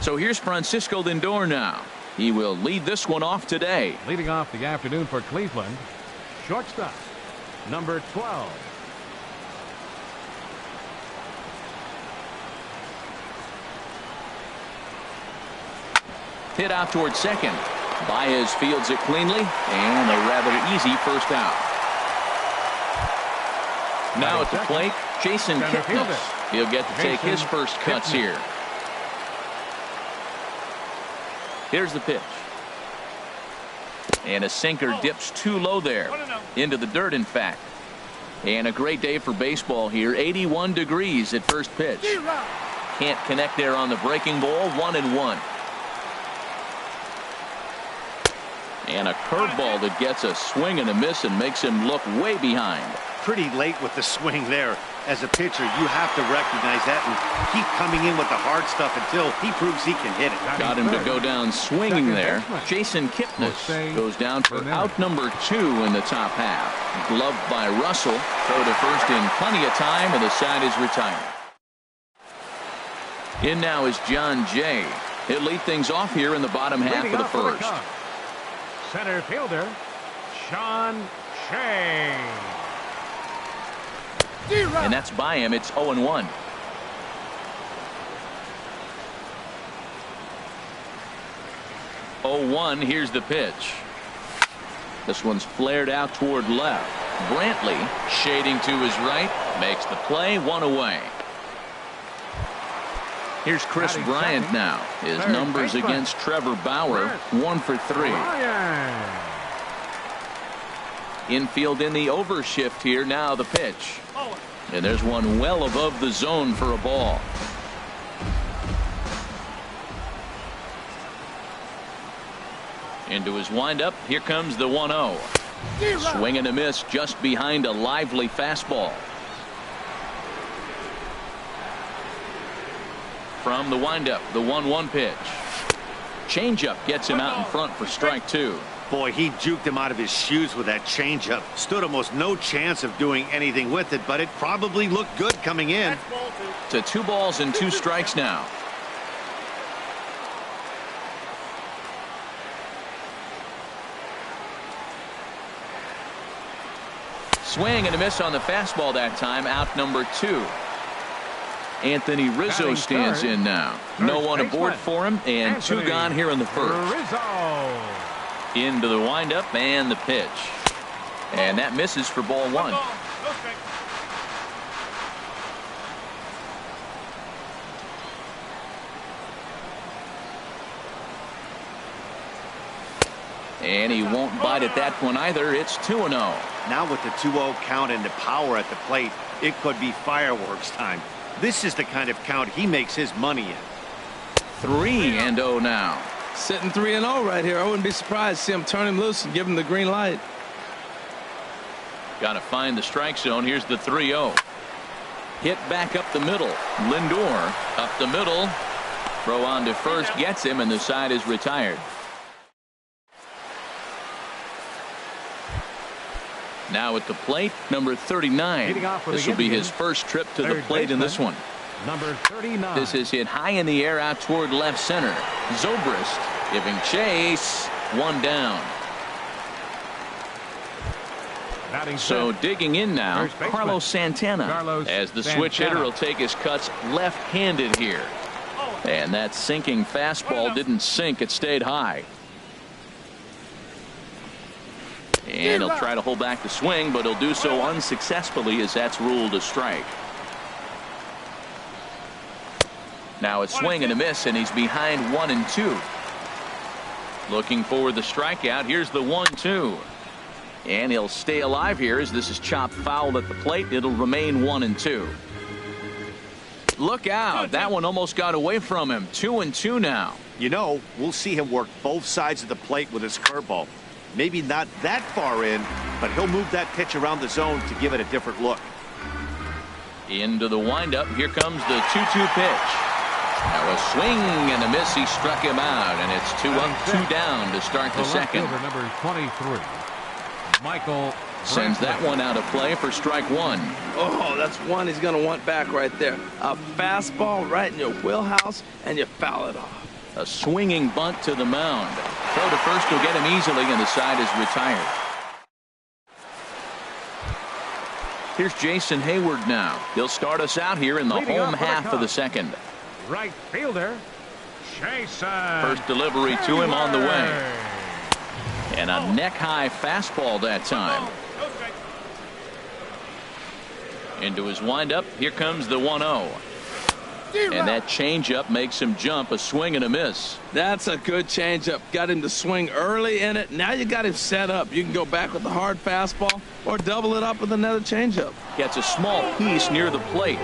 So here's Francisco Lindor now. He will lead this one off today. Leading off the afternoon for Cleveland, shortstop, number 12. Hit out towards second. Baez fields it cleanly, and a rather easy first out. Now at the plate, Jason Kipnis. He'll get to take his first cuts here. Here's the pitch. And a sinker dips too low there. Into the dirt, in fact. And a great day for baseball here. 81 degrees at first pitch. Can't connect there on the breaking ball. 1-1. And a curveball that gets a swing and a miss and makes him look way behind. Pretty late with the swing there. As a pitcher, you have to recognize that and keep coming in with the hard stuff until he proves he can hit it. Got him to go down swinging there. Jason Kipnis goes down for out number 2 in the top half. Gloved by Russell. Throw to first in plenty of time, and the side is retired. In now is John Jay. He'll lead things off here in the bottom half of the first. Center fielder, Sean Shea. And that's by him. It's 0-1. Here's the pitch. This one's flared out toward left. Brantley shading to his right. Makes the play. 1 away. Here's Chris Bryant now. His numbers against Trevor Bauer, 1 for 3. Infield in the overshift here. Now the pitch. And there's one well above the zone for a ball. Into his windup. Here comes the 1-0. Swing and a miss just behind a lively fastball. From the windup, the 1-1 pitch. Changeup gets him out in front for strike 2. Boy, he juked him out of his shoes with that changeup. Stood almost no chance of doing anything with it, but it probably looked good coming in. To 2 balls and 2 strikes now. Swing and a miss on the fastball that time. Out number 2. Anthony Rizzo stands in now. No one aboard for him, and 2 gone here in the first. Into the windup and the pitch. And that misses for ball 1. And he won't bite at that one either. It's 2-0. Now with the 2-0 count and the power at the plate, it could be fireworks time. This is the kind of count he makes his money in. 3-0 now. Sitting 3-0 right here. I wouldn't be surprised to see him turn him loose and give him the green light. Got to find the strike zone. Here's the 3-0. Hit back up the middle. Lindor up the middle. Throw on to first gets him, and the side is retired. Now at the plate, number 39. This will be his first trip to the plate in this one. Number 39. This is hit high in the air out toward left center. Zobrist giving chase. 1 down. So digging in now, Carlos Santana. As the switch hitter will take his cuts left-handed here. And that sinking fastball didn't sink. It stayed high. And he'll try to hold back the swing, but he'll do so unsuccessfully as that's ruled a strike. Now a swing and a miss, and he's behind 1-2. Looking for the strikeout. Here's the 1-2. And he'll stay alive here as this is chopped foul at the plate. It'll remain 1-2. Look out. That one almost got away from him. 2-2 now. You know, we'll see him work both sides of the plate with his curveball. Maybe not that far in, but he'll move that pitch around the zone to give it a different look. Into the windup. Here comes the 2-2 pitch. Now a swing and a miss. He struck him out, and it's 2 up, 2 down to start the second. Number 23, Michael Sends that one out of play for strike one. Oh, that's one he's going to want back right there. A fastball right in your wheelhouse, and you foul it off. A swinging bunt to the mound. Throw to first will get him easily, and the side is retired. Here's Jason Hayward now. He'll start us out here in the home half of the second. Right fielder, Jason. First delivery to him on the way. And a neck-high fastball that time. Into his windup. Here comes the 1-0. And that changeup makes him jump. A swing and a miss. That's a good changeup. Got him to swing early in it. Now you got him set up. You can go back with the hard fastball or double it up with another changeup. Gets a small piece near the plate.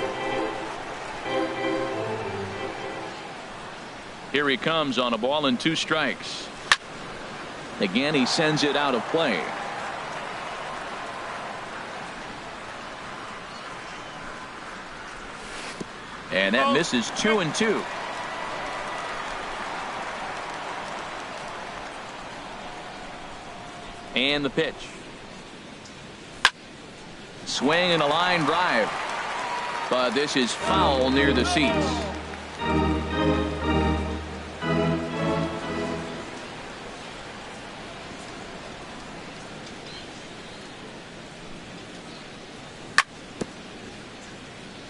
Here he comes on a ball and 2 strikes. Again, he sends it out of play. And that misses 2-2. And the pitch. Swing and a line drive. But this is foul near the seats.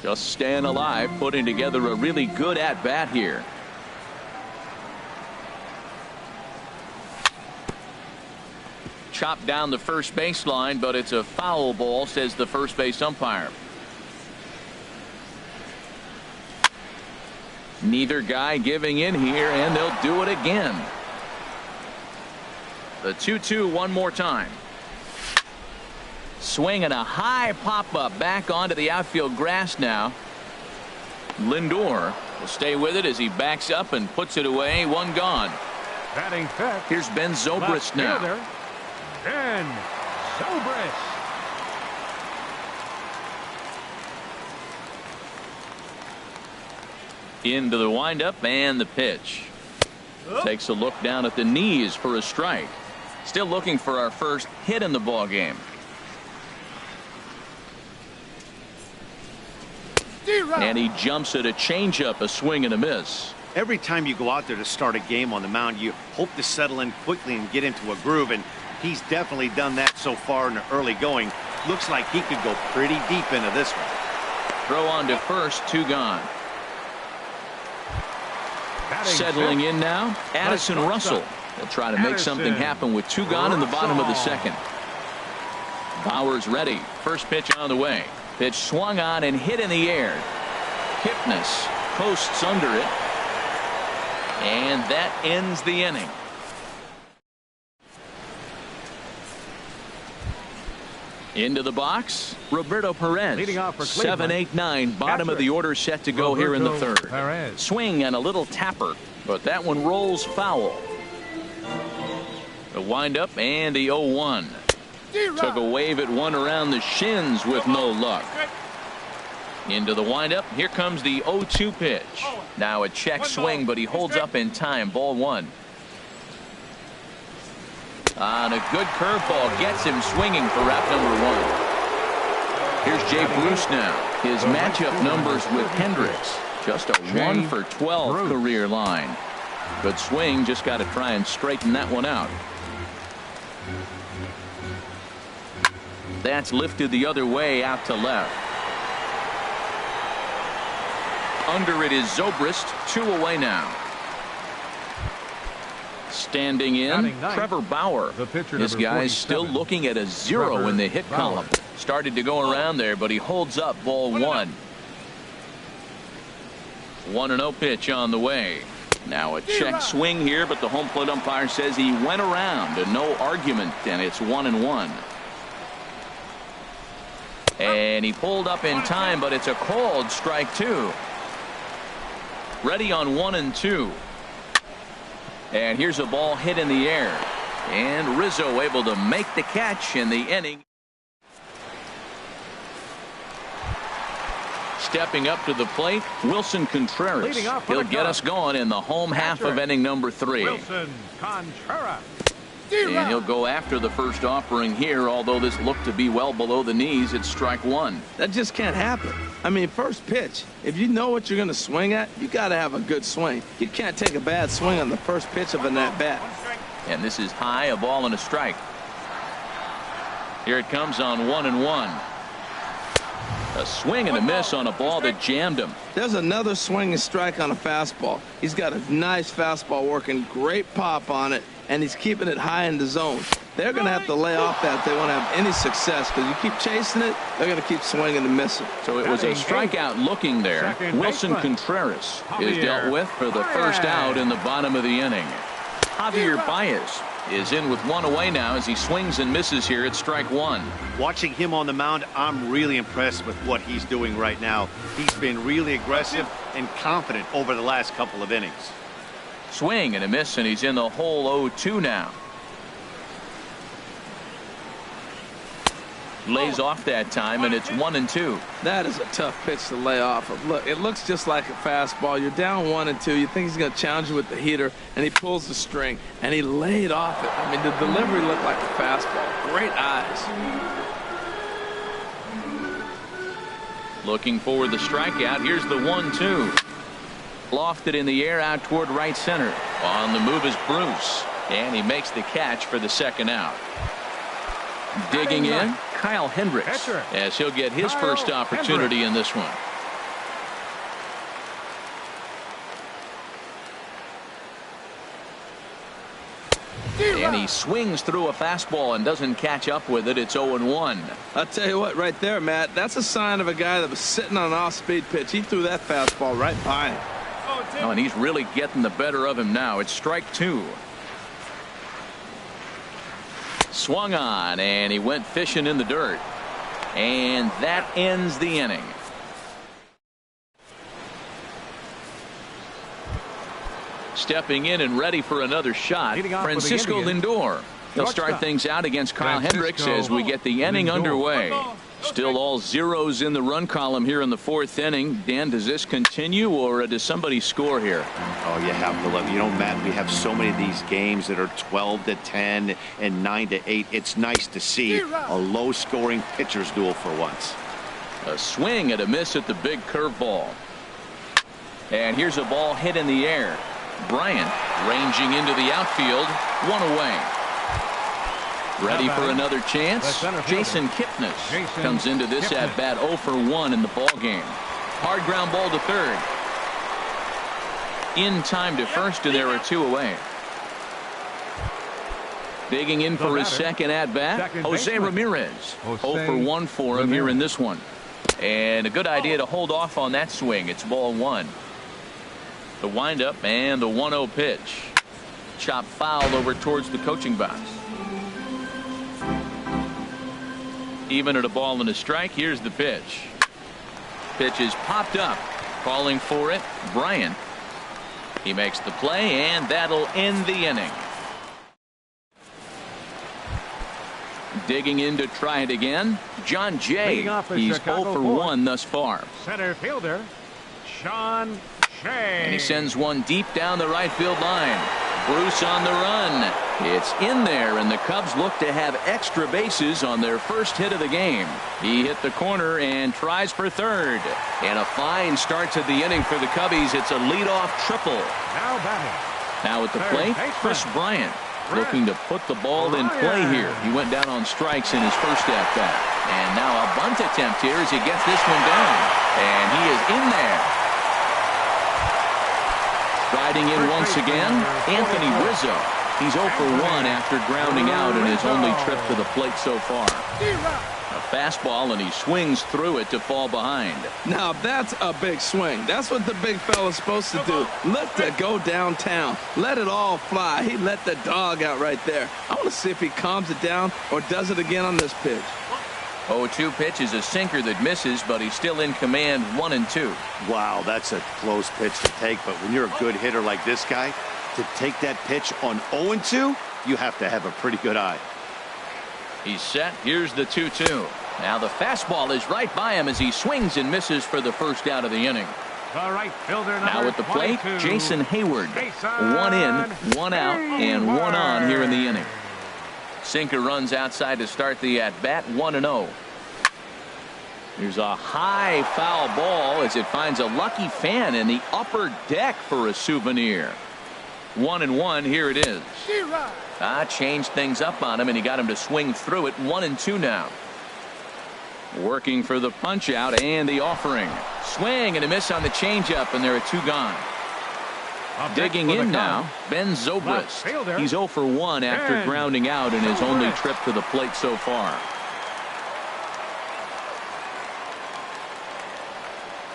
Just staying alive, putting together a really good at-bat here. Chopped down the first baseline, but it's a foul ball, says the first base umpire. Neither guy giving in here, and they'll do it again. The 2-2 one more time. Swinging a high pop-up back onto the outfield grass now. Lindor will stay with it as he backs up and puts it away. One gone. Batting fifth. Here's Ben Zobrist now. Ben Zobrist. Into the windup and the pitch. Takes a look down at the knees for a strike. Still looking for our first hit in the ball game. And he jumps at a changeup, a swing and a miss. Every time you go out there to start a game on the mound, you hope to settle in quickly and get into a groove, and he's definitely done that so far in the early going. Looks like he could go pretty deep into this one. Throw on to first, 2 gone. Settling in now, Addison Russell. He'll try to make something happen with 2 gone in the bottom of the second. Bauer's ready. First pitch on the way. Pitch swung on and hit in the air. Kipnis posts under it. And that ends the inning. Into the box, Roberto Perez. Leading off for Cleveland. 7-8-9, bottom of the order set to go here in the third. Perez. Swing and a little tapper, but that one rolls foul. The windup and the 0-1. Took a wave at one around the shins with no luck. Into the windup. Here comes the 0-2 pitch. Now a check swing, but he holds up in time. Ball 1. On a good curveball gets him swinging for route number 1. Here's Jay Bruce now. His matchup numbers with Hendricks. Just a 1 for 12 career line. Good swing. Just got to try and straighten that one out. That's lifted the other way out to left. Under it is Zobrist. 2 away now. Standing in, Trevor Bauer. This guy's still looking at a 0 in the hit column. Started to go around there, but he holds up. Ball 1. 1-0 pitch on the way. Now a check swing here, but the home plate umpire says he went around and no argument, and it's 1-1. And he pulled up in time, but it's a called strike 2. Ready on 1-2. And here's a ball hit in the air. And Rizzo able to make the catch in the inning. Stepping up to the plate, Wilson Contreras. He'll get us going in the home half of inning number 3. Wilson Contreras. And he'll go after the first offering here, although this looked to be well below the knees. It's strike one. That just can't happen. I mean, first pitch, if you know what you're going to swing at, you got to have a good swing. You can't take a bad swing on the first pitch of an at-bat. And this is high, a ball and a strike. Here it comes on 1-1. A swing and a miss on a ball that jammed him. There's another swing and strike on a fastball. He's got a nice fastball working, great pop on it, and he's keeping it high in the zone. They're going to have to lay off that if they want to have any success, because you keep chasing it, they're going to keep swinging and missing. So it was a strikeout looking there. Wilson Contreras is dealt with for the first out in the bottom of the inning. Javier Baez is in with one away now as he swings and misses here at strike one. Watching him on the mound, I'm really impressed with what he's doing right now. He's been really aggressive and confident over the last couple of innings. Swing and a miss, and he's in the hole 0-2 now. Lays off that time, and it's 1-2. That is a tough pitch to lay off of. Look, it looks just like a fastball. You're down 1-2. You think he's going to challenge you with the heater, and he pulls the string, and he laid off it. I mean, the delivery looked like a fastball. Great eyes. Looking for the strikeout. Here's the 1-2. Lofted in the air out toward right center. On the move is Bruce, and he makes the catch for the second out. Digging in, Kyle Hendricks, as he'll get his first opportunity in this one. And he swings through a fastball and doesn't catch up with it. It's 0-1. I'll tell you what, right there, Matt, that's a sign of a guy that was sitting on an off-speed pitch. He threw that fastball right by him. Oh, and he's really getting the better of him now. It's strike two. Swung on, and he went fishing in the dirt. And that ends the inning. Stepping in and ready for another shot, Francisco Lindor. He'll start things out against Kyle Hendricks as we get the inning underway. Still all zeros in the run column here in the fourth inning. Dan, does this continue, or does somebody score here? Oh, you have to love. You know, Matt, we have so many of these games that are 12-10 and 9-8. It's nice to see a low-scoring pitcher's duel for once. A swing and a miss at the big curveball. And here's a ball hit in the air. Bryant ranging into the outfield, one away. Ready for another chance. Jason Kipnis comes into this at bat 0 for 1 in the ball game. Hard ground ball to third. In time to first, and there are two away. Digging in for his second at bat, Jose Ramirez. 0 for 1 for him here in this one. And a good idea to hold off on that swing. It's ball one. The windup and the 1-0 pitch. Chop foul over towards the coaching box. Even at a ball and a strike. Here's the pitch. Pitch is popped up. Calling for it, Bryant. He makes the play, and that'll end the inning. Digging in to try it again, John Jay. He's 0 for 1 thus far. Center fielder, Sean Shea. And he sends one deep down the right field line. Bruce on the run. It's in there, and the Cubs look to have extra bases on their first hit of the game. He hit the corner and tries for third. And a fine start to the inning for the Cubbies. It's a leadoff triple. Now batting. Now at the plate, Chris Bryant looking to put the ball in play here. He went down on strikes in his first at-bat. And now a bunt attempt here as he gets this one down. And he is in there. Riding in once again, Anthony Rizzo. He's 0 for 1 after grounding out in his only trip to the plate so far. A fastball, and he swings through it to fall behind. Now that's a big swing. That's what the big fella's supposed to do. Look to go downtown. Let it all fly. He let the dog out right there. I want to see if he calms it down or does it again on this pitch. 0-2 pitch is a sinker that misses, but he's still in command 1-2. Wow, that's a close pitch to take, but when you're a good hitter like this guy, to take that pitch on 0-2, you have to have a pretty good eye. He's set. Here's the 2-2. Now the fastball is right by him as he swings and misses for the first out of the inning. The right fielder, now at the plate, 22. Jason Hayward. 1 in, 1 out, and 1 on here in the inning. Sinker runs outside to start the at-bat, 1-0. Here's a high foul ball as it finds a lucky fan in the upper deck for a souvenir. 1-1, here it is. Changed things up on him, and he got him to swing through it. 1-2 now. Working for the punch out and the offering. Swing and a miss on the changeup, and there are 2 gone. Digging in now, Ben Zobrist. He's 0 for 1 after grounding out in his only trip to the plate so far.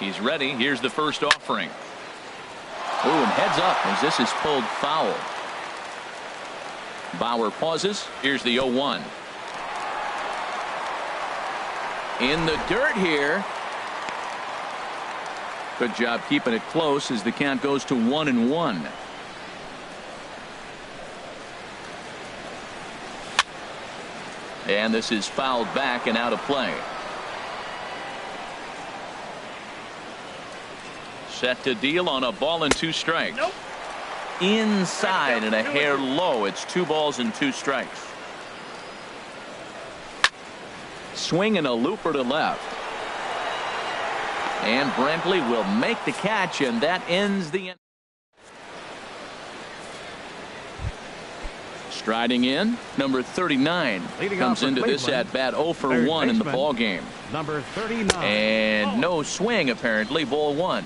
He's ready. Here's the first offering. Ooh, and heads up as this is pulled foul. Bauer pauses. Here's the 0-1. In the dirt here. Good job keeping it close as the count goes to 1-1. And this is fouled back and out of play. Set to deal on a ball and 2 strikes. Nope. Inside and a hair low. It's 2 balls and 2 strikes. Swing and a looper to left. And Brentley will make the catch, and that ends the inning. Striding in, number 39 comes into this at bat 0 for 1 in the ball game. Number 39. And no swing apparently. Ball 1.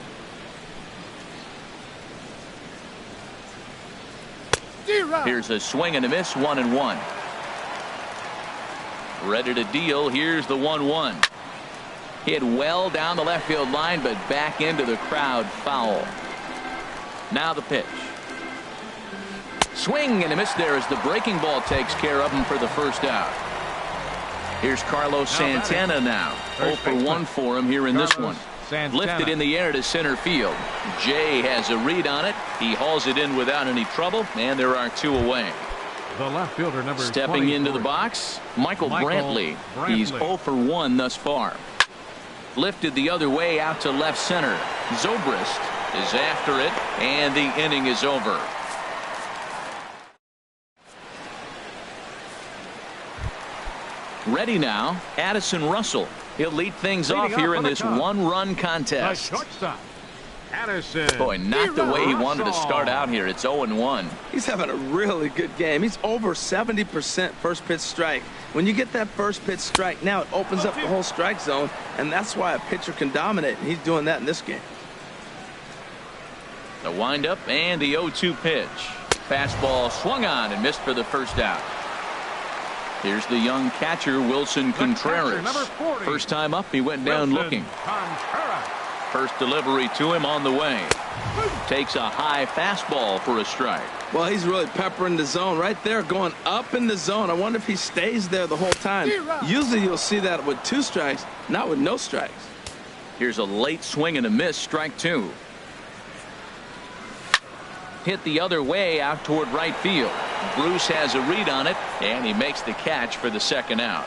Here's a swing and a miss. 1-1. Ready to deal. Here's the 1-1. Hit well down the left field line, but back into the crowd. Foul. Now the pitch. Swing and a miss there as the breaking ball takes care of him for the first out. Here's Carlos Santana now. 0 for 1 for him here in this one. Lifted in the air to center field. Jay has a read on it. He hauls it in without any trouble, and there are 2 away. The left fielder, number Stepping 24. into the box, Michael Brantley. He's 0 for 1 thus far. Lifted the other way out to left center. Zobrist is after it, and the inning is over. Ready now, Addison Russell. He'll lead things off here in this 1-run contest. The shortstop, Addison. Boy, not the way he wanted to start out here. It's 0-1. He's having a really good game. He's over 70% first pitch strike. When you get that first pitch strike, now it opens up the whole strike zone, and that's why a pitcher can dominate, and he's doing that in this game. The windup and the 0-2 pitch. Fastball swung on and missed for the first out. Here's the young catcher, Wilson Contreras. First time up, he went down looking. First delivery to him on the way. Takes a high fastball for a strike. Well, he's really peppering the zone right there, going up in the zone. I wonder if he stays there the whole time. Usually you'll see that with 2 strikes, not with no strikes. Here's a late swing and a miss, strike 2. Hit the other way out toward right field. Bruce has a read on it, and he makes the catch for the second out.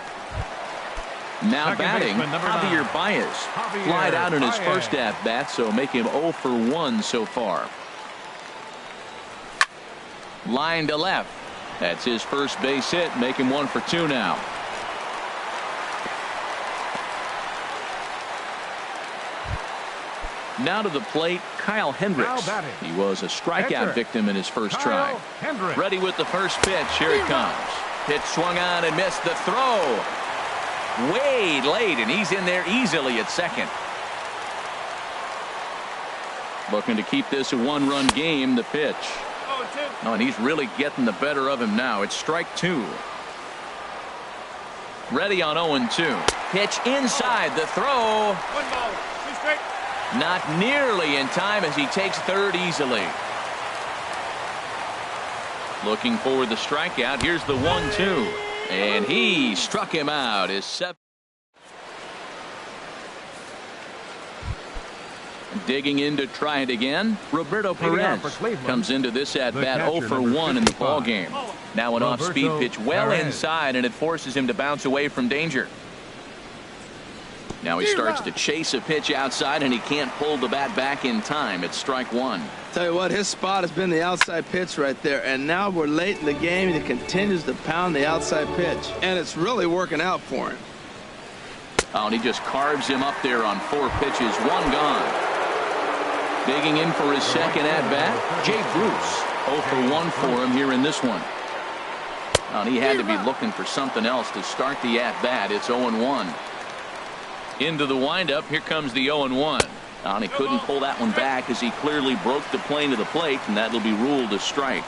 Now batting, Javier Baez. Flied out in his first at-bat, so make him 0 for 1 so far. Line to left. That's his first base hit, make him 1 for 2 now. Now to the plate, Kyle Hendricks. He was a strikeout victim in his first try. Ready with the first pitch. Here it comes. Pitch swung on and missed. The throw. Way late, and he's in there easily at second. Looking to keep this a 1-run game. The pitch. Oh, and he's really getting the better of him now. It's strike 2. Ready on 0-2. Pitch inside. The throw. 1 ball, 2 strikes. Not nearly in time as he takes third easily. Looking for the strikeout. Here's the 1-2. And he struck him out. His 7th. Digging in to try it again. Roberto Perez comes into this at bat 0 for 1 in the ball game. Now an off-speed pitch well inside, and it forces him to bounce away from danger. Now he starts to chase a pitch outside, and he can't pull the bat back in time. It's strike one. Tell you what, his spot has been the outside pitch right there, and now we're late in the game, and he continues to pound the outside pitch, and it's really working out for him. Oh, and he just carves him up there on 4 pitches, 1 gone. Digging in for his second at-bat, Jay Bruce. 0 for 1 for him here in this one. Oh, and he had to be looking for something else to start the at-bat. It's 0-1. Into the windup, here comes the 0-1. And he couldn't pull that one back as he clearly broke the plane to the plate, and that'll be ruled a strike.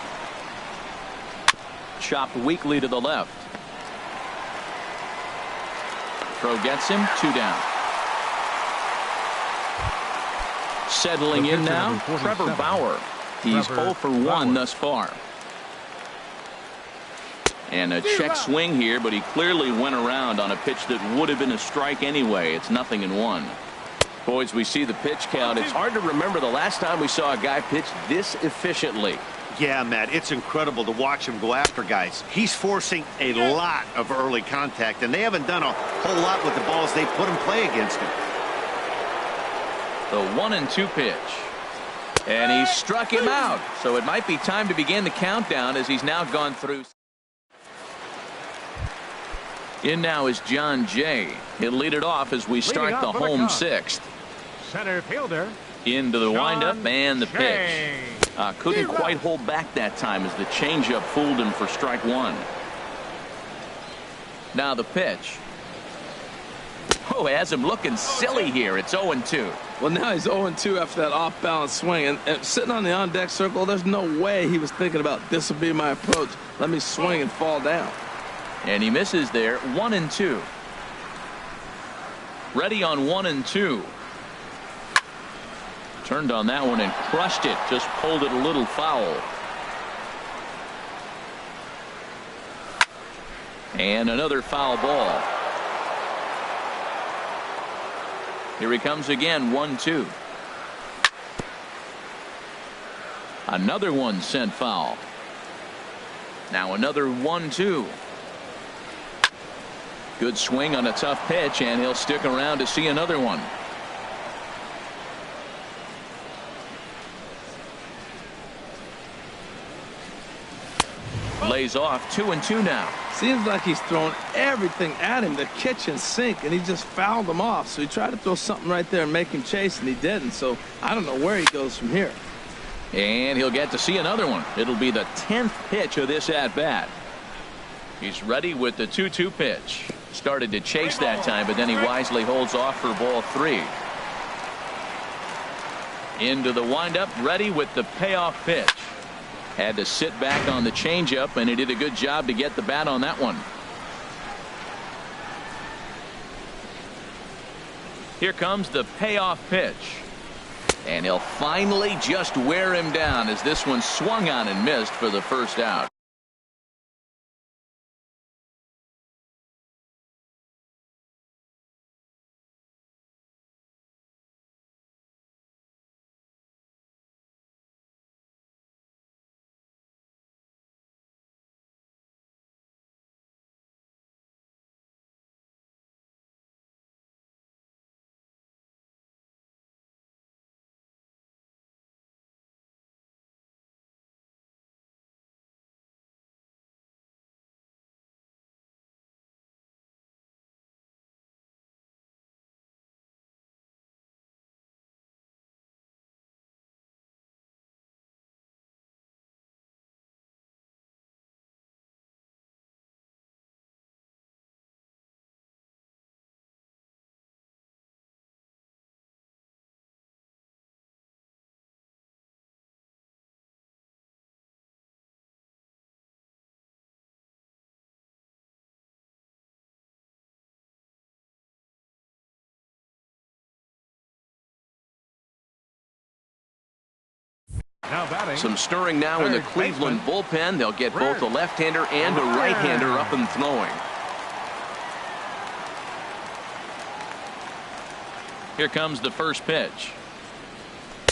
Chopped weakly to the left. Throw gets him, 2 down. Settling in now, Trevor Bauer. He's 0 for 1 thus far. And a check swing here, but he clearly went around on a pitch that would have been a strike anyway. It's 0-1. Boys, we see the pitch count. It's hard to remember the last time we saw a guy pitch this efficiently. Yeah, Matt, it's incredible to watch him go after guys. He's forcing a lot of early contact, and they haven't done a whole lot with the balls they put in play against him. The 1-2 pitch. And he struck him out. So it might be time to begin the countdown as he's now gone through. In now is John Jay. He'll lead it off as we start the home 6th. Center fielder. Into the windup and the pitch. Couldn't quite hold back that time as the changeup fooled him for strike 1. Now the pitch. Oh, has him looking silly here. It's 0-2. Well, now he's 0-2 after that off-balance swing. And sitting on the on-deck circle, there's no way he was thinking about this will be my approach. Let me swing and fall down. And he misses there. 1-2. Ready on 1-2. Turned on that one and crushed it. Just pulled it a little foul. And another foul ball. Here he comes again. 1-2. Another one sent foul. Now another 1-2. Good swing on a tough pitch, and he'll stick around to see another one. Lays off. 2-2 now. Seems like he's thrown everything at him, the kitchen sink, and he just fouled him off. So he tried to throw something right there and make him chase, and he didn't. So I don't know where he goes from here. And he'll get to see another one. It'll be the 10th pitch of this at-bat. He's ready with the 2-2 pitch. Started to chase that time, but then he wisely holds off for ball 3. Into the windup, ready with the payoff pitch. Had to sit back on the changeup, and he did a good job to get the bat on that one. Here comes the payoff pitch. And he'll finally just wear him down as this one swung on and missed for the first out. Now batting. Some stirring now in the Cleveland bullpen. They'll get both a left-hander and a right-hander up and throwing. Here comes the first pitch.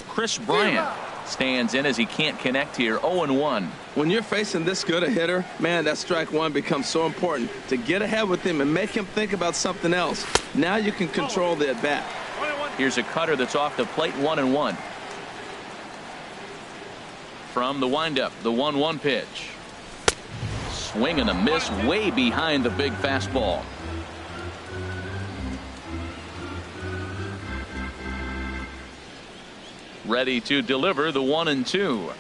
Chris Bryant Stands in as he can't connect here. 0-1. When you're facing this good a hitter, man, that strike one becomes so important to get ahead with him and make him think about something else. Now you can control the at-bat. Here's a cutter that's off the plate. 1-1. From the windup, the 1-1 pitch. Swing and a miss way behind the big fastball. Ready to deliver the 1-2.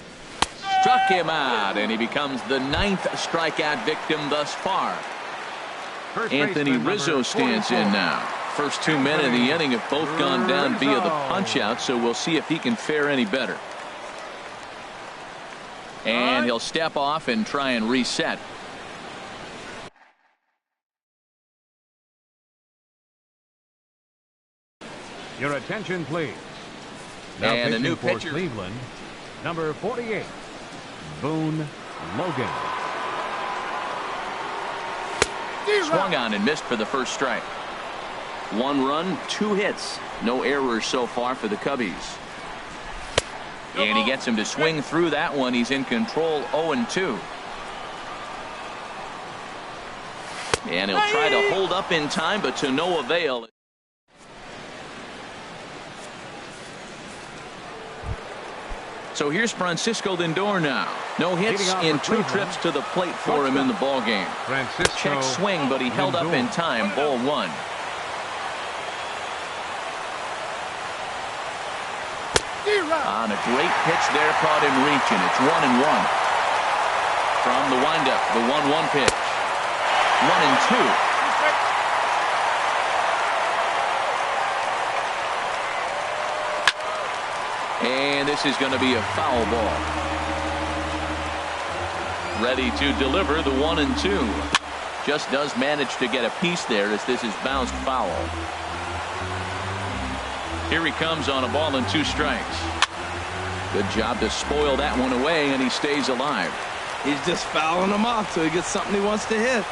Struck him out, and he becomes the 9th strikeout victim thus far. Anthony Rizzo stands in now. First 2 men in the inning have both gone down via the punch-out, so we'll see if he can fare any better. And he'll step off and try and reset. Your attention, please. Now And a new for pitcher. Cleveland, number 48, Boone Logan. Swung on and missed for the first strike. 1 run, 2 hits. No errors so far for the Cubbies. And he gets him to swing through that one. He's in control. 0-2. And he'll try to hold up in time, but to no avail. So here's Francisco Lindor now. No hits in 2 trips to the plate for him in the ballgame. Check swing, but he held up in time. Ball 1. On a great pitch there, caught him reaching. It's 1-1. From the windup, the 1-1 pitch. 1-2. And this is going to be a foul ball. Ready to deliver the 1-2. Just does manage to get a piece there as this is bounced foul. Here he comes on a ball and 2 strikes. Good job to spoil that one away, and he stays alive. He's just fouling him off till he gets something he wants to hit.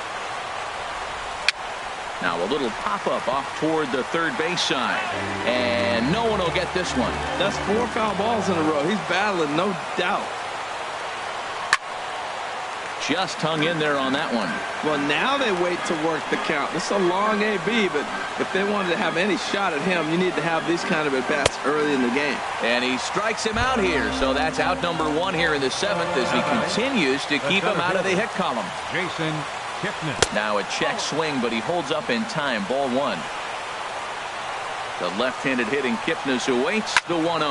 Now a little pop-up off toward the third base side. And no one will get this one. That's 4 foul balls in a row. He's battling, no doubt. Just hung in there on that one. Well, now they wait to work the count. This is a long AB, but if they wanted to have any shot at him, you need to have these kind of at-bats early in the game. And he strikes him out here. So that's out number 1 here in the 7th as he continues to keep him out of the hit column. Jason Kipnis. Now a check swing, but he holds up in time. Ball 1. The left-handed hitting Kipnis awaits the 1-0.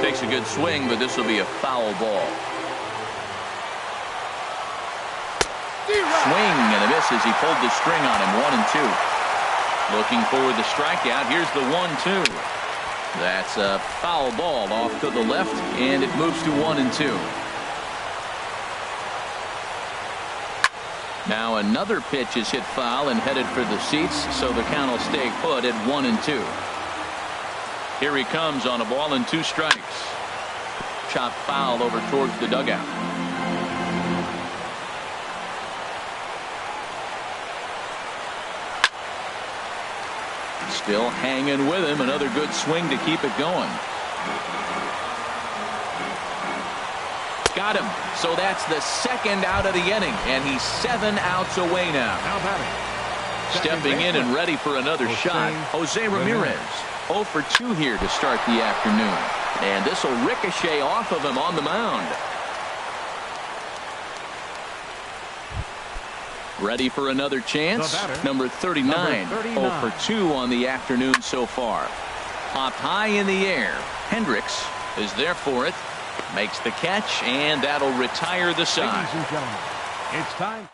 Takes a good swing, but this will be a foul ball. Swing and a miss as he pulled the string on him. 1-2. Looking for the strikeout. Here's the 1-2. That's a foul ball off to the left, and it moves to 1-2. Now another pitch is hit foul and headed for the seats, so the count will stay put at 1-2. Here he comes on a ball and 2 strikes. Chopped foul over towards the dugout. Still hanging with him. Another good swing to keep it going. Got him. So that's the 2nd out of the inning, and he's 7 outs away now. Stepping in and ready for another shot, Jose Ramirez. 0 for 2 here to start the afternoon. And this will ricochet off of him on the mound. Ready for another chance. Number 39. 0 for 2 on the afternoon so far. Popped high in the air. Hendricks is there for it. Makes the catch, and that'll retire the side. Ladies and gentlemen, it's time.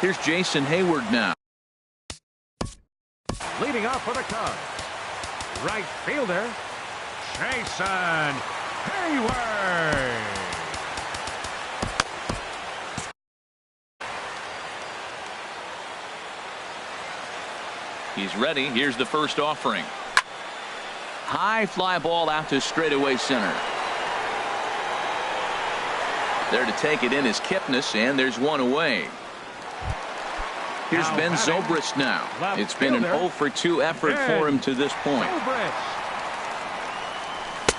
Here's Jason Hayward now. Leading off for the Cubs, right fielder, Jason Hayward. He's ready. Here's the first offering. High fly ball out to straightaway center. There to take it in is Kipnis, and there's one away. Here's Ben Zobrist now. It's been an 0 for 2 effort for him to this point.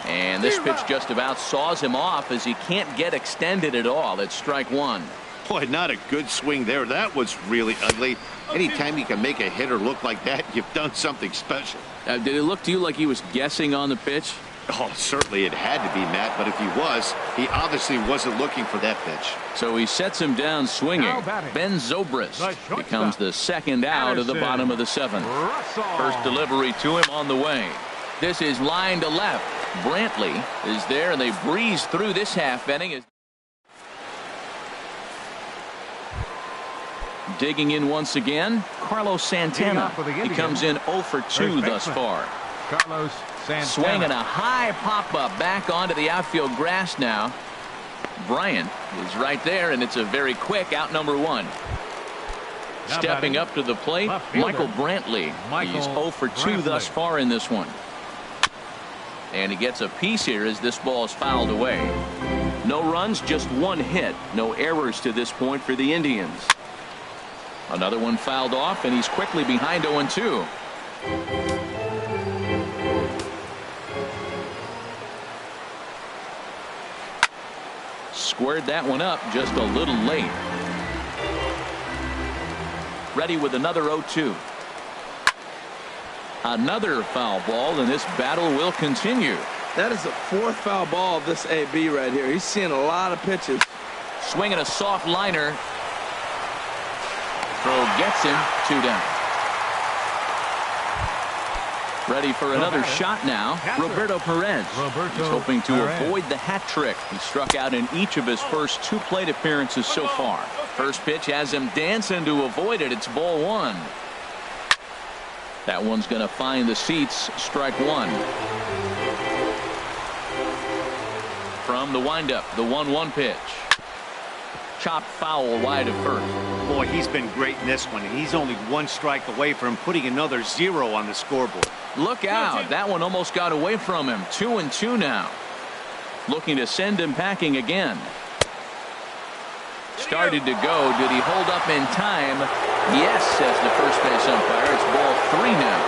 And this pitch just about saws him off as he can't get extended at all. It's strike one. Boy, not a good swing there. That was really ugly. Anytime you can make a hitter look like that, you've done something special. Did it look to you like he was guessing on the pitch? Oh, certainly it had to be, Matt, but if he was, he obviously wasn't looking for that pitch. So he sets him down swinging. Ben Zobrist becomes the second out of the bottom of the 7th. First delivery to him on the way. This is line to left. Brantley is there, and they breeze through this half inning. Digging in once again, Carlos Santana. He comes in 0 for 2 thus far. Carlos Santana. Swinging a high pop-up back onto the outfield grass now. Bryant is right there, and it's a very quick out number 1. Stepping up to the plate, Michael Brantley. He's 0 for 2 thus far in this one. And he gets a piece here as this ball is fouled away. No runs, just 1 hit. No errors to this point for the Indians. Another one fouled off, and he's quickly behind 0-2. Squared that one up just a little late. Ready with another 0-2. Another foul ball, and this battle will continue. That is the 4th foul ball of this AB right here. He's seeing a lot of pitches. Swinging a soft liner. Throw gets him, 2 down. Ready for another shot now. Roberto Perez. He's hoping to avoid the hat trick. He struck out in each of his first 2 plate appearances so far. First pitch has him dancing to avoid it. It's ball 1. That one's going to find the seats. Strike 1. From the windup, the 1-1 pitch. Chopped foul wide of first. Boy, he's been great in this one, and he's only 1 strike away from putting another 0 on the scoreboard. Look out. That one almost got away from him. 2-2 now. Looking to send him packing again. Started to go. Did he hold up in time? Yes, says the first base umpire. It's ball 3 now.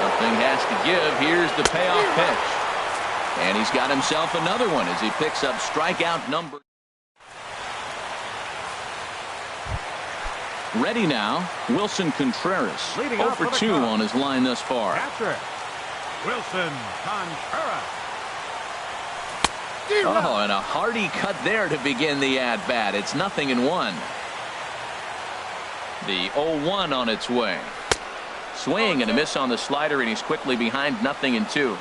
Something has to give. Here's the payoff pitch. And he's got himself another one as he picks up strikeout number. Ready now, Wilson Contreras. 0 for 2 on his line thus far. Catcher, Wilson Contreras. Oh, and a hearty cut there to begin the at-bat. It's 0-1. The 0-1 on its way. Swing and a miss on the slider, and he's quickly behind 0-2.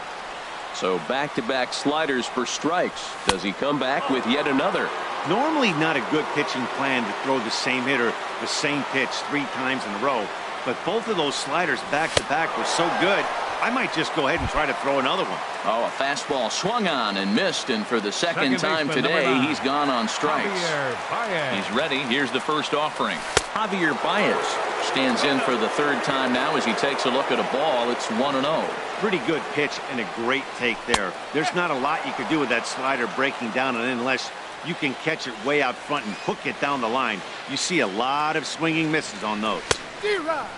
So back-to-back sliders for strikes. Does he come back with yet another? Normally not a good pitching plan to throw the same hitter the same pitch 3 times in a row, but both of those sliders back-to-back were so good, I might just go ahead and try to throw another one. Oh, a fastball swung on and missed, and for the second time today, he's gone on strikes. He's ready. Here's the first offering. Javier Baez stands in for the 3rd time now as he takes a look at a ball. It's 1-0. Pretty good pitch and a great take there. There's not a lot you could do with that slider breaking down, and unless you can catch it way out front and hook it down the line, you see a lot of swinging misses on those.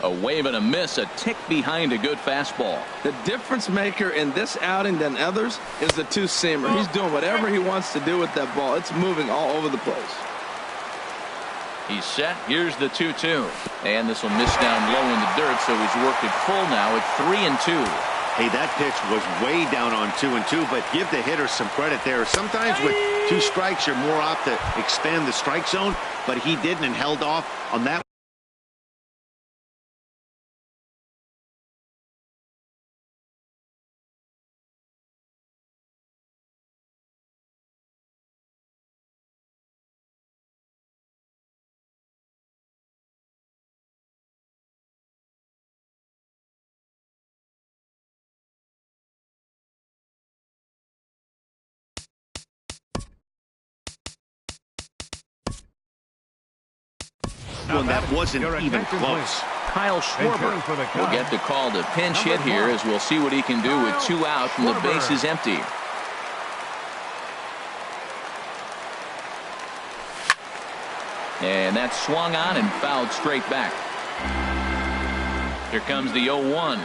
A wave and a miss, a tick behind a good fastball. The difference maker in this outing than others is the 2-seamer. He's doing whatever he wants to do with that ball. It's moving all over the place. He's set. Here's the 2-2. And this will miss down low in the dirt, so he's worked it full now at 3-2. Hey, that pitch was way down on 2-2, but give the hitter some credit there. Sometimes with 2 strikes, you're more apt to expand the strike zone, but he didn't and held off on that. One that wasn't even close. Kyle Schwarber will get the call to pinch hit here as we'll see what he can do with 2 out and the base is empty. And that's swung on and fouled straight back. Here comes the 0-1.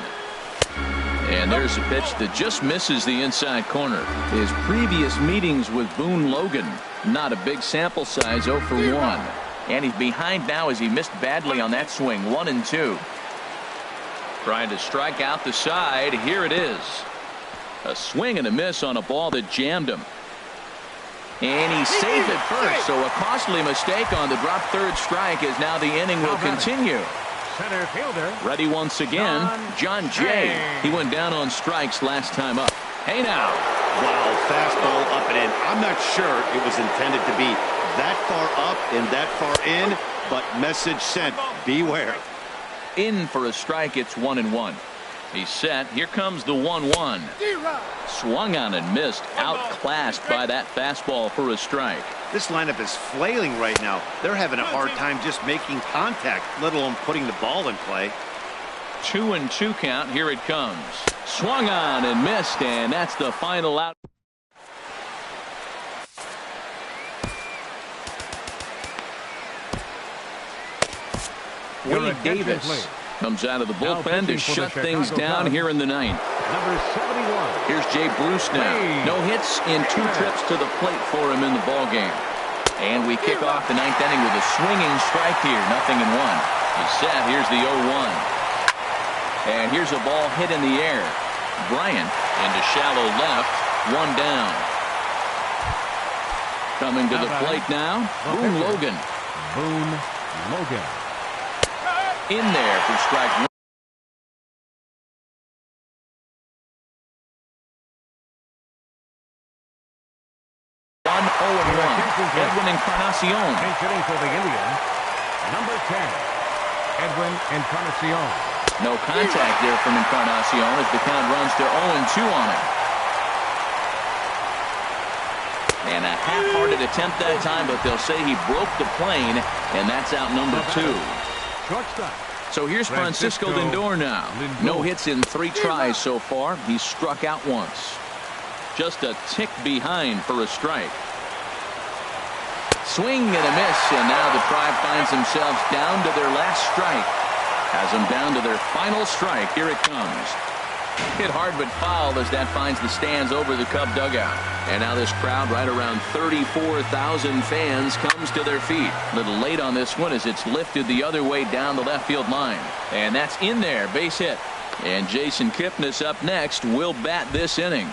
And there's a pitch that just misses the inside corner. His previous meetings with Boone Logan, not a big sample size, 0 for 1. And he's behind now as he missed badly on that swing. 1-2. Trying to strike out the side. Here it is. A swing and a miss on a ball that jammed him. And he's safe at first, so a costly mistake on the drop third strike as now the inning will continue. Center fielder. Ready once again, John Jay. He went down on strikes last time up. Hey now. Wow, fastball up and in. I'm not sure it was intended to be that far up and that far in, but message sent, beware. In for a strike, it's 1-1. He's set. Here comes the 1-1. Swung on and missed. Outclassed by that fastball for a strike. This lineup is flailing right now. They're having a hard time just making contact, let alone putting the ball in play. 2-2 count. Here it comes. Swung on and missed, and that's the final out. Wade Davis comes out of the bullpen to shut things down here in the ninth. Number 71. Here's Jay Bruce now. No hits in 2 trips to the plate for him in the ball game. And we kick off the ninth inning with a swinging strike here. 0-1. He's set. Here's the 0-1. And here's a ball hit in the air. Bryant into shallow left. 1 down. Coming to the plate now, Boone Logan. Boone Logan. In there for strike 1. Edwin Encarnacion. Hitting for the Indians, number 10, Edwin Encarnacion. No contact there from Encarnacion as the count runs to 0-2 on him. And a half-hearted attempt that time, but they'll say he broke the plane, and that's out number 2. Shortstop. So here's Francisco Lindor now. No hits in 3 tries so far. He's struck out once. Just a tick behind for a strike. Swing and a miss, and now the Tribe finds themselves down to their last strike. Has them down to their final strike. Here it comes. Hit hard but foul as that finds the stands over the Cub dugout. And now this crowd, right around 34,000 fans, comes to their feet. A little late on this one as it's lifted the other way down the left field line. And that's in there, base hit. And Jason Kipnis up next will bat this inning.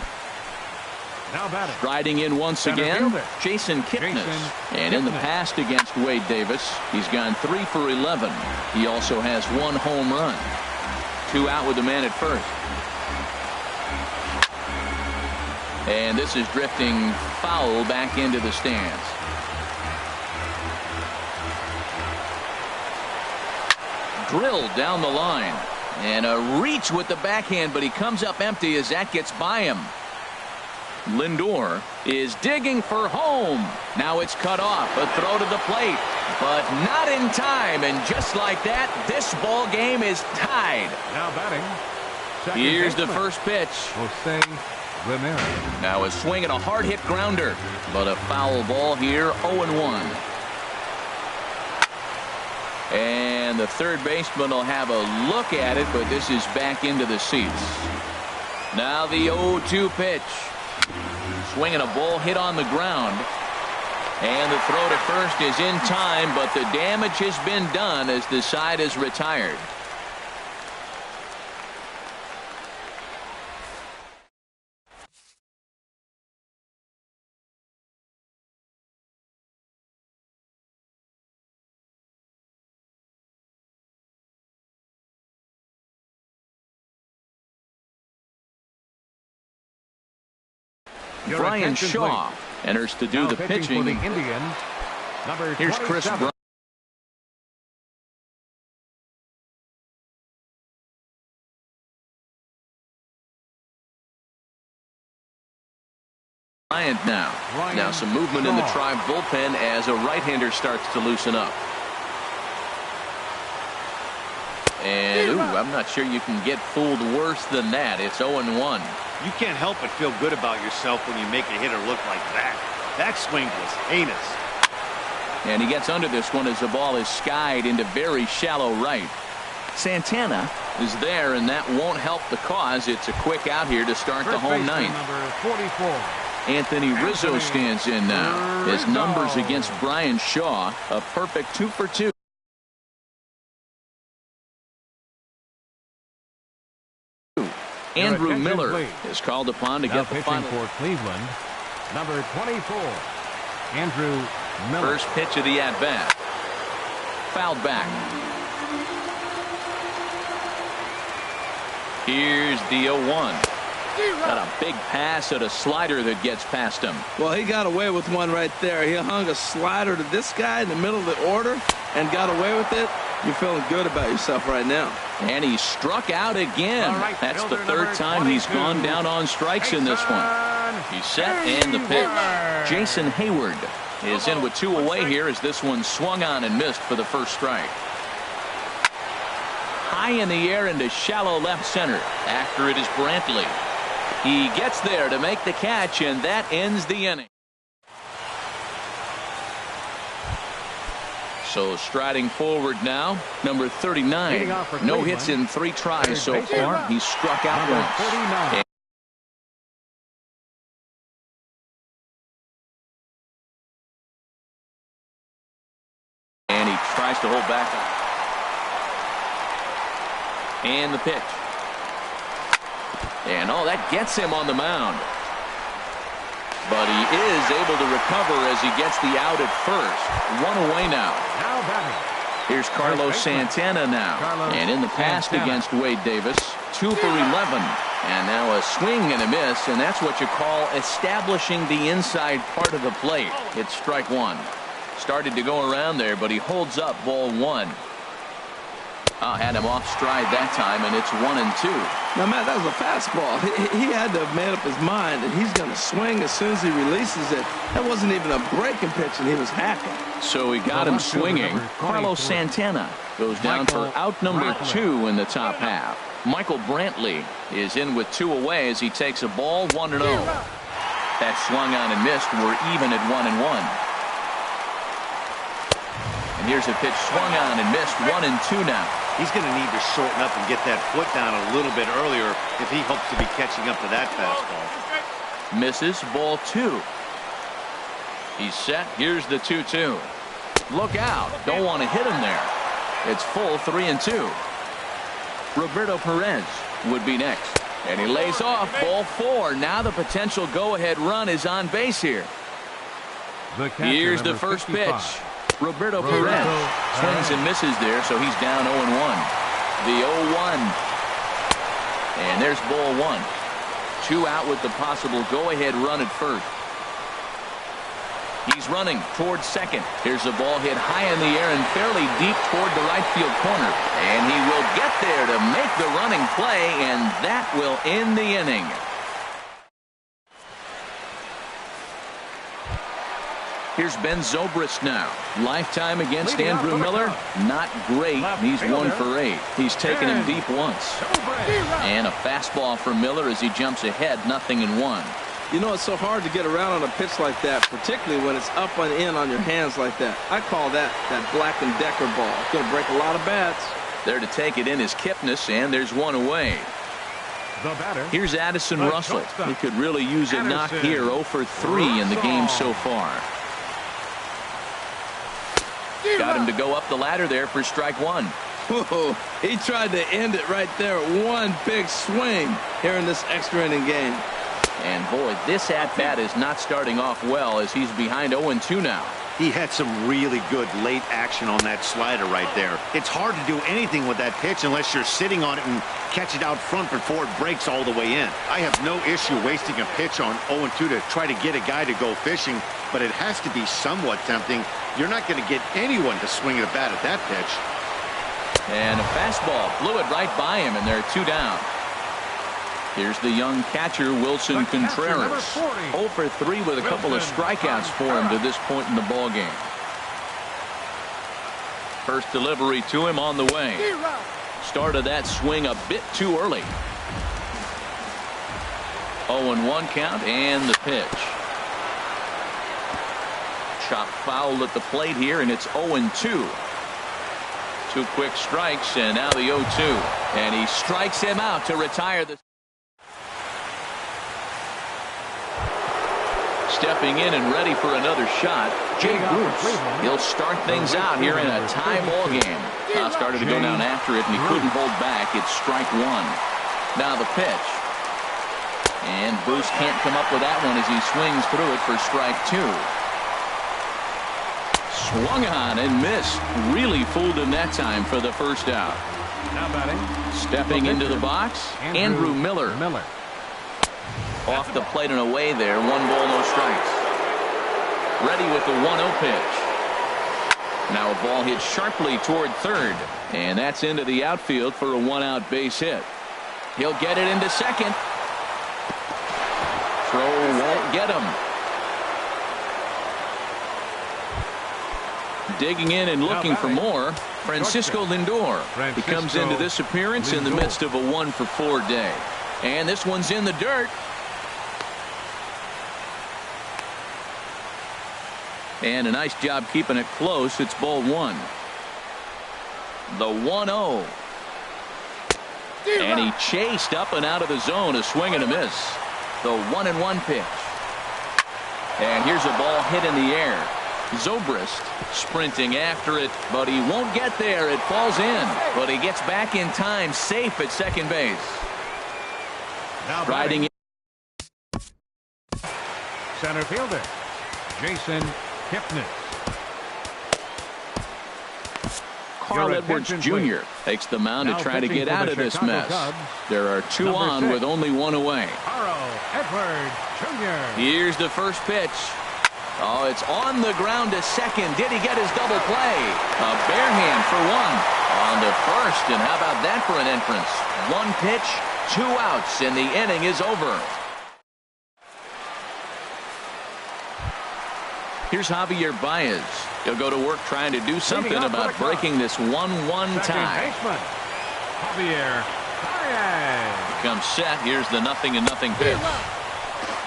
Now batting. Riding in once again, Jason Kipnis. And in the past against Wade Davis, he's gone 3 for 11. He also has 1 home run. 2 out with the man at first. And this is drifting foul back into the stands. Drilled down the line. And a reach with the backhand, but he comes up empty as that gets by him. Lindor is digging for home. Now it's cut off. A throw to the plate, but not in time. And just like that, this ball game is tied. Now batting. Here's the first pitch. Jose Ramirez. Now a swing and a hard hit grounder, but a foul ball here. 0-1. And the third baseman will have a look at it, but this is back into the seats. Now the 0-2 pitch. Swing and a ball hit on the ground. And the throw to first is in time, but the damage has been done as the side is retired. Brian Shaw enters to do the pitching. For the Indians, number Here's Chris Bryant now. Now some movement in the Tribe bullpen as a right-hander starts to loosen up. And, I'm not sure you can get fooled worse than that. It's 0-1. You can't help but feel good about yourself when you make a hitter look like that. That swing was heinous. And he gets under this one as the ball is skied into very shallow right. Santana is there, and that won't help the cause. It's a quick out here to start the home ninth. Number 44. Anthony Rizzo stands in now. His numbers against Brian Shaw, a perfect 2 for 2. Andrew Miller is called upon to get the final. For Cleveland, number 24, Andrew Miller. First pitch of the at-bat. Fouled back. Here's the 0-1. Got a big pass at a slider that gets past him. Well, he got away with one right there. He hung a slider to this guy in the middle of the order and got away with it. You're feeling good about yourself right now. And he struck out again. That's the third time he's gone down on strikes in this one. He's set, and the pitch. Jason Hayward is in with 2 away here as this one swung on and missed for the first strike. High in the air into shallow left center. After it is Brantley. He gets there to make the catch, and that ends the inning. So striding forward now, number 39. No hits in 3 tries so far. He's struck out once. And he tries to hold back up. And the pitch. And that gets him on the mound. But he is able to recover as he gets the out at first. 1 away now. Now batting. Here's Carlos Santana now. And in the past against Wade Davis, 2 for 11. And now a swing and a miss, and that's what you call establishing the inside part of the plate. It's strike 1. Started to go around there, but he holds up ball 1. Had him off stride that time, and it's 1-2. Now, Matt, that was a fastball. He had to have made up his mind that he's going to swing as soon as he releases it. That wasn't even a breaking pitch, and he was hacking. So he got him swinging. Carlos Santana goes down for out number 2 in the top half. Michael Brantley is in with 2 away as he takes a ball 1-0. That swung on and missed. We're even at 1-1. And here's a pitch swung on and missed. 1-2 now. He's going to need to shorten up and get that foot down a little bit earlier if he hopes to be catching up to that fastball. Misses, ball 2. He's set. Here's the 2-2. Look out. Don't want to hit him there. It's full 3-2. Roberto Perez would be next. And he lays off ball 4. Now the potential go-ahead run is on base here. Here's the first pitch. Roberto Perez swings and misses there, so he's down 0-1. The 0-1. And there's ball 1. 2 out with the possible go-ahead run at first. He's running towards second. Here's a ball hit high in the air and fairly deep toward the right field corner. And he will get there to make the running play, and that will end the inning. Here's Ben Zobrist now. Lifetime against Andrew Miller. Not great. He's 1 for 8. He's taken him deep once. And a fastball for Miller as he jumps ahead. 0-1. You know, it's so hard to get around on a pitch like that, particularly when it's up and in on your hands like that. I call that Black & Decker ball. It's going to break a lot of bats. There to take it in is Kipnis, and there's 1 away. Here's Addison Russell. He could really use a knock here. 0 for 3 in the game so far. Got him to go up the ladder there for strike 1. Whoa, he tried to end it right there. 1 big swing here in this extra inning game. And boy, this at-bat is not starting off well as he's behind 0-2 now. He had some really good late action on that slider right there. It's hard to do anything with that pitch unless you're sitting on it and catch it out front before it breaks all the way in. I have no issue wasting a pitch on 0-2 to try to get a guy to go fishing, but it has to be somewhat tempting. You're not going to get anyone to swing at a bat at that pitch. And a fastball blew it right by him, and there are 2 down. Here's the young catcher, Wilson Contreras. 0 for 3 with a couple of strikeouts for him to this point in the ballgame. First delivery to him on the way. Started that swing a bit too early. 0-1 count and the pitch. Chop foul at the plate here, and it's 0-2. 2 quick strikes, and now the 0-2. And he strikes him out to retire the. Stepping in and ready for another shot, Jay Bruce. He'll start things out here in a tie ball game. Started to go down after it, and he couldn't hold back. It's strike 1. Now the pitch. And Bruce can't come up with that one as he swings through it for strike 2. Swung on and missed. Really fooled him that time for the first out. Now batting. Stepping into the box, Andrew Miller. Off the plate and away there. 1 ball, no strikes. Ready with the 1-0 pitch. Now a ball hit sharply toward third. And that's into the outfield for a 1-out base hit. He'll get it into second. Throw won't get him. Digging in and looking for more, Francisco Lindor. He comes into this appearance in the midst of a 1-for-4 day. And this one's in the dirt. And a nice job keeping it close. It's ball 1. The 1-0. And he chased up and out of the zone. A swing and a miss. The 1-1 pitch. And here's a ball hit in the air. Zobrist sprinting after it, but he won't get there. It falls in, but he gets back in time, safe at second base. Now riding in. Center fielder Jason Kipnis. Carl Edwards Jr. takes the mound to try to get out of this mess. There are 2 on with only 1 away. Carl Edwards Jr. Here's the first pitch. Oh, it's on the ground to second. Did he get his double play? A bare hand for 1. On to first, and how about that for an entrance? 1 pitch, 2 outs, and the inning is over. Here's Javier Baez. He'll go to work trying to do something about breaking this 1-1 tie. Javier Baez. Comes set. Here's the 0-0 pitch.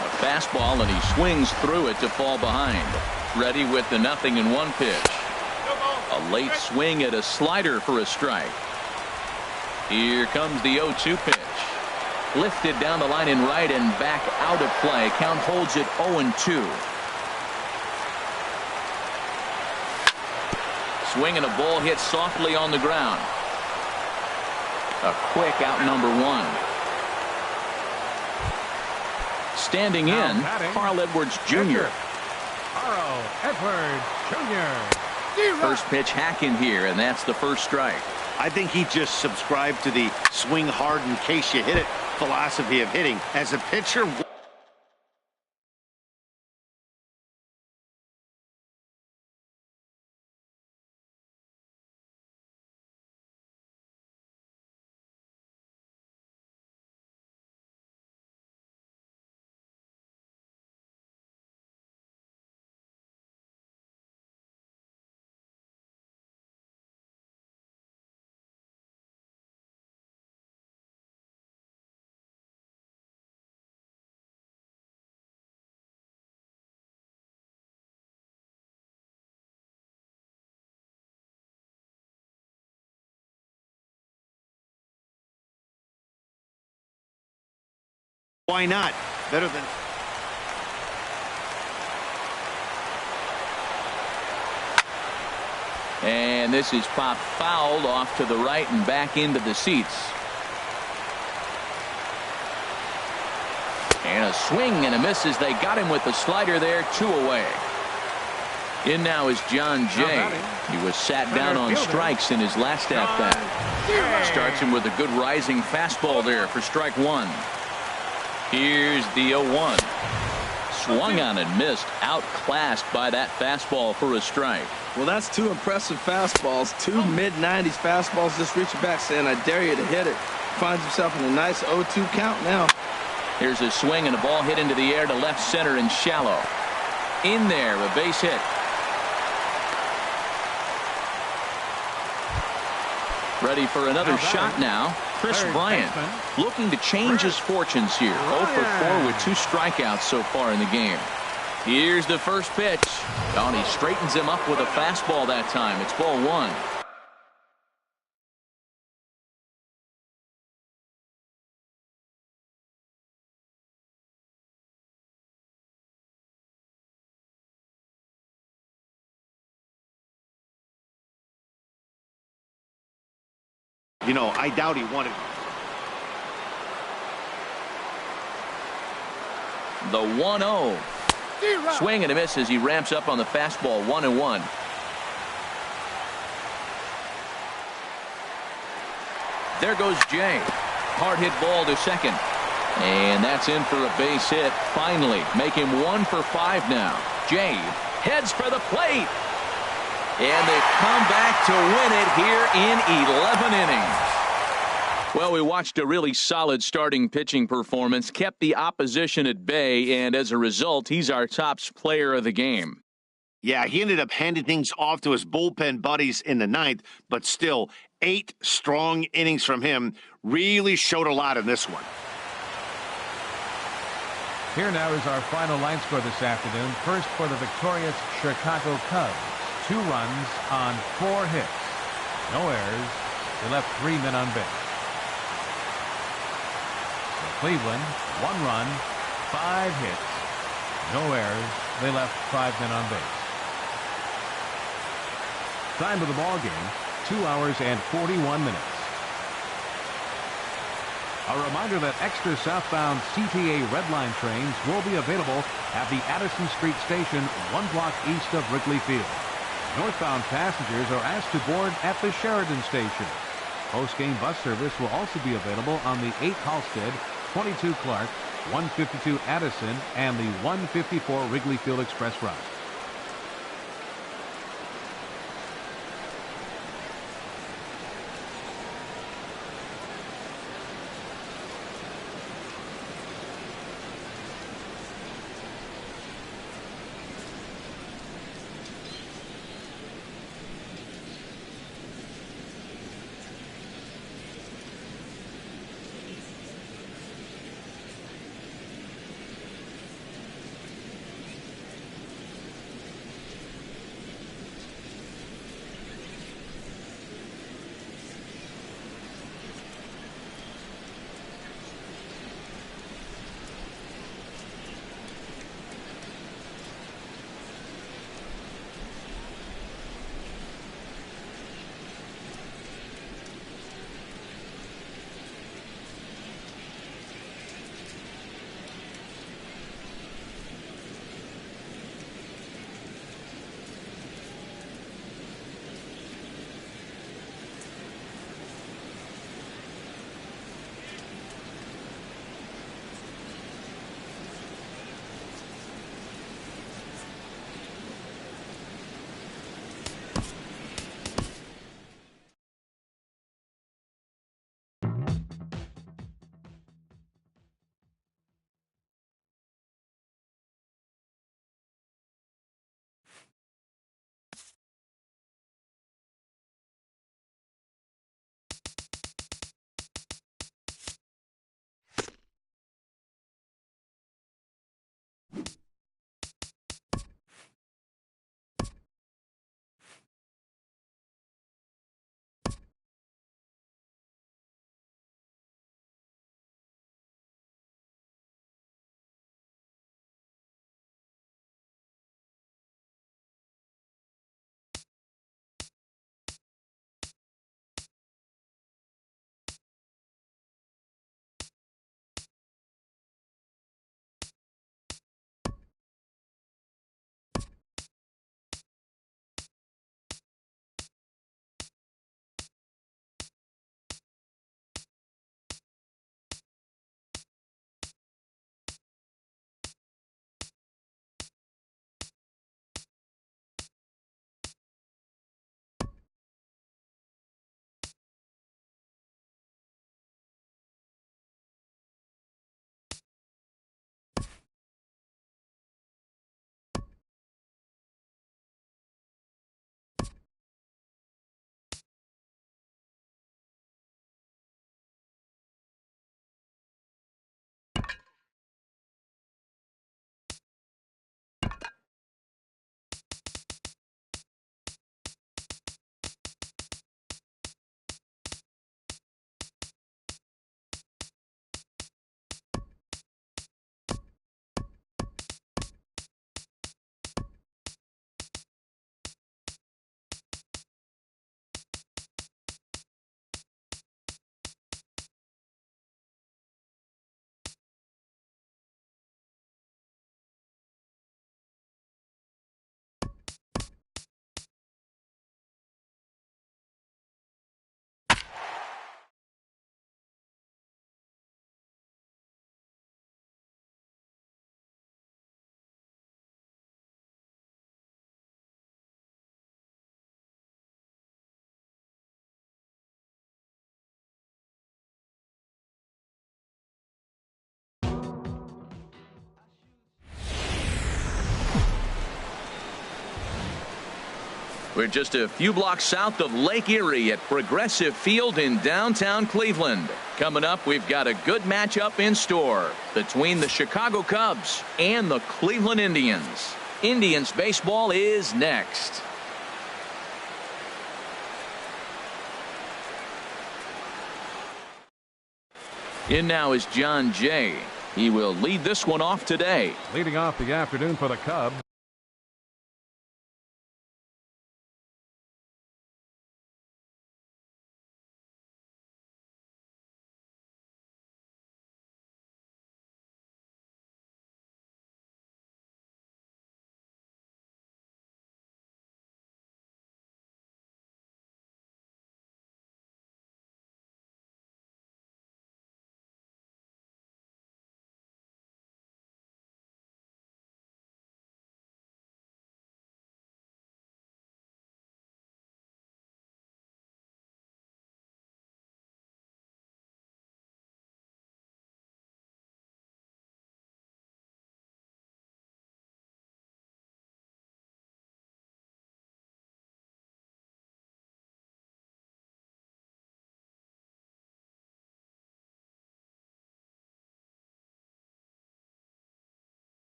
A fastball, and he swings through it to fall behind. Ready with the 0-1 pitch. A late swing at a slider for a strike. Here comes the 0-2 pitch. Lifted down the line in right and back out of play. Count holds it 0-2. Swing and a ball hit softly on the ground. A quick out number 1. Standing in, Carl Edwards Jr. Carl Edwards Jr. First pitch hacking here, and that's the first strike. I think he just subscribed to the swing hard in case you hit it philosophy of hitting. As a pitcher, why not? Better than. And this is popped foul off to the right and back into the seats. And a swing and a miss as they got him with the slider there. 2 away. In now is John Jay. He was sat down on strikes in his last at bat. Starts him with a good rising fastball there for strike 1. Here's the 0-1. Swung on and missed. Outclassed by that fastball for a strike. Well, that's 2 impressive fastballs. 2 mid-90s fastballs just reaching back saying, I dare you to hit it. Finds himself in a nice 0-2 count now. Here's a swing and a ball hit into the air to left center and shallow. In there, a base hit. Ready for another shot now. Chris Bryant looking to change his fortunes here. 0 for 4 with 2 strikeouts so far in the game. Here's the first pitch. Oh, and he straightens him up with a fastball that time. It's ball one. You know, I doubt he wanted. The 1-0. Swing and a miss as he ramps up on the fastball. 1-1. There goes Jay. Hard hit ball to second. And that's in for a base hit. Finally, make him 1 for 5 now. Jay heads for the plate. And they come back to win it here in 11 innings. Well, we watched a really solid starting pitching performance, kept the opposition at bay, and as a result, he's our top player of the game. Yeah, he ended up handing things off to his bullpen buddies in the ninth, but still, 8 strong innings from him really showed a lot in this one. Here now is our final line score this afternoon. First for the victorious Chicago Cubs. 2 runs on 4 hits. No errors. They left 3 men on base. Cleveland, 1 run, 5 hits, no errors. They left 5 men on base. Time of the ball game, 2 hours and 41 minutes. A reminder that extra southbound CTA Red Line trains will be available at the Addison Street Station, 1 block east of Wrigley Field. Northbound passengers are asked to board at the Sheridan Station. Post-game bus service will also be available on the 8 Halstead, 22 Clark, 152 Addison, and the 154 Wrigley Field Express route. We're just a few blocks south of Lake Erie at Progressive Field in downtown Cleveland. Coming up, we've got a good matchup in store between the Chicago Cubs and the Cleveland Indians. Indians baseball is next. In now is John Jay. He will lead this one off today. Leading off the afternoon for the Cubs.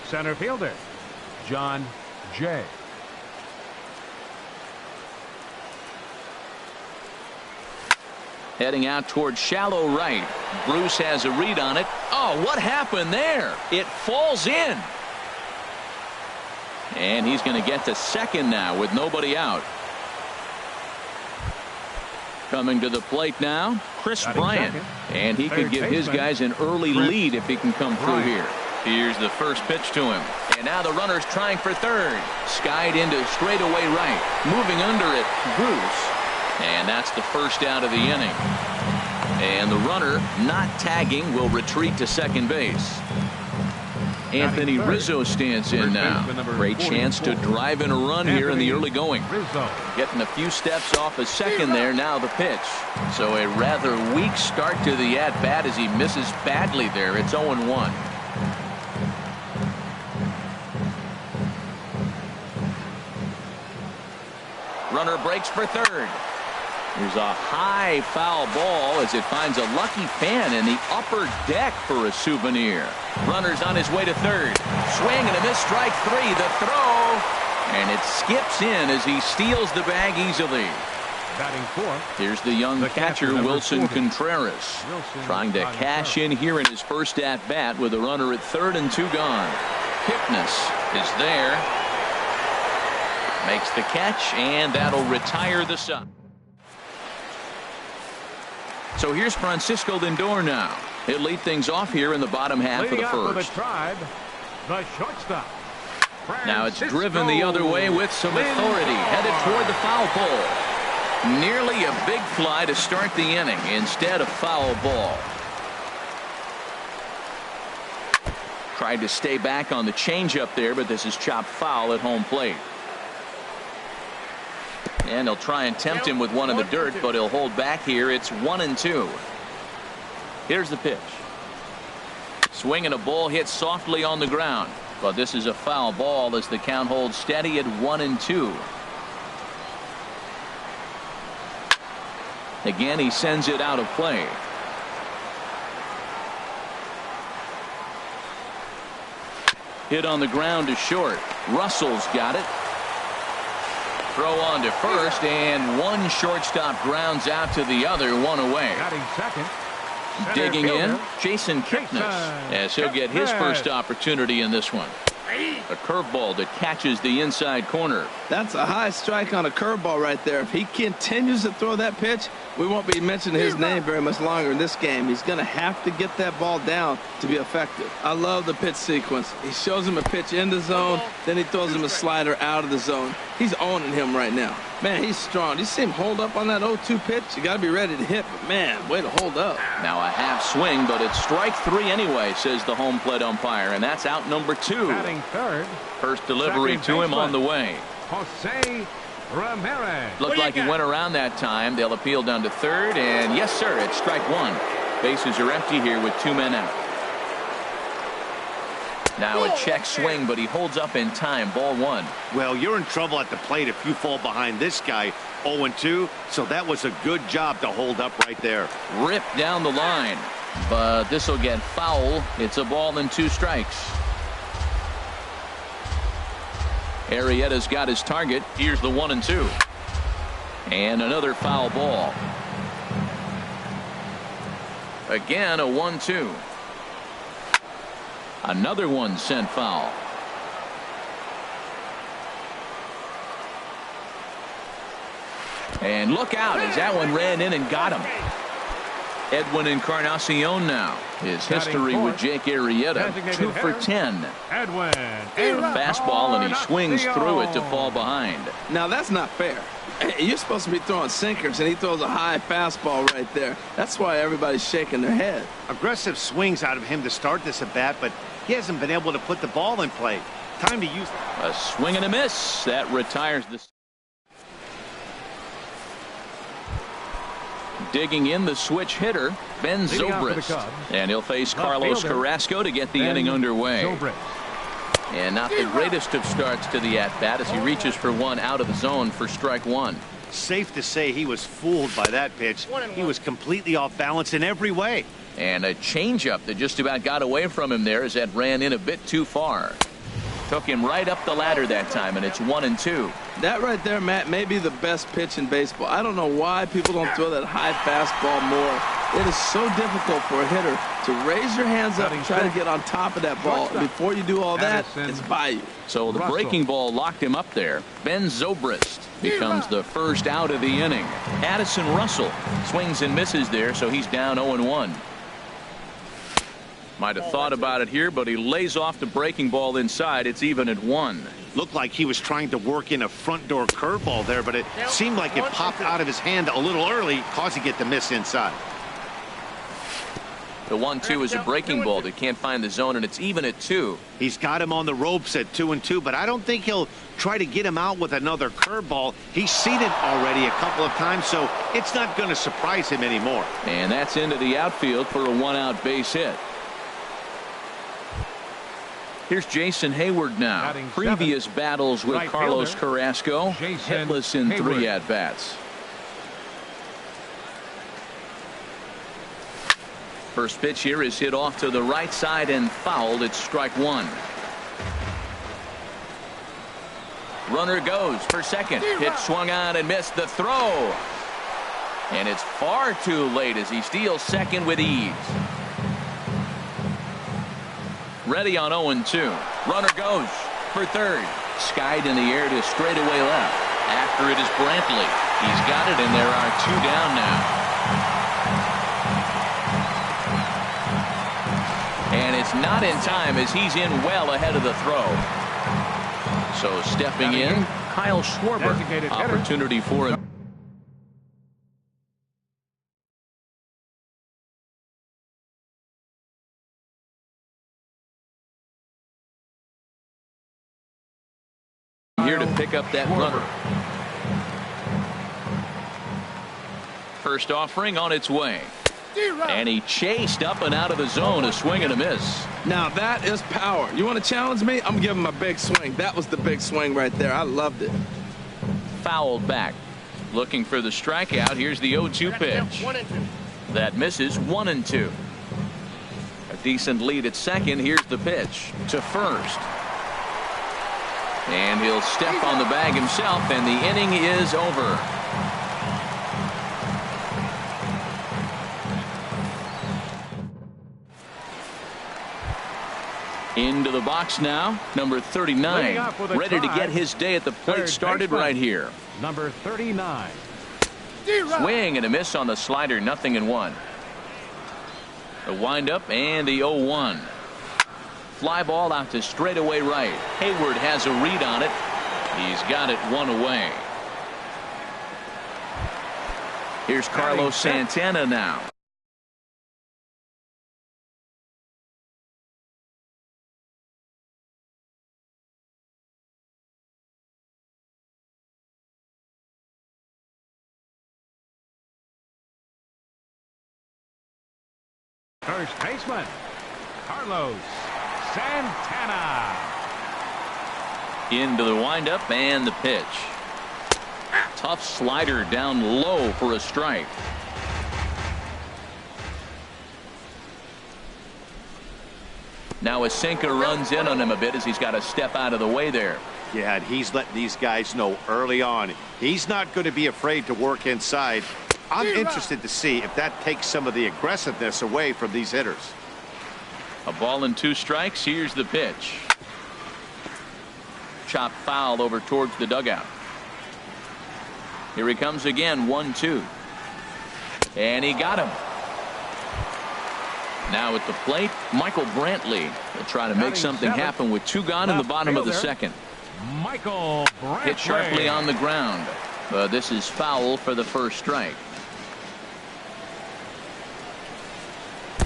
Center fielder, John Jay. Heading out towards shallow right. Bruce has a read on it. Oh, what happened there? It falls in. And he's going to get to second now with nobody out. Coming to the plate now, Chris Bryant. And he could give his guys an early lead if he can come through here. Here's the first pitch to him. And now the runner's trying for third. Skied into straightaway right. Moving under it, Bruce. And that's the first out of the inning. And the runner, not tagging, will retreat to second base. Anthony Rizzo stands in now. Great chance to drive in a run here in the early going. Getting a few steps off a second there. Now the pitch. So a rather weak start to the at-bat as he misses badly there. It's 0-1. Runner breaks for third. There's a high foul ball as it finds a lucky fan in the upper deck for a souvenir. Runner's on his way to third. Swing and a miss, strike three. The throw. And it skips in as he steals the bag easily. Batting fourth. Here's the young catcher, Wilson 40. Contreras. Trying to cash in here in his first at-bat with a runner at third and two gone. Kipnis is there. Makes the catch, and that'll retire the side. So here's Francisco Lindor now. He'll lead things off here in the bottom half of the Leading off for the first. Tribe, the shortstop. Now it's driven the other way with some authority, headed toward the foul pole. Nearly a big fly to start the inning, instead a foul ball. Tried to stay back on the changeup there, but this is chopped foul at home plate. And he'll try and tempt him with one in the dirt, but he'll hold back here. It's 1-2. Here's the pitch. Swing and a ball hit softly on the ground, but this is a foul ball as the count holds steady at 1-2. Again, he sends it out of play. Hit on the ground to short. Russell's got it. Throw on to first, and one shortstop grounds out to the other, one away. Batting second. Digging in, fielder, Jason Kipnis, as he'll get his first opportunity in this one. A curveball that catches the inside corner. That's a high strike on a curveball right there. If he continues to throw that pitch, we won't be mentioning his name very much longer in this game. He's going to have to get that ball down to be effective. I love the pitch sequence. He shows him a pitch in the zone, then he throws him a slider out of the zone. He's owning him right now. Man, he's strong. You see him hold up on that 0-2 pitch? You got to be ready to hit, but man, way to hold up. Now a half swing, but it's strike three anyway, says the home plate umpire, and that's out number 2. Batting third. First delivery to him on the way. Jose Ramirez. Looked like he went around that time. They'll appeal down to third, and yes, sir, it's strike one. Bases are empty here with 2 men out. Now a check swing, but he holds up in time. Ball 1. Well, you're in trouble at the plate if you fall behind this guy 0-2, so that was a good job to hold up right there. Ripped down the line, but this will get foul. It's a ball and 2 strikes. Arrieta's got his target. Here's the 1-2. And another foul ball. Again, a 1-2. Another one sent foul. And look out as that one ran in and got him. Edwin Encarnacion now. His history with Jake Arrieta, 2 for 10. Edwin. Fastball, and he swings through it to fall behind. Now that's not fair. You're supposed to be throwing sinkers, and he throws a high fastball right there. That's why everybody's shaking their head. Aggressive swings out of him to start this at bat, but he hasn't been able to put the ball in play. Time to use it. A swing and a miss. That retires the. Digging in, the switch hitter, Ben Zobrist. And he'll face Carlos Carrasco to get the inning underway. And not the greatest of starts to the at-bat as he reaches for one out of the zone for strike 1. Safe to say he was fooled by that pitch. He was completely off balance in every way. And a changeup that just about got away from him there as that ran in a bit too far. Took him right up the ladder that time, and it's 1-2. That right there, Matt, may be the best pitch in baseball. I don't know why people don't throw that high fastball more. It is so difficult for a hitter to raise your hands up and try to get on top of that ball. Before you do all that, it's by you. So the breaking ball locked him up there. Ben Zobrist becomes the first out of the inning. Addison Russell swings and misses there, so he's down 0-1. Might have thought about it here, but he lays off the breaking ball inside. It's even at 1. Looked like he was trying to work in a front door curveball there, but it seemed like it popped out of his hand a little early, causing it to miss inside. The 1-2 is a breaking ball that can't find the zone, and it's even at 2. He's got him on the ropes at 2-2, but I don't think he'll try to get him out with another curveball. He's seen it already a couple of times, so it's not going to surprise him anymore. And that's into the outfield for a 1-out base hit. Here's Jason Hayward now. Previous battles with Carlos Carrasco, hitless in 3 at-bats. First pitch here is hit off to the right side and fouled. It's strike 1. Runner goes for second. Pitch swung on and missed the throw. And it's far too late as he steals second with ease. Ready on 0-2. Runner goes for third. Skied in the air to straightaway left. After it is Brantley. He's got it, and there are 2 down now. it's not in time as he's in well ahead of the throw. So stepping in, Kyle Schwarber. Opportunity for him. Here to pick up that runner. First offering on its way. And he chased up and out of the zone, a swing and a miss. Now that is power. You want to challenge me? I'm giving him a big swing. That was the big swing right there. I loved it. Fouled back. Looking for the strikeout. Here's the 0-2 pitch. That misses. 1-2. A decent lead at second. Here's the pitch to first. And he'll step on the bag himself, and the inning is over. Into the box now, number 39, ready to get his day at the plate started right here. Number 39. Swing and a miss on the slider, 0-1. The windup and the 0-1. Fly ball out to straightaway right. Hayward has a read on it. He's got it one away. Here's Carlos Santana now. First baseman, Carlos Santana. Into the windup and the pitch. Tough slider down low for a strike. Now a sinker runs in on him a bit as he's got to step out of the way there. Yeah, and he's letting these guys know early on he's not going to be afraid to work inside. I'm interested to see if that takes some of the aggressiveness away from these hitters. A ball and 2 strikes. Here's the pitch. Chopped foul over towards the dugout. Here he comes again. 1-2. And he got him. Now at the plate, Michael Brantley will try to make something happen with 2 gone in the bottom of the second. Michael Brantley. Hit sharply on the ground. This is foul for the first strike.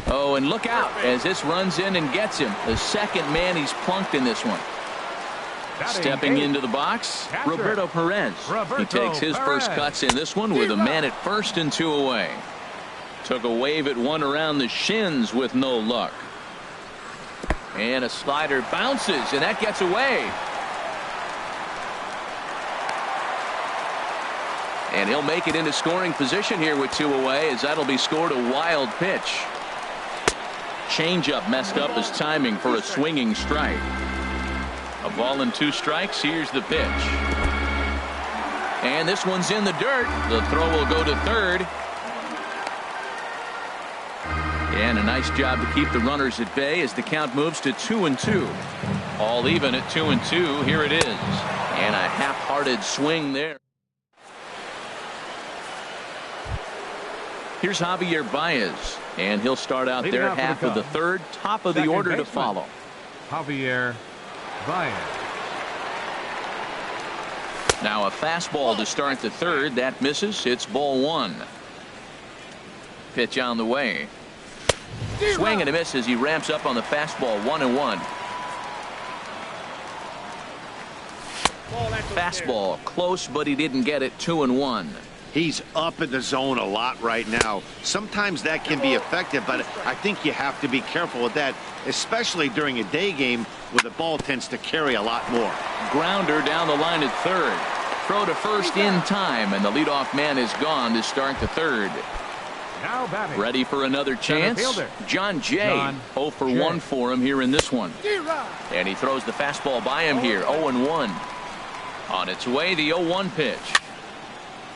Oh, and look out as this runs in and gets him. The second man he's plunked in this one. Stepping into the box, Roberto Perez. He takes his first cuts in this one with a man at first and 2 away. Took a wave at one around the shins with no luck. And a slider bounces, and that gets away. And he'll make it into scoring position here with 2 away, as that'll be scored a wild pitch. Changeup messed up his timing for a swinging strike. A ball and 2 strikes. Here's the pitch. And this one's in the dirt. The throw will go to third. And a nice job to keep the runners at bay as the count moves to 2-2. All even at 2-2. Here it is. And a half-hearted swing there. Here's Javier Baez, and he'll start out there half of the third, top of the order to follow. Javier Baez. Now a fastball to start the third. That misses. It's ball 1. Pitch on the way. Swing and a miss as he ramps up on the fastball. 1-1. Fastball close, but he didn't get it. 2-1. He's up in the zone a lot right now. Sometimes that can be effective, but I think you have to be careful with that, especially during a day game where the ball tends to carry a lot more. Grounder down the line at third. Throw to first in time, and the leadoff man is gone to start the third. Now batting. Ready for another chance? John Jay. 0 for 1 for him here in this one. And he throws the fastball by him here. 0-1. On its way, the 0-1 pitch.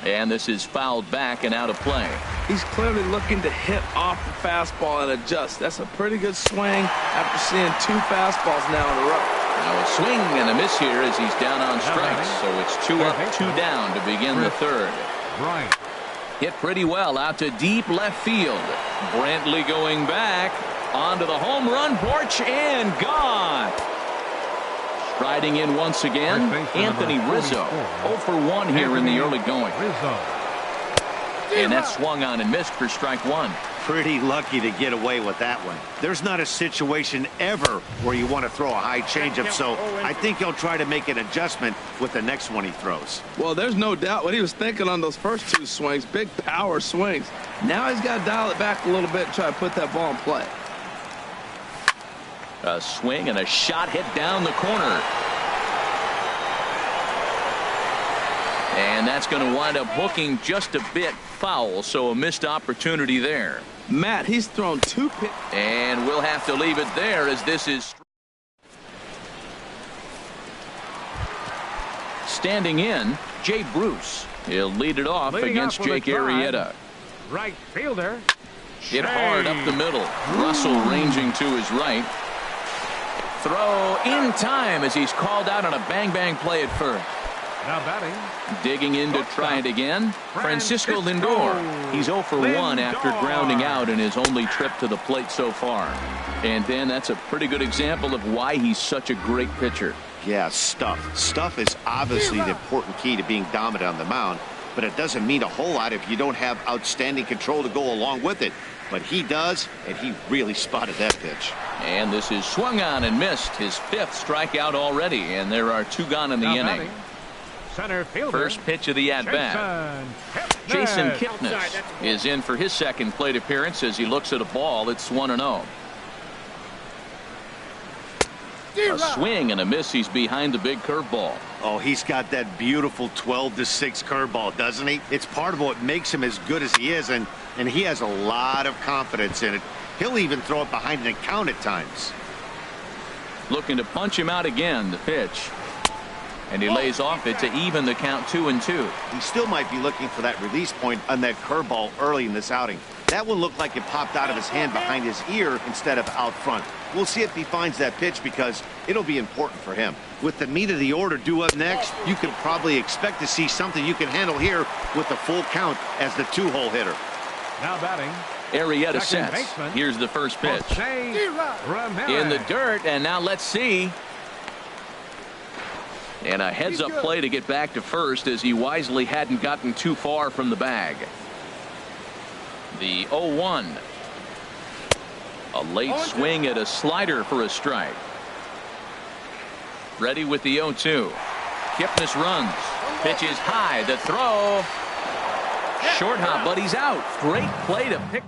And this is fouled back and out of play. He's clearly looking to hit off the fastball and adjust. That's a pretty good swing after seeing 2 fastballs now in a row. Now a swing and a miss here as he's down on strikes. So it's 2 up, 2 down to begin the third. Right. Hit pretty well out to deep left field. Brantley going back. Onto the home run porch and gone. Striding in once again, Anthony Rizzo. 0 for 1 here in the early going. And that swung on and missed for strike one. Pretty lucky to get away with that one. There's not a situation ever where you want to throw a high changeup, so I think he'll try to make an adjustment with the next one he throws. Well, there's no doubt what he was thinking on those first two swings. Big power swings. Now he's got to dial it back a little bit and try to put that ball in play. A swing and a shot hit down the corner. And that's going to wind up hooking just a bit foul, so a missed opportunity there. Matt, he's thrown 2 pitches. And we'll have to leave it there as this is standing in, Jay Bruce. He'll lead it off against Jake Arrieta. Right fielder. Hit hard up the middle. Russell ranging to his right. Throw in time as he's called out on a bang-bang play at first. Now batting. Digging in to try it again, Francisco Lindor. He's 0 for 1 after grounding out in his only trip to the plate so far. And Ben, that's a pretty good example of why he's such a great pitcher. Yeah, stuff. Stuff is obviously the important key to being dominant on the mound, but it doesn't mean a whole lot if you don't have outstanding control to go along with it. But he does, and he really spotted that pitch. And this is swung on and missed, his 5th strikeout already, and there are 2 gone in the inning. Batting. Center fielder. First pitch of the at-bat. Jason Kipnis is in for his second plate appearance as he looks at a ball. It's 1-0. A swing and a miss. He's behind the big curveball. Oh, he's got that beautiful 12-6 curveball, doesn't he? It's part of what makes him as good as he is, and he has a lot of confidence in it. He'll even throw it behind an count at times. Looking to punch him out again. The pitch. And he lays off it to even the count 2-2. He still might be looking for that release point on that curveball early in this outing. That one looked like it popped out of his hand behind his ear instead of out front. We'll see if he finds that pitch because it'll be important for him. With the meat of the order due up next, you can probably expect to see something you can handle here with the full count as the 2-hole hitter. Now batting. Arrieta sets. Here's the first pitch. In the dirt, and now let's see. And a heads-up play to get back to first as he wisely hadn't gotten too far from the bag. The 0-1. A late swing at a slider for a strike. Ready with the 0-2. Kipnis runs. Pitch is high. The throw. Short hop, but he's out. Great play to pick.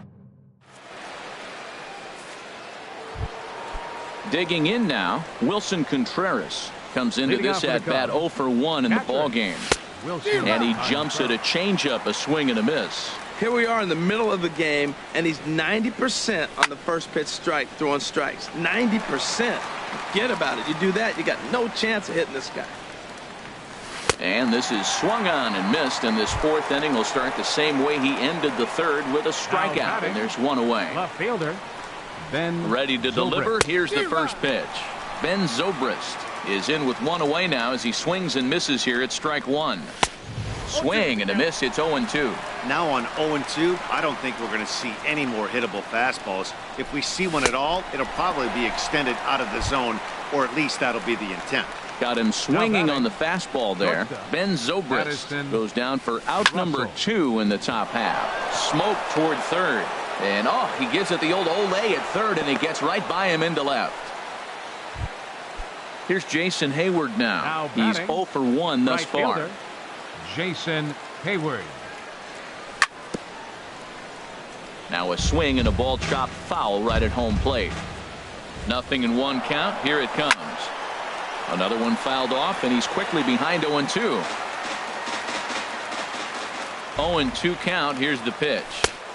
Digging in now, Wilson Contreras. Comes into this at-bat 0 for 1 in the ball game. And he jumps at a changeup, a swing and a miss. Here we are in the middle of the game, and he's 90% on the first pitch strike, throwing strikes. 90%. Forget about it. You do that, you got no chance of hitting this guy. And this is swung on and missed, and this 4th inning will start the same way he ended the 3rd with a strikeout, and there's 1 away. Left fielder. Ben ready to deliver. Here's the first pitch. Ben Zobrist is in with 1 away now as he swings and misses here at strike 1. Swing and a miss. It's 0-2. Now on 0-2, I don't think we're going to see any more hittable fastballs. If we see one at all, it'll probably be extended out of the zone, or at least that'll be the intent. Got him swinging on the fastball there. Ben Zobrist goes down for out number 2 in the top half. Smoke toward third. And he gives it the old Olay at third, and he gets right by him into left. Here's Jason Hayward now. He's 0 for 1 thus far. Jason Hayward. Now a swing and a ball chopped foul right at home plate. 0-1 count. Here it comes. Another one fouled off, and he's quickly behind 0-2. 0-2 count. Here's the pitch.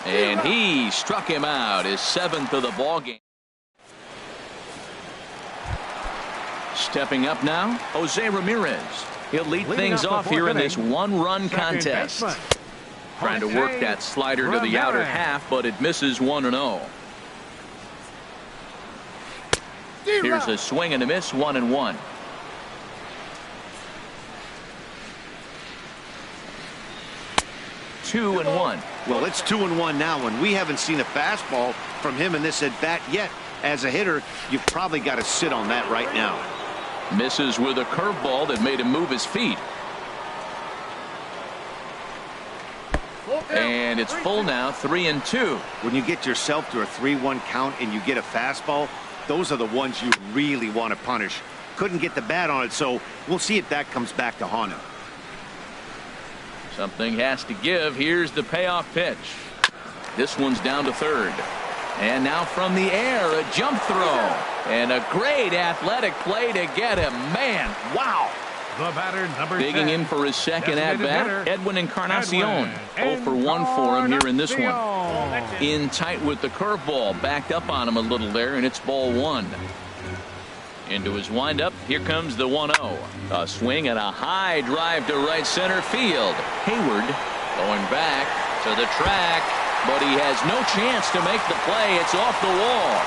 And he struck him out, his 7th of the ball game. Stepping up now, Jose Ramirez. He'll lead things off here in this 1-run contest. Trying to work that slider to the outer half, but it misses 1-0. Here's a swing and a miss, 1-1. 2-1. Well, it's 2-1 now, and we haven't seen a fastball from him in this at-bat yet. As a hitter, you've probably got to sit on that right now. Misses with a curveball that made him move his feet. And it's full now, 3-2. When you get yourself to a 3-1 count and you get a fastball, those are the ones you really want to punish. Couldn't get the bat on it, so we'll see if that comes back to haunt him. Something has to give. Here's the payoff pitch. This one's down to third. And now from the air, a jump throw. And a great athletic play to get him. Man, wow. The batter, number Digging 10. in for his second at-bat, Edwin Encarnacion. 0 for 1 for him here in this one. In tight with the curveball. Backed up on him a little there, and it's ball 1. Into his windup, here comes the 1-0. A swing and a high drive to right center field. Hayward going back to the track, but he has no chance to make the play. It's off the wall.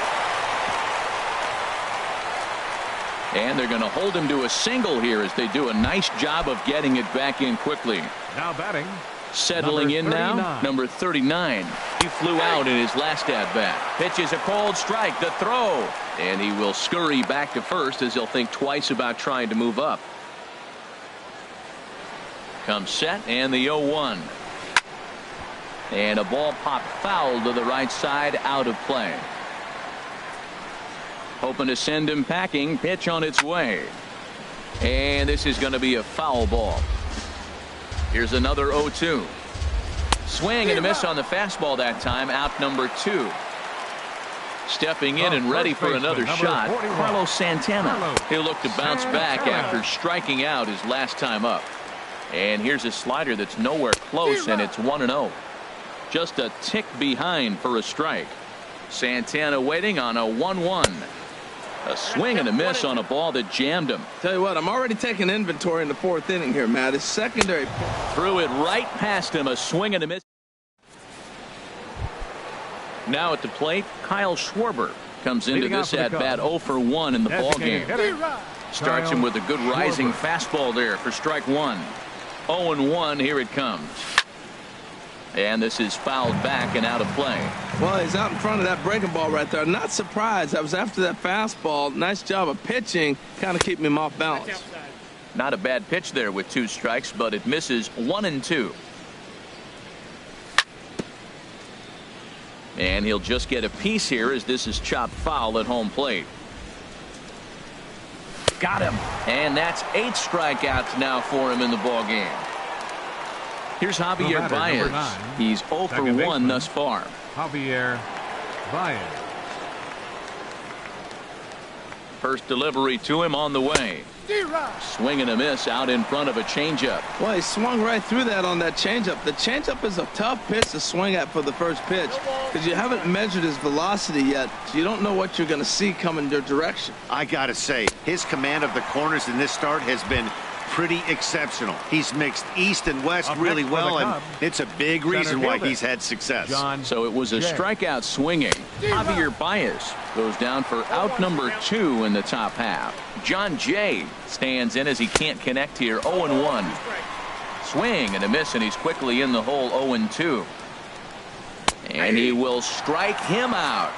And they're going to hold him to a single here as they do a nice job of getting it back in quickly. Now batting. Settling in now, number 39. He flew out in his last at-bat. Pitches a cold strike, the throw. And he will scurry back to first as he'll think twice about trying to move up. Comes set and the 0-1. And a ball popped foul to the right side, out of play. Hoping to send him packing. Pitch on its way. And this is going to be a foul ball. Here's another 0-2. Swing and a miss on the fastball that time. Out number 2. Stepping in and ready for another shot, Carlos Santana. He'll look to bounce back after striking out his last time up. And here's a slider that's nowhere close, and it's 1-0. Just a tick behind for a strike. Santana waiting on a 1-1. A swing and a miss on a ball that jammed him. Tell you what, I'm already taking inventory in the 4th inning here, Matt. His secondary. Threw it right past him. A swing and a miss. Now at the plate, Kyle Schwarber comes into this at bat 0 for 1 in the ball game. Starts him with a good rising fastball there for strike 1. 0-1. Here it comes. And this is fouled back and out of play. Well, he's out in front of that breaking ball right there. Not surprised. I was after that fastball. Nice job of pitching, kind of keeping him off balance. Not a bad pitch there with 2 strikes, but it misses 1-2. And he'll just get a piece here as this is chopped foul at home plate. Got him. And that's 8 strikeouts now for him in the ball game. Here's Javier Baez. He's 0 for 1 thus far. Javier Baez. First delivery to him on the way. Swing and a miss out in front of a changeup. Well, he swung right through that on that changeup. The changeup is a tough pitch to swing at for the first pitch because you haven't measured his velocity yet, so you don't know what you're going to see coming your direction. I got to say, his command of the corners in this start has been pretty exceptional. He's mixed east and west really well, and it's a big reason why he's had success. So it was a strikeout swinging. Javier Baez goes down for out number 2 in the top half. John Jay stands in as he can't connect here. 0-1. Swing and a miss, and he's quickly in the hole. 0-2. And he will strike him out.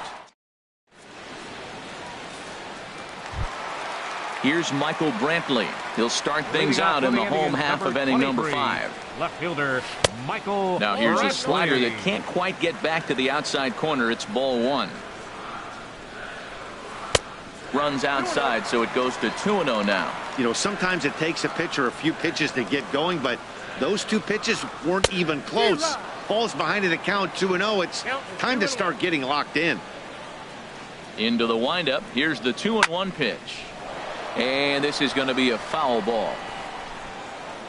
Here's Michael Brantley. He'll start things out in the home half of inning number 5. Left fielder Michael. Now here's Brantley. a slider that can't quite get back to the outside corner. It's ball 1. Runs outside, so it goes to 2-0 now. You know, sometimes it takes a pitcher a few pitches to get going, but those 2 pitches weren't even close. Falls behind in the count, 2-0. It's time to start getting locked in. Into the windup. Here's the 2-1 pitch. And this is going to be a foul ball.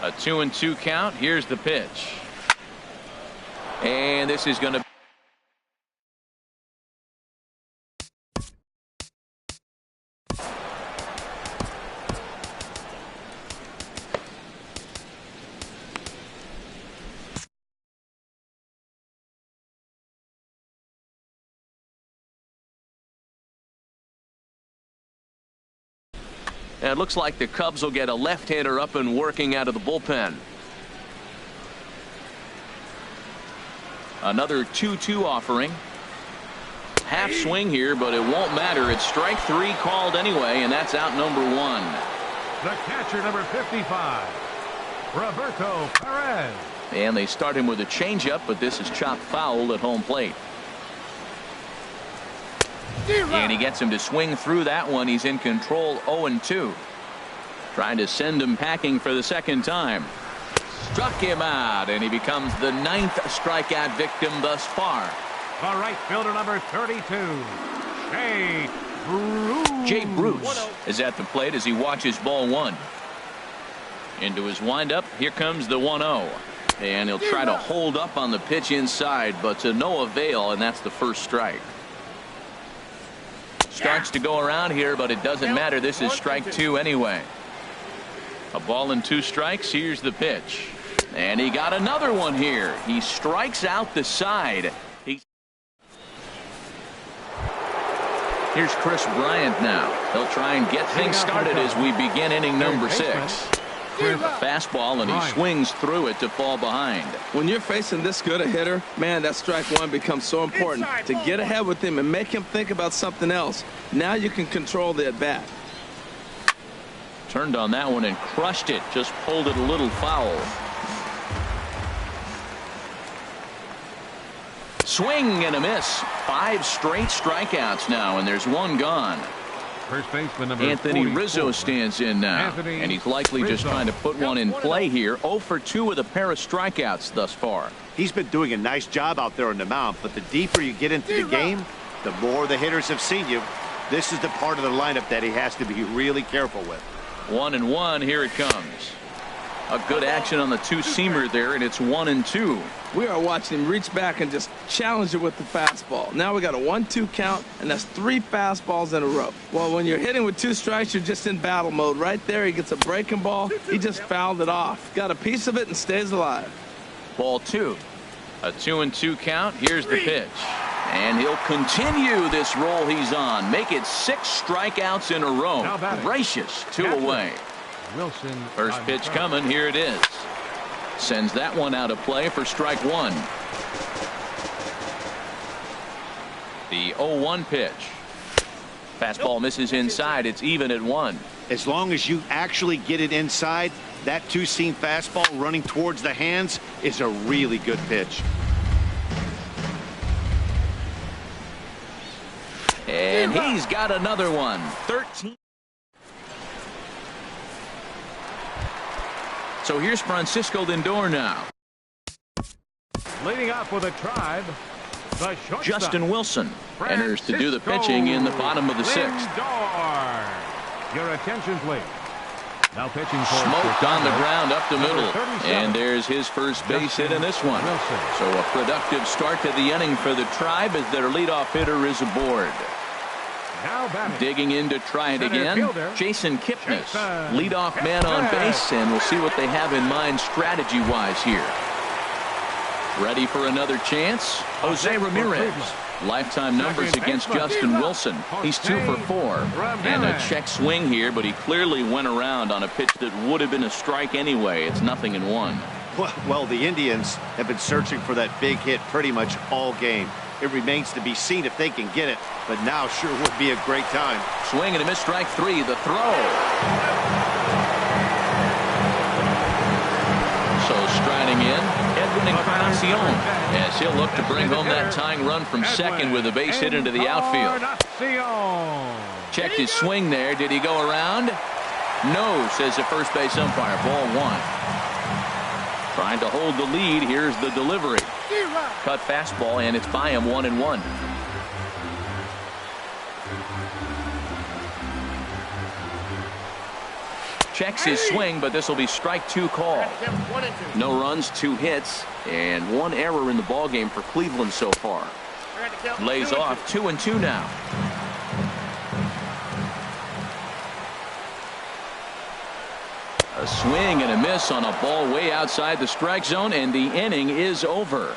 A 2-2 count. Here's the pitch. And this is going to And it looks like the Cubs will get a left-hander up and working out of the bullpen. Another 2-2 offering. Half swing here, but it won't matter. It's strike 3 called anyway, and that's out number 1. The catcher, number 55, Roberto Perez. And they start him with a changeup, but this is chopped foul at home plate. And he gets him to swing through that one. He's in control, 0-2. Trying to send him packing for the second time. Struck him out, and he becomes the 9th strikeout victim thus far. The right fielder, number 32, Jay Bruce is at the plate as he watches ball 1. Into his windup, here comes the 1-0. And he'll try to hold up on the pitch inside, but to no avail, and that's the first strike. Starts to go around here, but it doesn't matter. This is strike 2 anyway. A ball and 2 strikes. Here's the pitch. And he got another one here. He strikes out the side. Here's Chris Bryant now. He'll try and get things started as we begin inning number 6. Fastball, and he swings through it to fall behind. When you're facing this good a hitter, man, that strike 1 becomes so important. To get ahead with him and make him think about something else. Now you can control the at-bat. Turned on that one and crushed it. Just pulled it a little foul. Swing and a miss. 5 straight strikeouts now, and there's 1 gone. First baseman number Anthony 44. Rizzo stands in now, and he's likely just trying to put one in play here. 0 for 2 with a pair of strikeouts thus far. He's been doing a nice job out there on the mound, but the deeper you get into the game, the more the hitters have seen you. This is the part of the lineup that he has to be really careful with. 1-1. Here it comes. A good action on the 2-seamer there, and it's 1-2. We are watching him reach back and just challenge it with the fastball. Now we got a 1-2 count, and that's 3 fastballs in a row. Well, when you're hitting with 2 strikes, you're just in battle mode. Right there, he gets a breaking ball. He just fouled it off. Got a piece of it and stays alive. Ball 2. A 2-2 count. Here's the pitch. And he'll continue this roll he's on. Make it 6 strikeouts in a row. Gracious, 2 away. Wilson. First pitch coming. Here it is. Sends that one out of play for strike 1. The 0-1 pitch. Fastball misses inside. It's even at 1. As long as you actually get it inside, that 2-seam fastball running towards the hands is a really good pitch. And he's got another one. 13. So here's Francisco Lindor now. Leading off with a tribe, the shortstop, Justin Wilson enters to do the pitching in the bottom of the 6th. Lindor. Your attention, please. Now pitching for Smoked on the ground up the middle. And there's his first base hit in this one. So a productive start to the inning for the Tribe as their leadoff hitter is aboard. Digging in to try it again, Jason Kipnis, leadoff man on base, and we'll see what they have in mind strategy-wise here. Ready for another chance? Jose Ramirez. Lifetime numbers against Justin Wilson. He's 2 for 4. And a check swing here, but he clearly went around on a pitch that would have been a strike anyway. It's 0-1. Well, the Indians have been searching for that big hit pretty much all game. It remains to be seen if they can get it, but now sure would be a great time. Swing and a miss, strike 3. The throw. So striding in, Edwin Encarnacion, as he'll look to bring home that tying run from second with a base hit into the outfield. Checked his swing there. Did he go around? No, says the first base umpire. Ball 1. Trying to hold the lead. Here's the delivery. Cut fastball, and it's by him 1-1. Checks his swing, but this will be strike 2 call. No runs, 2 hits, and 1 error in the ballgame for Cleveland so far. Lays off 2-2 now. A swing and a miss on a ball way outside the strike zone, and the inning is over.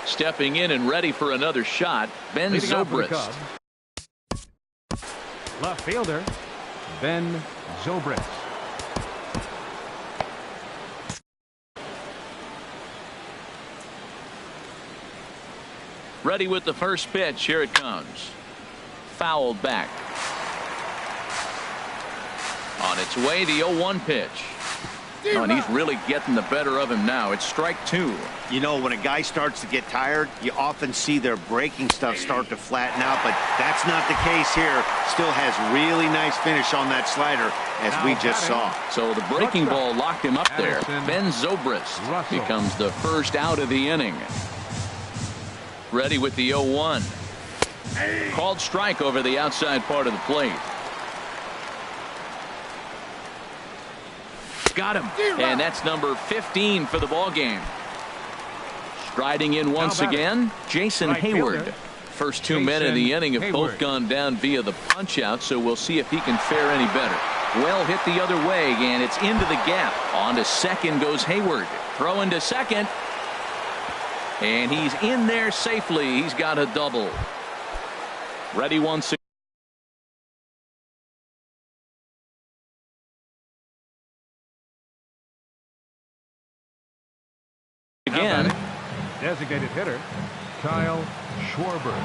Stepping in and ready for another shot, Ben Zobrist. Left fielder, Ben Zobrist. Ready with the first pitch. Here it comes. Fouled back. On its way, the 0-1 pitch. Oh, and he's really getting the better of him now. It's strike two. You know, when a guy starts to get tired, you often see their breaking stuff start to flatten out, but that's not the case here. Still has really nice finish on that slider, as we just saw. So the breaking ball locked him up there. Ben Zobrist becomes the first out of the inning. Ready with the 0-1. Called strike over the outside part of the plate. Got him. And that's number 15 for the ball game. Striding in once again, Jason Hayward. First 2 men in the inning have both gone down via the punch out, so we'll see if he can fare any better. Well hit the other way, and it's into the gap. On to second goes Hayward. Throwing to second. And he's in there safely. He's got a double. Ready once again. Designated hitter, Kyle Schwarber.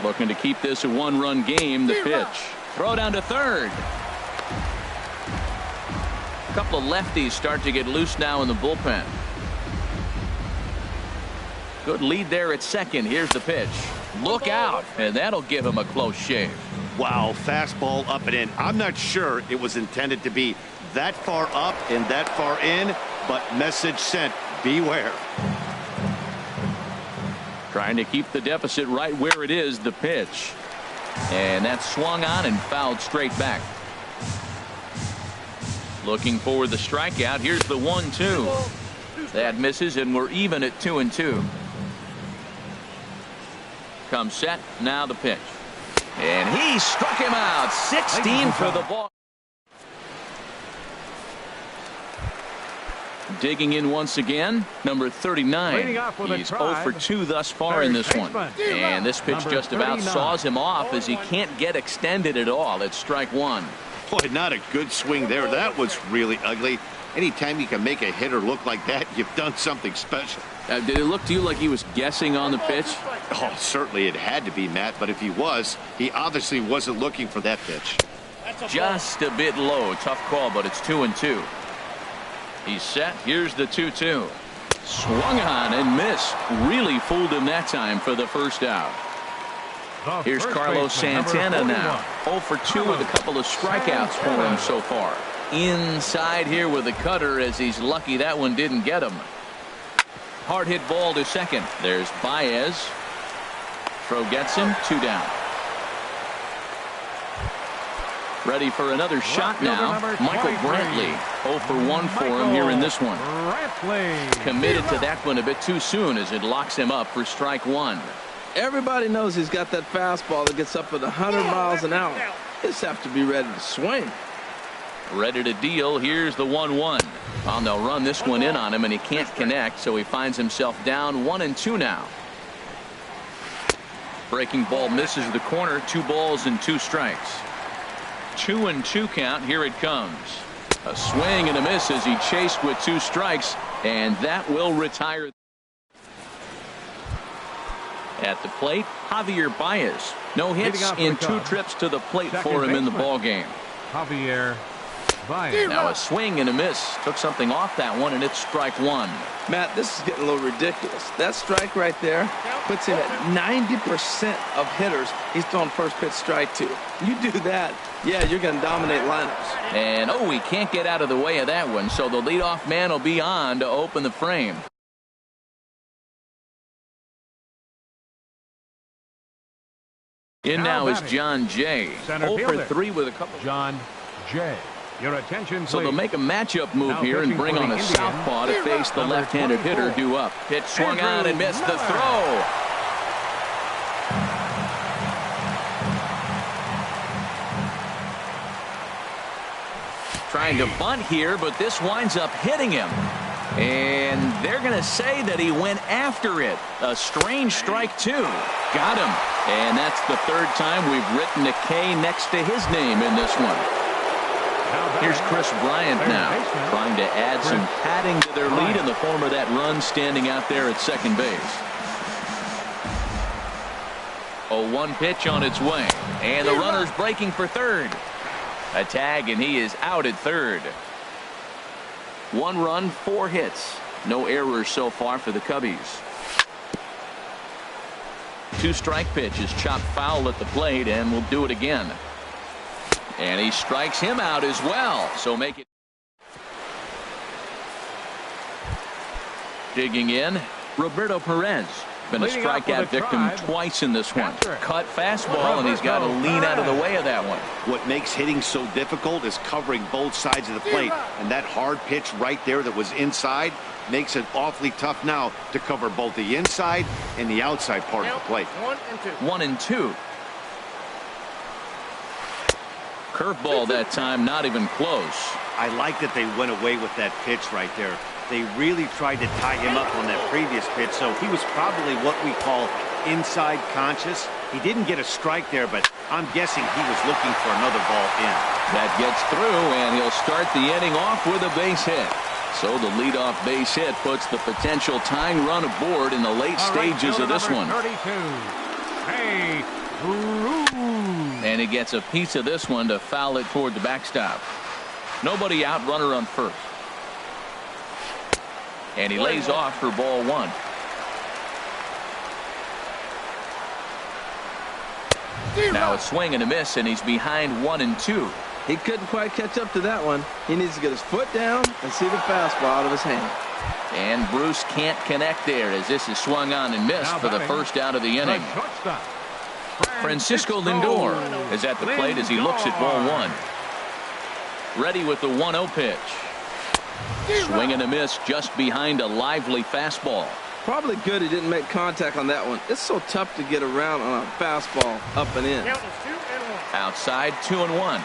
Looking to keep this a one-run game. The pitch. Throw down to third. A couple of lefties start to get loose now in the bullpen. Good lead there at second. Here's the pitch. Look out, and that'll give him a close shave. Wow, fastball up and in. I'm not sure it was intended to be that far up and that far in, but message sent, beware. Trying to keep the deficit right where it is. The pitch. And that's swung on and fouled straight back. Looking for the strikeout. Here's the 1-2. That misses, and we're even at 2-2. Comes set. Now the pitch. And he struck him out. 16 for the ball. Digging in once again, number 39. He's 0 for 2 thus far in this one. And this pitch just about saws him off as he can't get extended at all. It's strike one. Boy, not a good swing there. That was really ugly. Anytime you can make a hitter look like that, you've done something special. Did it look to you like he was guessing on the pitch? Oh, certainly it had to be, Matt, but if he was, he obviously wasn't looking for that pitch. Just a bit low. Tough call, but it's 2-2. He's set. Here's the 2-2. Swung on and missed. Really fooled him that time for the first out. Here's Carlos Santana now. 0 for 2 with a couple of strikeouts for him so far. Inside here with a cutter, as he's lucky that one didn't get him. Hard hit ball to second. There's Baez. Throw gets him. 2 down. Ready for another shot now. Michael Brantley. 0 for 1 for him here in this one. Committed to that one a bit too soon as it locks him up for strike one. Everybody knows he's got that fastball that gets up at 100 miles an hour. Just have to be ready to swing. Ready to deal. Here's the 1-1. Well, they'll run this one in on him, and he can't connect, so he finds himself down 1-2 now. Breaking ball misses the corner. 2 balls and 2 strikes. 2-2 count. Here it comes. A swing and a miss as he chased with 2 strikes, and that will retire. At the plate, Javier Baez. No hits in 2 trips to the plate for him in the ball game. Javier Baez. Now a swing and a miss. Took something off that one, and it's strike one. Matt, this is getting a little ridiculous. That strike right there puts him at 90% of hitters he's throwing first pitch strike to. You do that, yeah, you're going to dominate lineups. And he can't get out of the way of that one, so the leadoff man will be on to open the frame. In now is John Jay. 0 for 3 with a couple. John Jay. Your attention, please. So they'll make a matchup move here and bring on a southpaw to face the left-handed hitter due up. Pitch swung on and missed the throw. Trying to bunt here, but this winds up hitting him. And they're going to say that he went after it. A strange strike, too. Got him. And that's the third time we've written a K next to his name in this one. Here's Chris Bryant now, trying to add some padding to their lead in the form of that run standing out there at second base. A 1 pitch on its way. And the runner's breaking for third. A tag, and he is out at third. 1 run, 4 hits. No errors so far for the Cubbies. 2-strike pitch is chopped foul at the plate, and we'll do it again. And he strikes him out as well. So make it. Digging in, Roberto Perez. Been a strikeout victim twice in this one. Cut fastball, and he's got to lean out of the way of that one. What makes hitting so difficult is covering both sides of the plate. And that hard pitch right there that was inside makes it awfully tough now to cover both the inside and the outside part of the plate. 1 and 2. Curveball that time, not even close. I like that they went away with that pitch right there. They really tried to tie him up on that previous pitch, so he was probably what we call inside conscious. He didn't get a strike there, but I'm guessing he was looking for another ball in. That gets through, and he'll start the inning off with a base hit. So the leadoff base hit puts the potential tying run aboard in the late stages of this one. 32. Hey, and he gets a piece of this one to foul it toward the backstop. Nobody out, runner on first. And he lays off for ball 1. Now a swing and a miss, and he's behind 1 and 2. He couldn't quite catch up to that one. He needs to get his foot down and see the fastball out of his hand. And Bruce can't connect there as this is swung on and missed for the first out of the inning. Francisco Lindor is at the plate as he looks at ball 1. Ready with the 1-0 pitch. Swing and a miss just behind a lively fastball. Probably good he didn't make contact on that one. It's so tough to get around on a fastball up and in. Outside 2-1.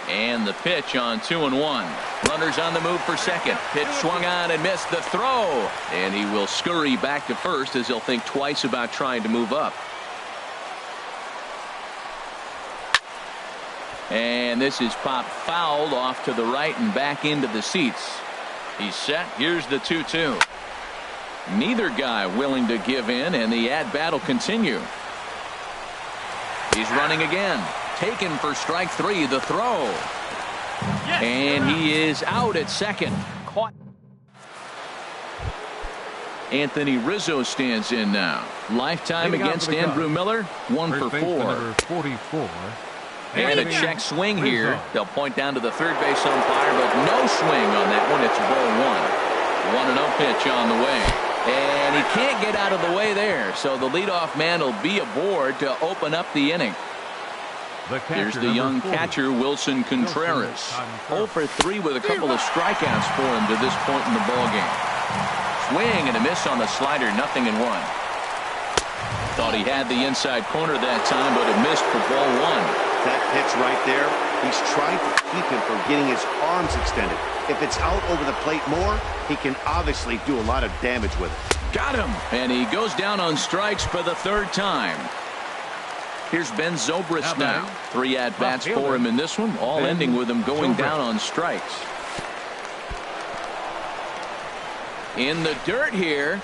And the pitch on 2-1. Runners on the move for second. Pitch swung on and missed the throw. And he will scurry back to first as he'll think twice about trying to move up. And this is popped fouled off to the right and back into the seats. He's set. Here's the 2-2. Neither guy willing to give in, and the at-bat will continue. He's running again. Taken for strike 3, the throw. Yes, and he is out at second. Caught. Anthony Rizzo stands in now. Lifetime against Andrew Miller. 1 for 4. Number 44. And a check swing here. They'll point down to the third base umpire, but no swing on that one. It's ball 1. 1-0 pitch on the way. And he can't get out of the way there. So the leadoff man will be aboard to open up the inning. Here's the young catcher, Wilson Contreras. 0 for 3 with a couple of strikeouts for him to this point in the ballgame. Swing and a miss on the slider, 0-1. Thought he had the inside corner that time, but it missed for ball 1. That pitch right there, he's trying to keep him from getting his arms extended. If it's out over the plate more, he can obviously do a lot of damage with it. Got him, and he goes down on strikes for the 3rd time. Here's Ben Zobrist now. 3 at-bats for him in this one, all ending with him going down on strikes. In the dirt here.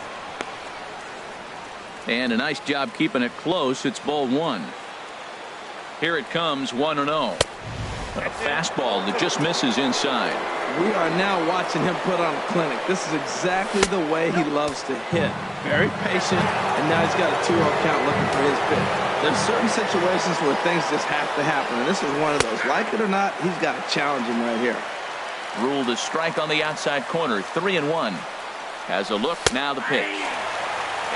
And a nice job keeping it close. It's ball 1. Here it comes, 1-0. A fastball that just misses inside. We are now watching him put on a clinic. This is exactly the way he loves to hit. Very patient, and now he's got a 2-0 count looking for his pitch. There's certain situations where things just have to happen, and this is one of those. Like it or not, he's got to challenge him right here. Ruled a strike on the outside corner, 3-1. Has a look, now the pitch.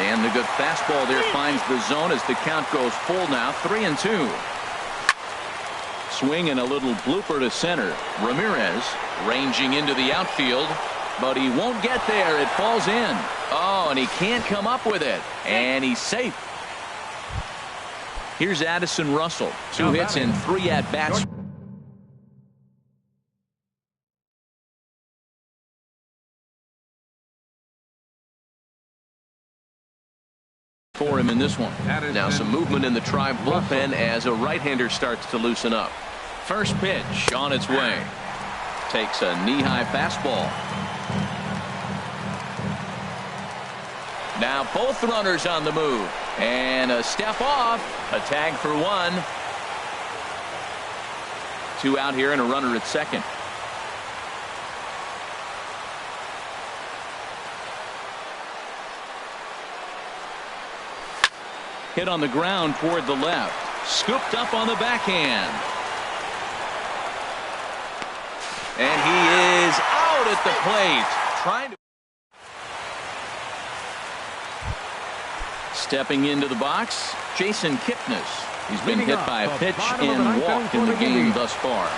And the good fastball there finds the zone as the count goes full now, 3-2. Swing and a little blooper to center. Ramirez ranging into the outfield, but he won't get there. It falls in. Oh, and he can't come up with it. And he's safe. Here's Addison Russell. 2 hits and 3 at-bats. in this one. Now some movement in the Tribe bullpen as a right-hander starts to loosen up. First pitch on its way. Takes a knee-high fastball. Now both runners on the move. And a step off. A tag for one. 2 out here and a runner at second. Hit on the ground toward the left. Scooped up on the backhand. And he is out at the plate. Trying to. Stepping into the box, Jason Kipnis. He's been hit by a pitch and walked in the game thus far.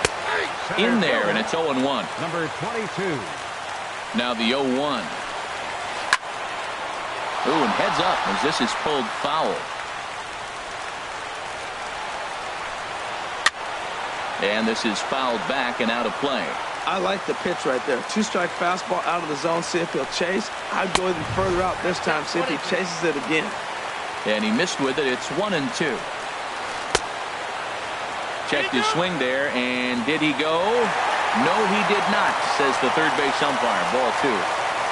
In there, and it's 0-1. Number 22. Now the 0-1. Ooh, and heads up as this is pulled foul. And this is fouled back and out of play. I like the pitch right there. 2-strike fastball out of the zone. See if he'll chase. I'd go even further out this time. See if he chases it again. And he missed with it. It's 1-2. Checked his swing there, and did he go? No, he did not, says the third base umpire. Ball 2.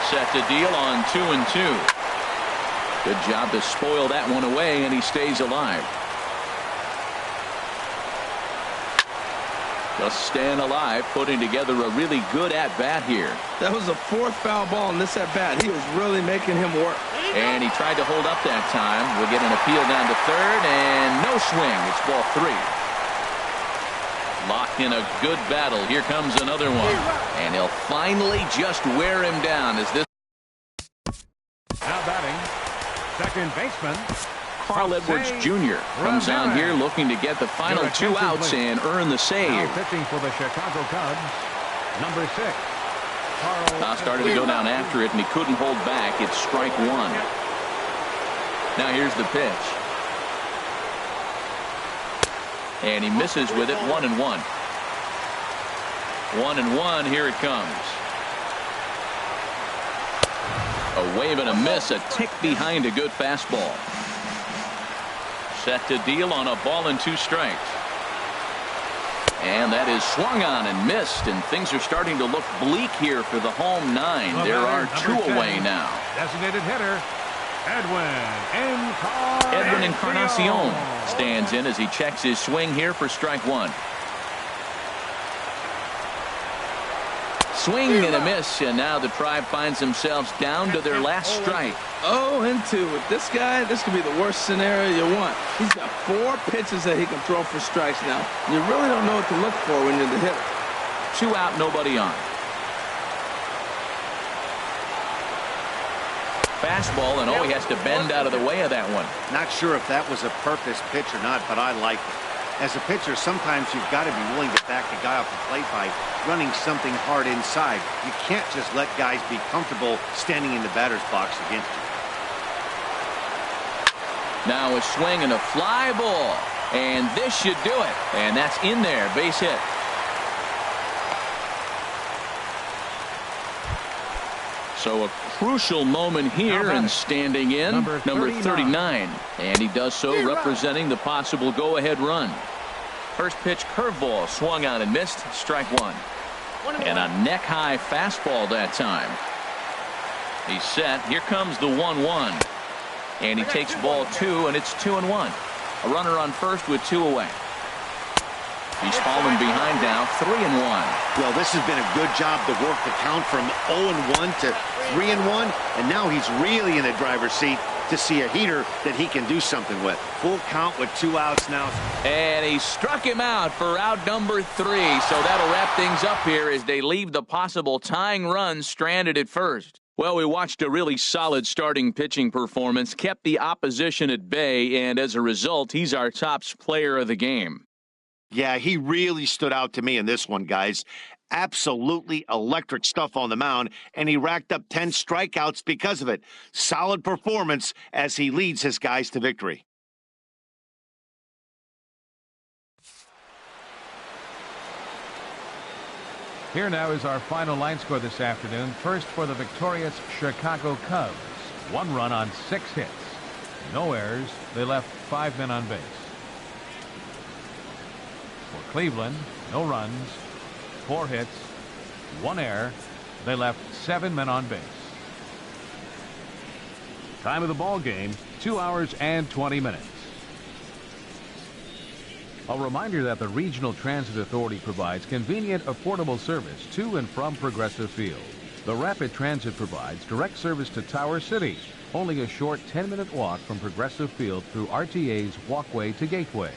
Set to deal on 2-2. Good job to spoil that one away, and he stays alive. Just staying alive, putting together a really good at-bat here. That was the 4th foul ball in this at-bat. He was really making him work. And he tried to hold up that time. We'll get an appeal down to third, and no swing. It's ball 3. Locked in a good battle. Here comes another one. And he'll finally just wear him down as this. Now batting, second baseman Carl Edwards Jr. comes on here looking to get the final 2 outs and earn the save. Now pitching for the Chicago Cubs, number 6. Now started to go down after it, and he couldn't hold back. It's strike 1. Now here's the pitch. And he misses with it. 1-1. 1-1. Here it comes. A wave and a miss. A tick behind a good fastball. Set to deal on a ball and 2 strikes. And that is swung on and missed, and things are starting to look bleak here for the home 9. There are 2 away now. Designated hitter, Edwin Encarnacion stands in as he checks his swing here for strike 1. Swing and a miss, and now the Tribe finds themselves down to their last strike. 0-2 with this guy. This could be the worst scenario you want. He's got 4 pitches that he can throw for strikes now. You really don't know what to look for when you're the hitter. 2 out, nobody on. Fastball, and he has to bend out of the way of that one. Not sure if that was a purpose pitch or not, but I like it. As a pitcher, sometimes you've got to be willing to back the guy off the plate by running something hard inside. You can't just let guys be comfortable standing in the batter's box against you. Now a swing and a fly ball, and this should do it. And that's in there, base hit. So a crucial moment here, and standing in, number 39. And he does so representing the possible go-ahead run. First pitch curveball swung on and missed. Strike 1. And a neck-high fastball that time. He's set. Here comes the 1-1. And he takes ball 2, and it's 2-1. A runner on first with 2 away. He's fallen behind now, 3-1. Well, this has been a good job to work the count from 0-1 to 3-1, and now he's really in the driver's seat to see a heater that he can do something with. Full count with 2 outs now. And he struck him out for out number 3, so that'll wrap things up here as they leave the possible tying run stranded at first. Well, we watched a really solid starting pitching performance, kept the opposition at bay, and as a result, he's our top player of the game. Yeah, he really stood out to me in this one, guys. Absolutely electric stuff on the mound, and he racked up 10 strikeouts because of it. Solid performance as he leads his guys to victory. Here now is our final line score this afternoon. First for the victorious Chicago Cubs. 1 run on 6 hits. No errors. They left 5 men on base. For Cleveland, no runs, 4 hits, 1 error. They left 7 men on base. Time of the ball game, 2 hours and 20 minutes. A reminder that the Regional Transit Authority provides convenient, affordable service to and from Progressive Field. The Rapid Transit provides direct service to Tower City, only a short 10-minute walk from Progressive Field through RTA's Walkway to Gateway.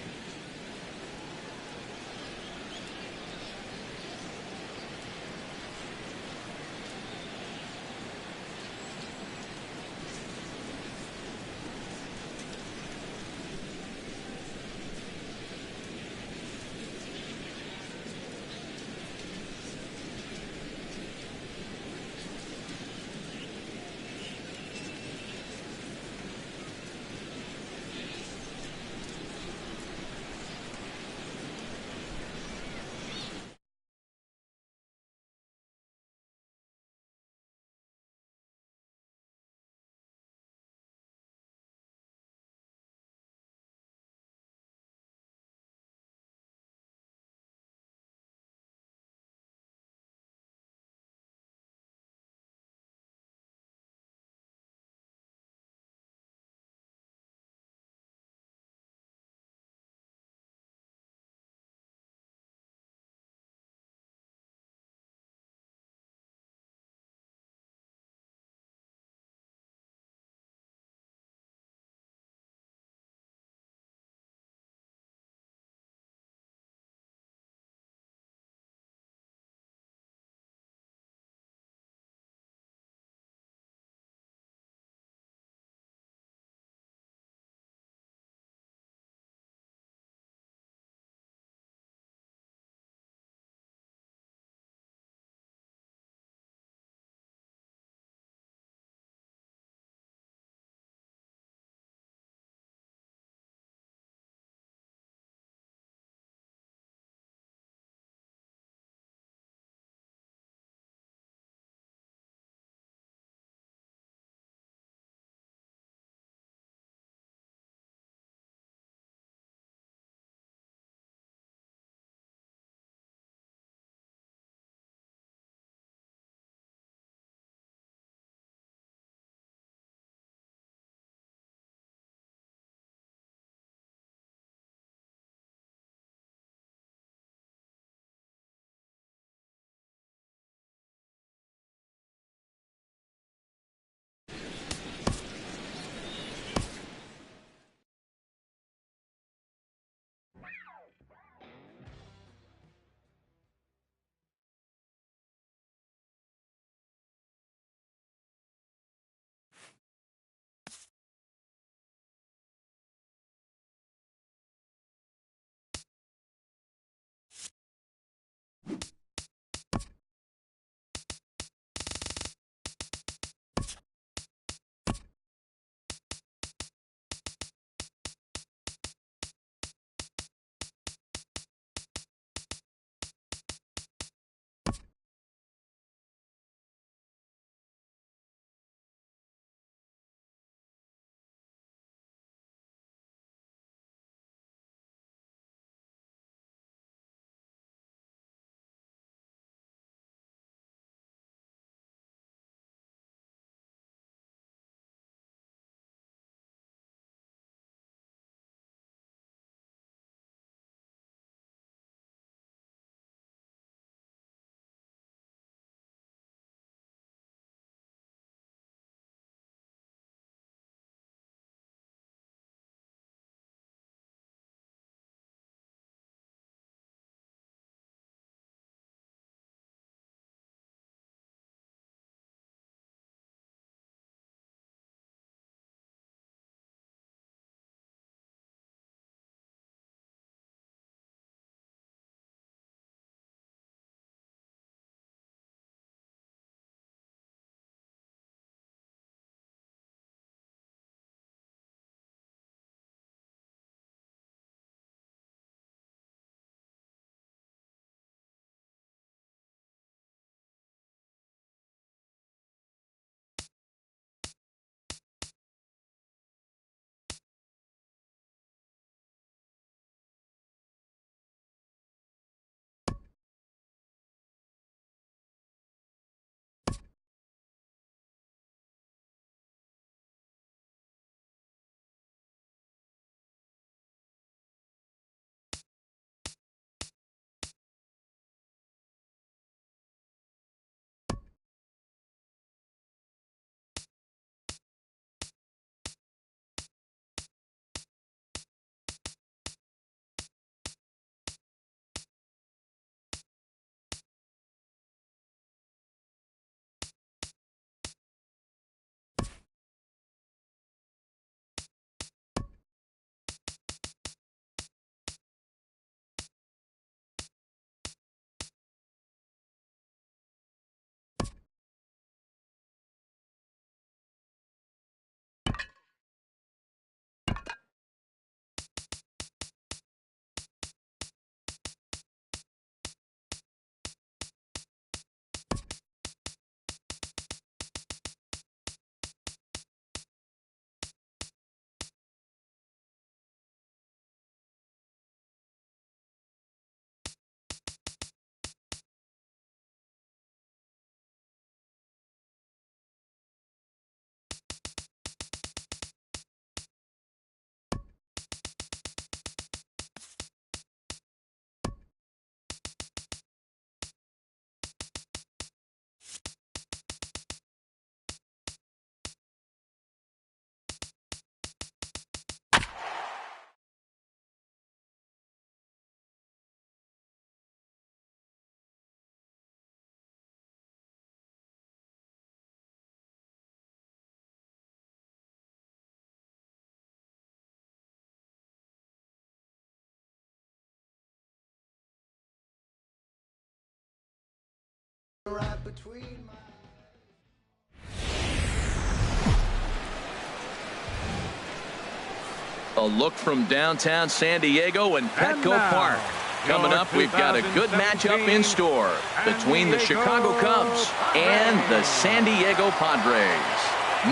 A look from downtown San Diego and Petco Park. Coming up, we've got a good matchup in store between the Chicago Cubs and the San Diego Padres.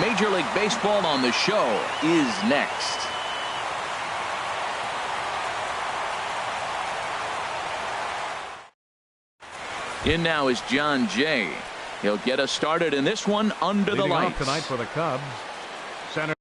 Major League Baseball on the show is next. In now is John Jay. He'll get us started in this one under the lights. Tonight for the Cubs, center.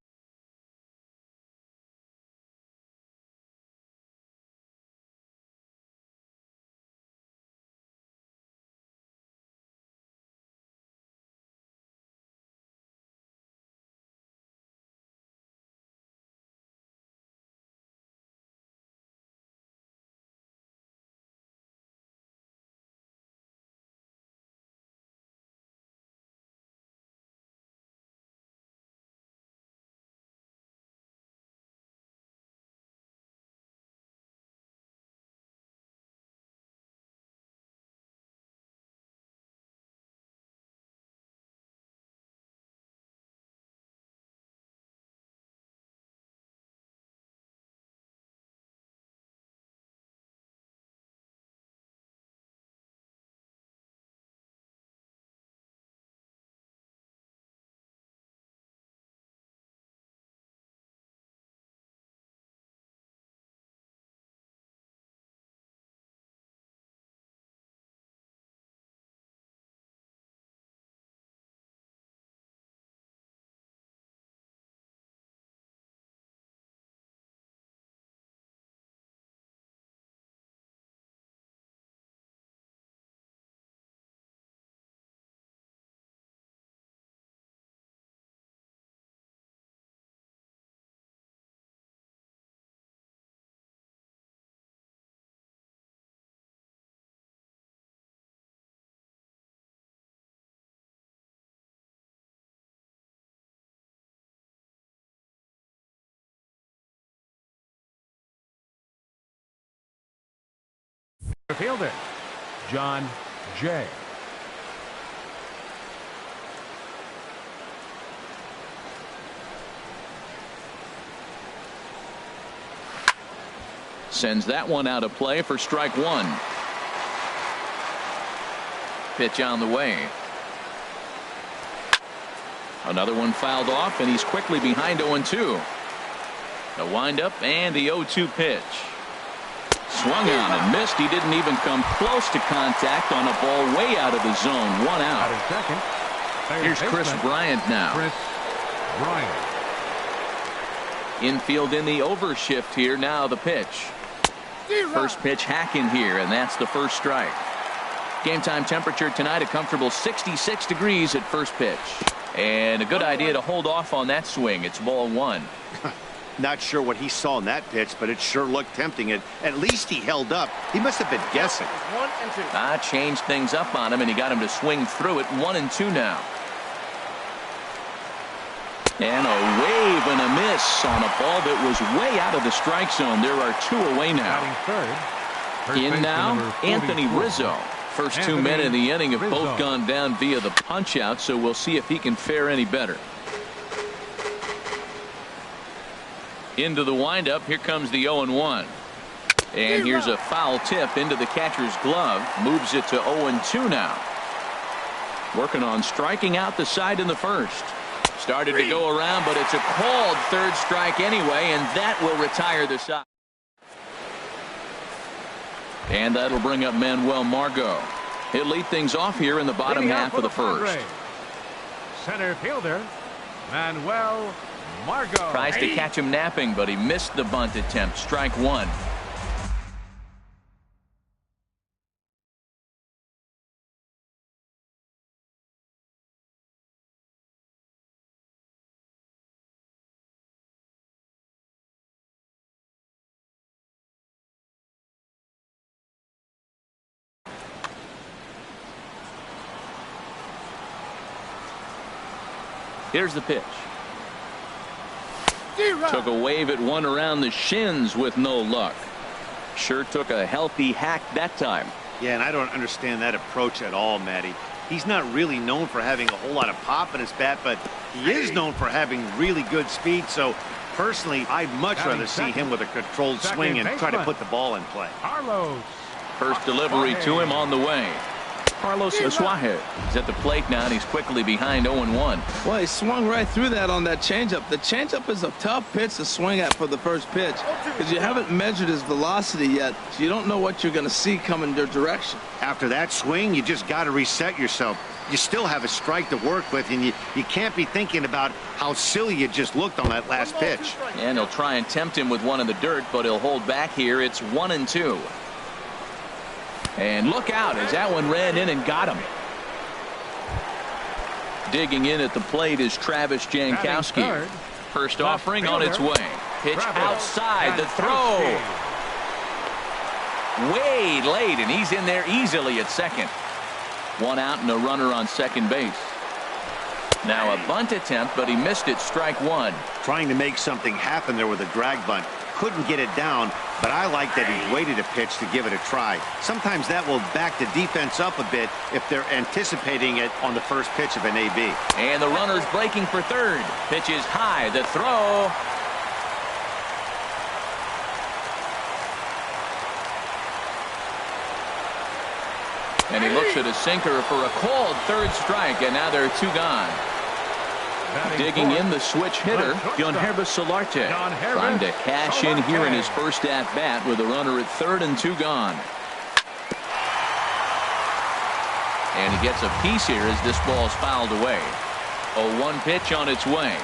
Fielder, John Jay. Sends that one out of play for strike one. Pitch on the way. Another one fouled off, and he's quickly behind 0-2. The windup and the 0-2 pitch. Swung on and missed. He didn't even come close to contact on a ball way out of the zone. One out. Here's Chris Bryant now. Chris Bryant. Infield in the overshift here. Now the pitch. First pitch hacking here, and that's the first strike. Game time temperature tonight a comfortable 66 degrees at first pitch. And a good idea to hold off on that swing. It's ball one. Not sure what he saw in that pitch, but it sure looked tempting. At least he held up. He must have been guessing. 1-2. Changed things up on him, and he got him to swing through it. 1-2 now. And a wave and a miss on a ball that was way out of the strike zone. There are two away now. In now, Anthony Rizzo. First two men in the inning have both gone down via the punch out, so we'll see if he can fare any better. Into the windup. Here comes the 0-1. And here's a foul tip into the catcher's glove. Moves it to 0-2 now. Working on striking out the side in the first. Started to go around, but it's a called third strike anyway, and that will retire the side. And that'll bring up Manuel Margot. He'll lead things off here in the bottom half of the first. Center fielder, Manuel Margot. Tries to catch him napping, but he missed the bunt attempt. Strike one. Here's the pitch. Took a wave at one around the shins with no luck. Sure took a healthy hack that time. Yeah, and I don't understand that approach at all, Matty. He's not really known for having a whole lot of pop in his bat, but he is known for having really good speed. So personally, I'd much rather see him with a controlled swing and try to put the ball in play. Carlos. First delivery to him on the way. Carlos Suarez is at the plate now, and he's quickly behind 0-1. Well, he swung right through that on that changeup. The changeup is a tough pitch to swing at for the first pitch because you haven't measured his velocity yet, so you don't know what you're going to see coming your direction. After that swing, you just got to reset yourself. You still have a strike to work with, and you can't be thinking about how silly you just looked on that last pitch. And he'll try and tempt him with one in the dirt, but he'll hold back here. It's 1-2. And look out as that one ran in and got him. Digging in at the plate is Travis Jankowski. First offering on its way. Pitch outside. The throw. Way late, and he's in there easily at second. One out and a runner on second base. Now a bunt attempt, but he missed it. Strike one. Trying to make something happen there with a drag bunt. Couldn't get it down, but I like that he waited a pitch to give it a try. Sometimes that will back the defense up a bit if they're anticipating it on the first pitch of an AB. And the runner's breaking for third. Pitch is high. The throw. And he looks at a sinker for a called third strike, and now there are two gone. Digging in the switch hitter, Yonhervis Solarte, trying to cash in here in his first at-bat with a runner at third and two gone. And he gets a piece here as this ball's fouled away. 0-1 pitch on its way.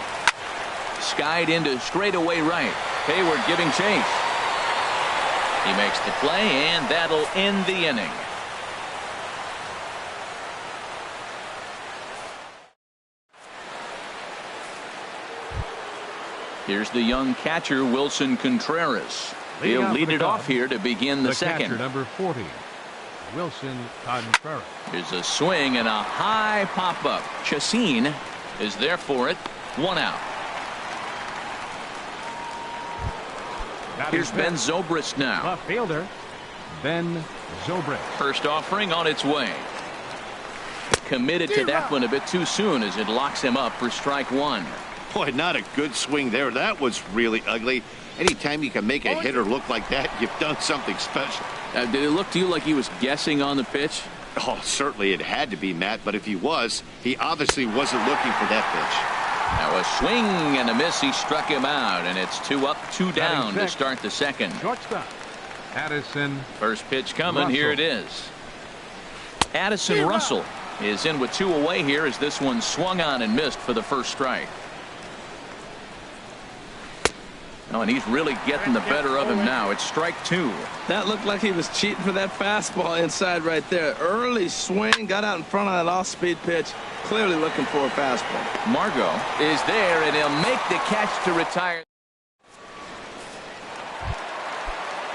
Skied into straightaway right. Hayward giving chase. He makes the play, and that'll end the inning. Here's the young catcher, Wilson Contreras. He'll lead it off here to begin the second. Catcher, number 40, Wilson Contreras. Here's a swing and a high pop-up. Chacin is there for it. One out. Here's Ben Zobrist now. Left fielder, Ben Zobrist. First offering on its way. Committed to that one a bit too soon as it locks him up for strike one. Boy, not a good swing there. That was really ugly. Anytime you can make a hitter look like that, you've done something special. Did it look to you like he was guessing on the pitch? Oh, certainly it had to be, Matt, but if he was, he obviously wasn't looking for that pitch. Now a swing and a miss. He struck him out, and it's 2 up, 2 down to start the second. Shortstop, Addison. First pitch coming. Russell. Here it is. Addison Russell is in with 2 away here as this one swung on and missed for the first strike. Oh, and he's really getting the better of him now. It's strike 2. That looked like he was cheating for that fastball inside right there. Early swing, got out in front of that off-speed pitch. Clearly looking for a fastball. Margot is there, and he'll make the catch to retire.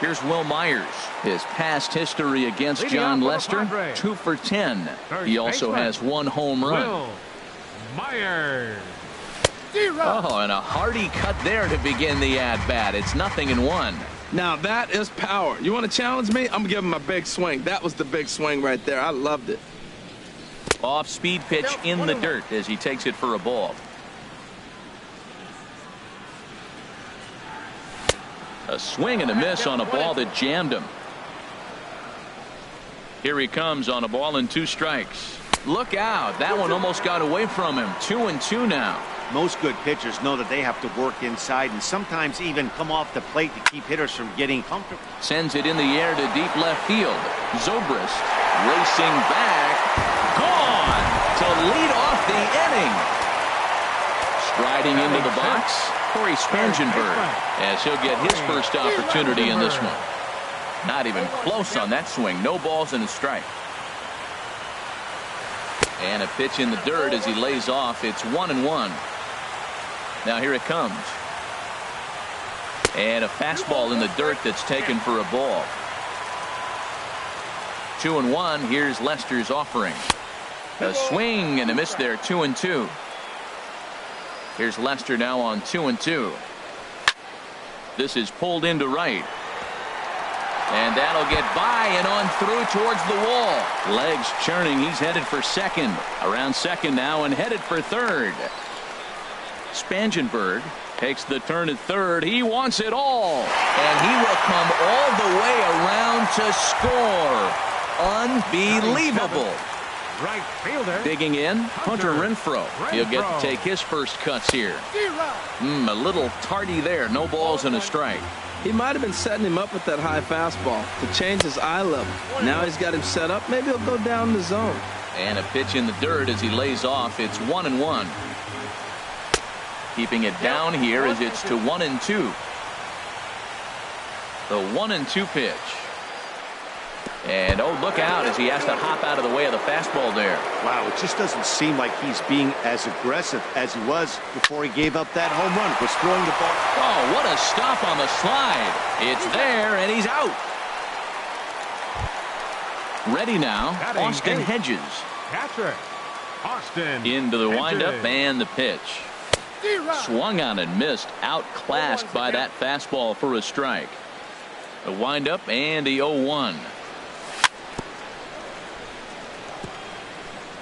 Here's Will Myers. His past history against John Lester, 2 for 10. He also has 1 home run. Will Myers. Oh, and a hearty cut there to begin the at-bat. It's 0-1. Now that is power. You want to challenge me? I'm giving him a big swing. That was the big swing right there. I loved it. Off-speed pitch in the dirt as he takes it for a ball. A swing and a miss on a ball that jammed him. Here he comes on a ball and 2 strikes. Look out. That one almost got away from him. 2-2 now. Most good pitchers know that they have to work inside and sometimes even come off the plate to keep hitters from getting comfortable. Sends it in the air to deep left field. Zobrist racing back. Gone to lead off the inning. Striding into the box, Corey Spangenberg, as he'll get his first opportunity in this one. Not even close on that swing. No balls and a strike. And a pitch in the dirt as he lays off. It's 1-1. Now here it comes. And a fastball in the dirt that's taken for a ball. 2-1. Here's Lester's offering. A swing and a miss there. 2-2. Here's Lester now on 2-2. This is pulled into right. And that'll get by and on through towards the wall. Legs churning. He's headed for second. Around second now and headed for third. Spangenberg takes the turn at third. He wants it all. And he will come all the way around to score. Unbelievable. Right fielder. Digging in, Hunter Renfroe. He'll get to take his first cuts here. A little tardy there. No balls and a strike. He might have been setting him up with that high fastball to change his eye level. Now he's got him set up. Maybe he'll go down the zone. And a pitch in the dirt as he lays off. It's 1-1. Keeping it down here as it's to 1-2. The 1-2 pitch. And oh, look out as he has to hop out of the way of the fastball there. Wow, it just doesn't seem like he's being as aggressive as he was before he gave up that home run. Was throwing the ball. Oh, what a stop on the slide. It's there, and he's out. Ready now, Austin Hedges. Catcher, Austin. Into the Hedges. windup and the pitch. Swung on and missed. Outclassed by that fastball for a strike. The windup and the 0-1.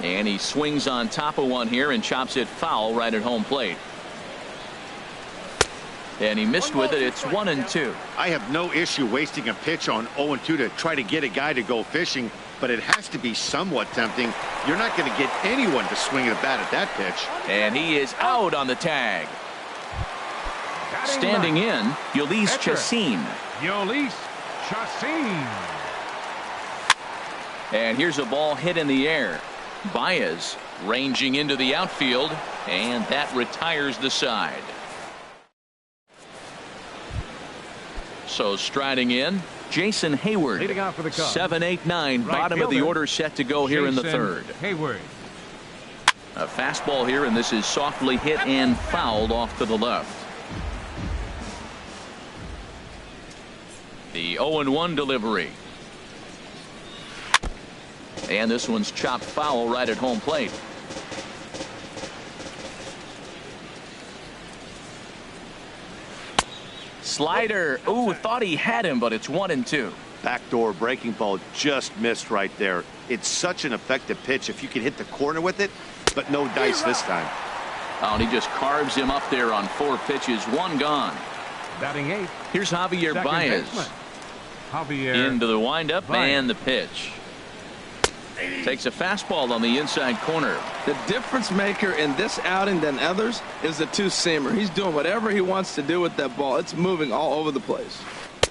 And he swings on top of one here and chops it foul right at home plate. And he missed with it. It's 1-2. I have no issue wasting a pitch on 0-2 to try to get a guy to go fishing, but it has to be somewhat tempting. You're not going to get anyone to swing at a bat at that pitch. And he is out on the tag. Standing in, Yolis Chacin. Yolis Chacin. And here's a ball hit in the air. Baez ranging into the outfield, and that retires the side. So striding in, Jason Hayward. Leading off for the Cubs. 7-8-9, Right bottom of the fielder, order set to go here in the Jason third. Hayward. A fastball here, and this is softly hit and fouled off to the left. The 0-1 delivery. And this one's chopped foul right at home plate. Slider. Ooh, thought he had him, but it's 1-2. Backdoor breaking ball just missed right there. It's such an effective pitch if you can hit the corner with it, but no dice this time. Oh, and he just carves him up there on 4 pitches. 1 gone. Batting 8. Here's Javier Second Baez. baseman. Javier Into the windup Baez. and the pitch. Takes a fastball on the inside corner. The difference maker in this outing than others is the two-seamer. He's doing whatever he wants to do with that ball. It's moving all over the place.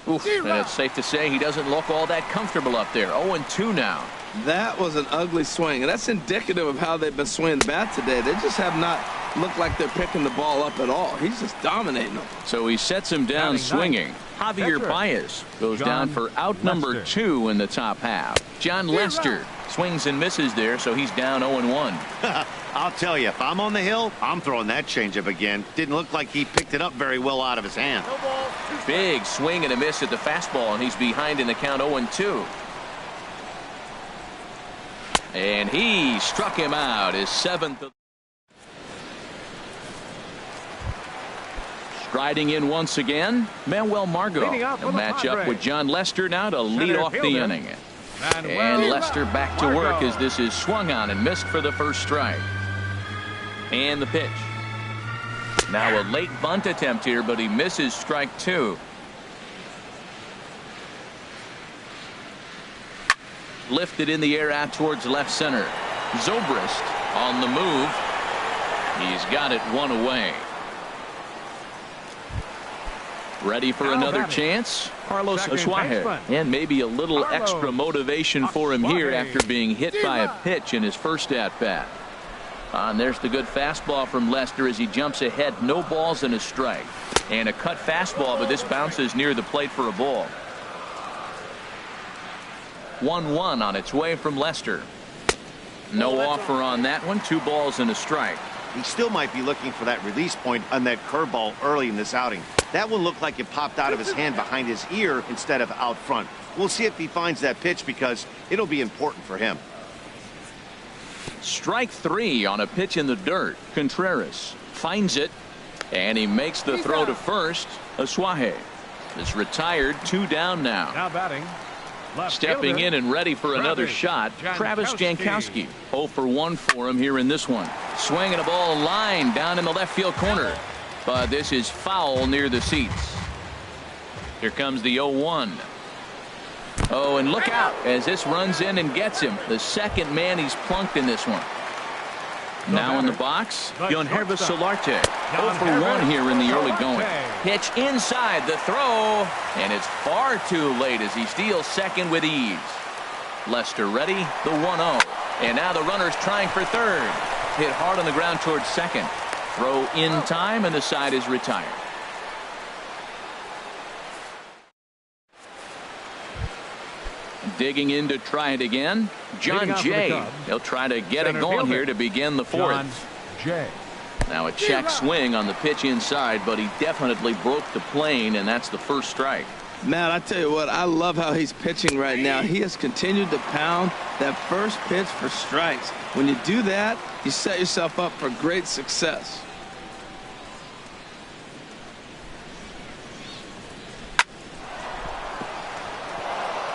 Oof, and it's safe to say he doesn't look all that comfortable up there. 0-2 now. That was an ugly swing, and that's indicative of how they've been swinging the bat today. They just have not looked like they're picking the ball up at all. He's just dominating them. So he sets him down swinging. Javier Baez goes down for out number 2 in the top half. John Lester swings and misses there, so he's down 0-1. I'll tell you, if I'm on the hill, I'm throwing that changeup again. Didn't look like he picked it up very well out of his hand. Big swing and a miss at the fastball, and he's behind in the count 0-2. And he struck him out, his 7th. Striding in once again, Manuel Margot. A match up with John Lester now to lead off the inning. And Lester back to work as this is swung on and missed for the first strike. And the pitch. Now a late bunt attempt here, but he misses strike 2. Lifted in the air out towards left center. Zobrist on the move. He's got it 1 away. Ready for another chance? Carlos Asuaje. And maybe a little extra motivation for him here after being hit by a pitch in his first at-bat. And there's the good fastball from Lester as he jumps ahead. No balls and a strike. And a cut fastball, but this bounces near the plate for a ball. 1-1 on its way from Lester. No offer on that one. 2 balls and a strike. He still might be looking for that release point on that curveball early in this outing. That one looked like it popped out of his hand behind his ear instead of out front. We'll see if he finds that pitch because it'll be important for him. Strike 3 on a pitch in the dirt. Contreras finds it, and he makes the throw to first. Asuaje. is retired. 2 down now. Now batting. Left Stepping fielder, in and ready for another shot, Travis Jankowski. 0 for 1 for him here in this one. Swinging a ball line down in the left field corner. But this is foul near the seats. Here comes the 0-1. Oh, and look out as this runs in and gets him. The second man he's plunked in this one. Now in the box, Yonhervis Solarte. 0 for 1 here in the early going. Pitch inside the throw, and it's far too late as he steals second with ease. Lester ready, the 1-0. And now the runner's trying for third. Hit hard on the ground towards second. Throw in time, and the side is retired. Digging in to try it again, John Jay. He'll try to get it going here to begin the fourth. John Jay. Now a check swing on the pitch inside, but he definitely broke the plane, and that's the first strike. Matt, I tell you what, I love how he's pitching right now. He has continued to pound that first pitch for strikes. When you do that, you set yourself up for great success.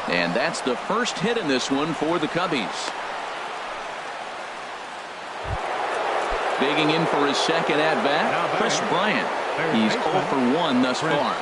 And that's the first hit in this one for the Cubbies. Digging in for his second at-bat, Chris Bryant. He's 0 for 1 thus far.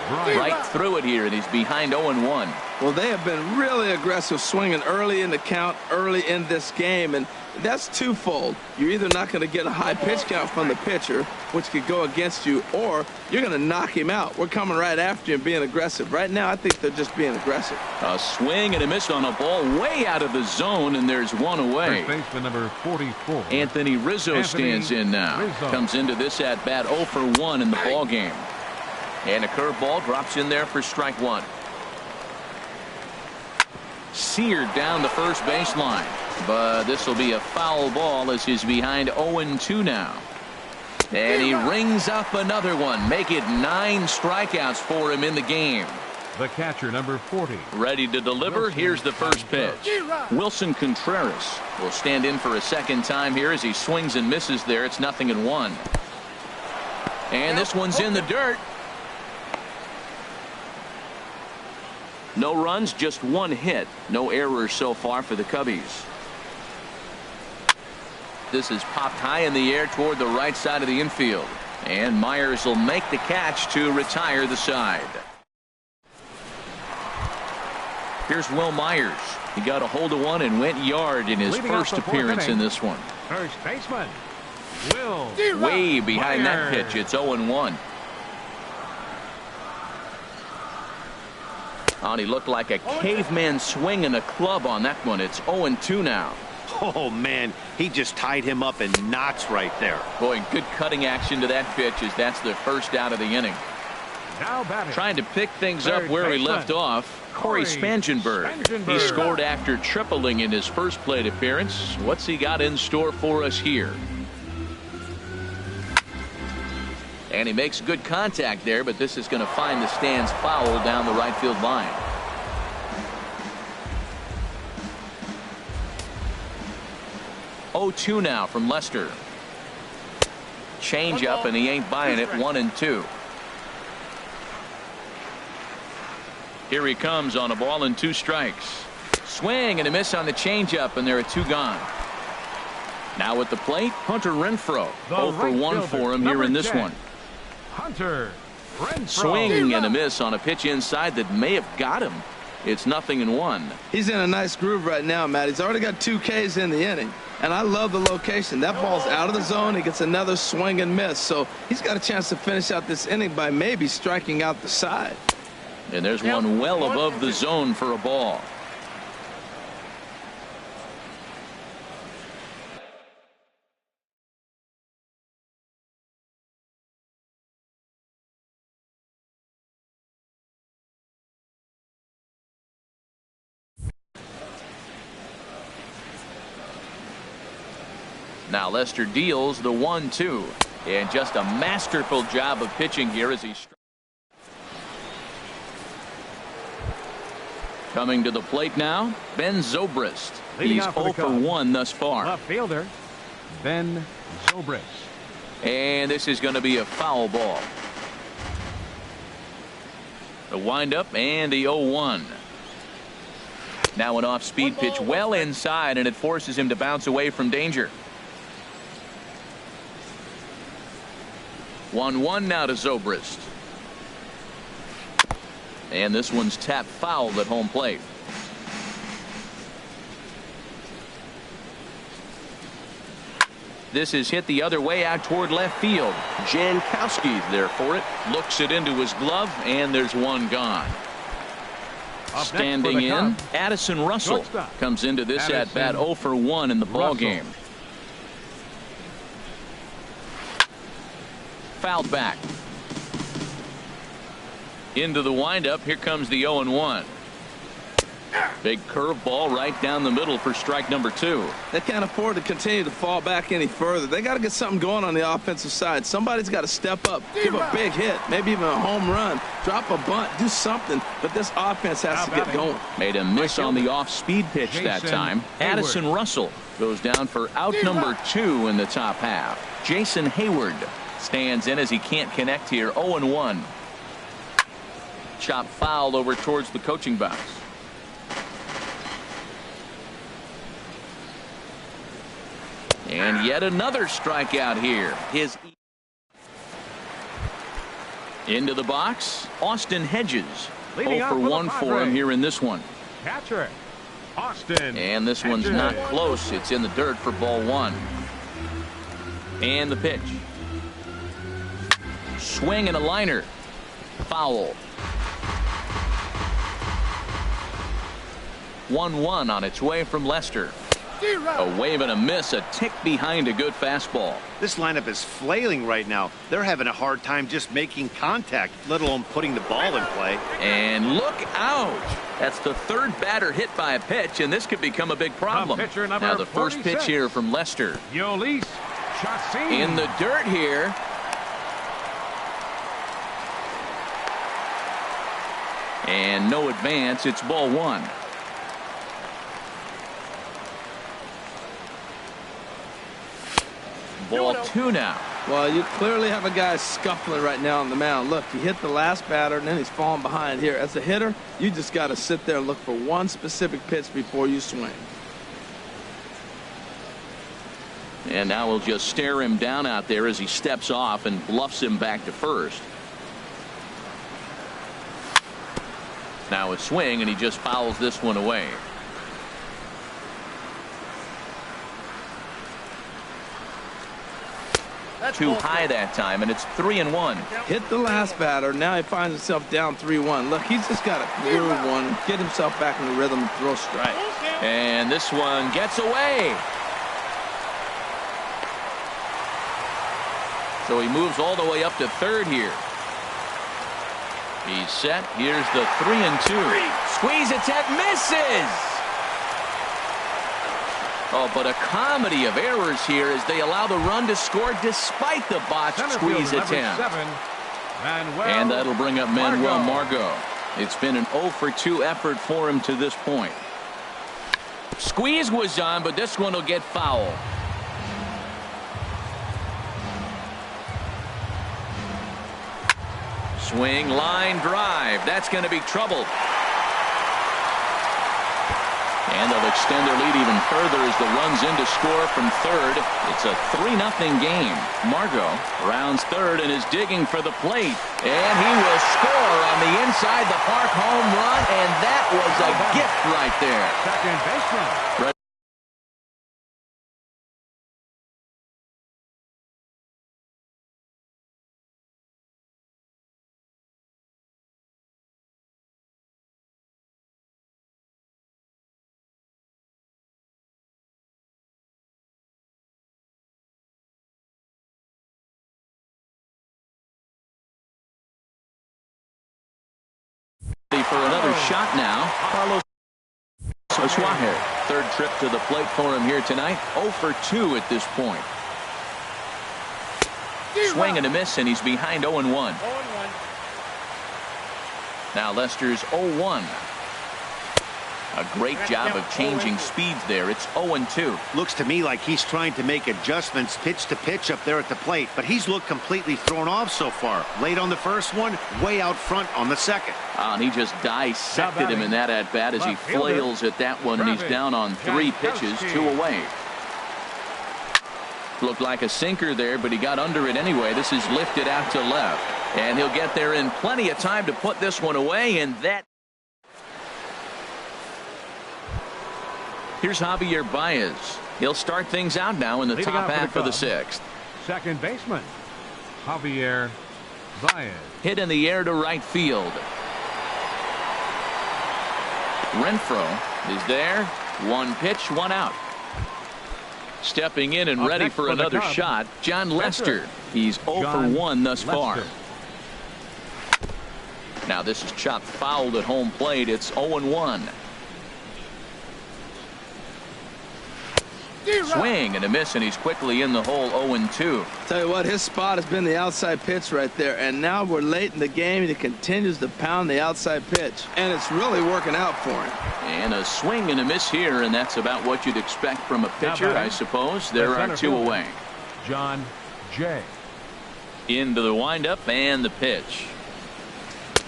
Right through it here, and he's behind 0-1. Well, they have been really aggressive swinging early in the count, early in this game, and that's twofold. You're either not going to get a high pitch count from the pitcher, which could go against you, or you're going to knock him out. We're coming right after you and being aggressive. Right now, I think they're just being aggressive. A swing and a miss on a ball way out of the zone, and there's one away. First baseman number 44. Anthony Rizzo stands in now. Comes into this at-bat 0 for 1 in the ball game. And a curveball drops in there for strike 1. Seared down the first baseline, but this will be a foul ball as he's behind 0-2 now. And he rings up another one. Make it 9 strikeouts for him in the game. The catcher number 40. Ready to deliver. Wilson Here's the first pitch. Wilson Contreras will stand in for a second time here as he swings and misses there. It's 0-1. And this one's in the dirt. No runs, just 1 hit. No errors so far for the Cubbies. This is popped high in the air toward the right side of the infield. And Myers will make the catch to retire the side. Here's Will Myers. He got a hold of one and went yard in his first appearance in this one. First baseman, Will way behind that Myers. pitch. It's 0-1. And he looked like a caveman swinging a club on that one. It's 0-2 now. Oh, man, he just tied him up in knots right there. Boy, good cutting action to that pitch as that's the first out of the inning. Now batting. Trying to pick things up where he left off, Corey Spangenberg. He scored after tripling in his first plate appearance. What's he got in store for us here? And he makes good contact there, but this is going to find the stands foul down the right field line. Oh, 2 now from Lester. Change up, and he ain't buying it. 1-2. Here he comes on a ball and 2 strikes. Swing and a miss on the changeup, and there are 2 gone. Now at the plate, Hunter Renfroe. 0 for 1 for him here in this one. Hunter Renfroe. Swing and a miss on a pitch inside that may have got him. It's 0-1. He's in a nice groove right now, Matt. He's already got 2 Ks in the inning, and I love the location. That ball's out of the zone. He gets another swing and miss, so he's got a chance to finish out this inning by maybe striking out the side. And there's one well above the zone for a ball. Now Lester deals the 1-2, and just a masterful job of pitching here as he coming to the plate now, Ben Zobrist. He's 0 for 1 thus far. Left fielder Ben Zobrist. And this is going to be a foul ball. The windup and the 0-1. Now an off-speed pitch well inside, and it forces him to bounce away from danger. 1-1 now to Zobrist. And this one's tapped foul at home plate. This is hit the other way out toward left field. Jankowski there for it. Looks it into his glove, and there's one gone. Standing in, Addison Russell comes into this at bat 0 for 1 in the ball game. Fouled back. Into the windup. Here comes the 0-1. Big curveball right down the middle for strike number 2. They can't afford to continue to fall back any further. They got to get something going on the offensive side. Somebody's got to step up, give a big hit, maybe even a home run, drop a bunt, do something. But this offense has to get going. Made a miss on the off-speed pitch that time. Addison Russell goes down for out number 2 in the top half. Jason Hayward stands in as he can't connect here. 0-1. Chop foul over towards the coaching box. And yet another strikeout here. Into the box, Austin Hedges. 0 for 1 for him here in this one. Catcher, Austin. And this one's not close. It's in the dirt for ball 1. And the pitch. Swing and a liner. Foul. 1-1 on its way from Lester. A wave and a miss, a tick behind a good fastball. This lineup is flailing right now. They're having a hard time just making contact, let alone putting the ball in play. And look out. That's the third batter hit by a pitch, and this could become a big problem. Now the first pitch here from Lester. Yolis Chassin. In the dirt here. And no advance. It's ball 1. Ball 2 now. Well, you clearly have a guy scuffling right now on the mound. Look, he hit the last batter, and then he's falling behind here. As a hitter, you just got to sit there and look for one specific pitch before you swing. And now we'll just stare him down out there as he steps off and bluffs him back to first. Now a swing, and he just fouls this one away. Too high that time, and it's 3-1. Hit the last batter. Now he finds himself down 3-1. Look, he's just got to groove one, get himself back in the rhythm, and throw strike. And this one gets away. So he moves all the way up to third here. He's set. Here's the 3-2. Squeeze attempt, misses. Oh, but a comedy of errors here as they allow the run to score despite the botched squeeze attempt. And that'll bring up Manuel Margot. It's been an 0 for 2 effort for him to this point. Squeeze was on, but this one will get foul. Swing, line drive. That's going to be trouble. And they'll extend their lead even further as the runs in to score from third. It's a 3-0 game. Margot rounds third and is digging for the plate. And he will score on the inside the park home run, and that was a gift right there. Second baseman. For another shot now, Carlos Suarez. Third trip to the plate for him here tonight. 0 for 2 at this point. Swing and a miss, and he's behind 0-1. Now Lester's 0-1. A great job of changing speeds there. It's 0-2. Looks to me like he's trying to make adjustments pitch to pitch up there at the plate, but he's looked completely thrown off so far. Late on the first one, way out front on the second. And he just dissected him in that at-bat as he flails at that one, and he's down on 3 pitches, 2 away. Looked like a sinker there, but he got under it anyway. This is lifted out to left, and he'll get there in plenty of time to put this one away, and that. Here's Javier Baez. He'll start things out now in the top half of the 6th. Second baseman, Javier Baez. Hit in the air to right field. Renfroe is there. 1 pitch, 1 out. Stepping in and ready for another shot, John Lester. He's 0 for 1 thus far. Now this is chopped fouled at home plate. It's 0-1. Swing and a miss, and he's quickly in the hole. 0-2. Tell you what, his spot has been the outside pitch right there, and now we're late in the game and he continues to pound the outside pitch, and it's really working out for him. And a swing and a miss here, and that's about what you'd expect from a pitcher, I suppose. There are 2 away. John Jay. Into the windup and the pitch.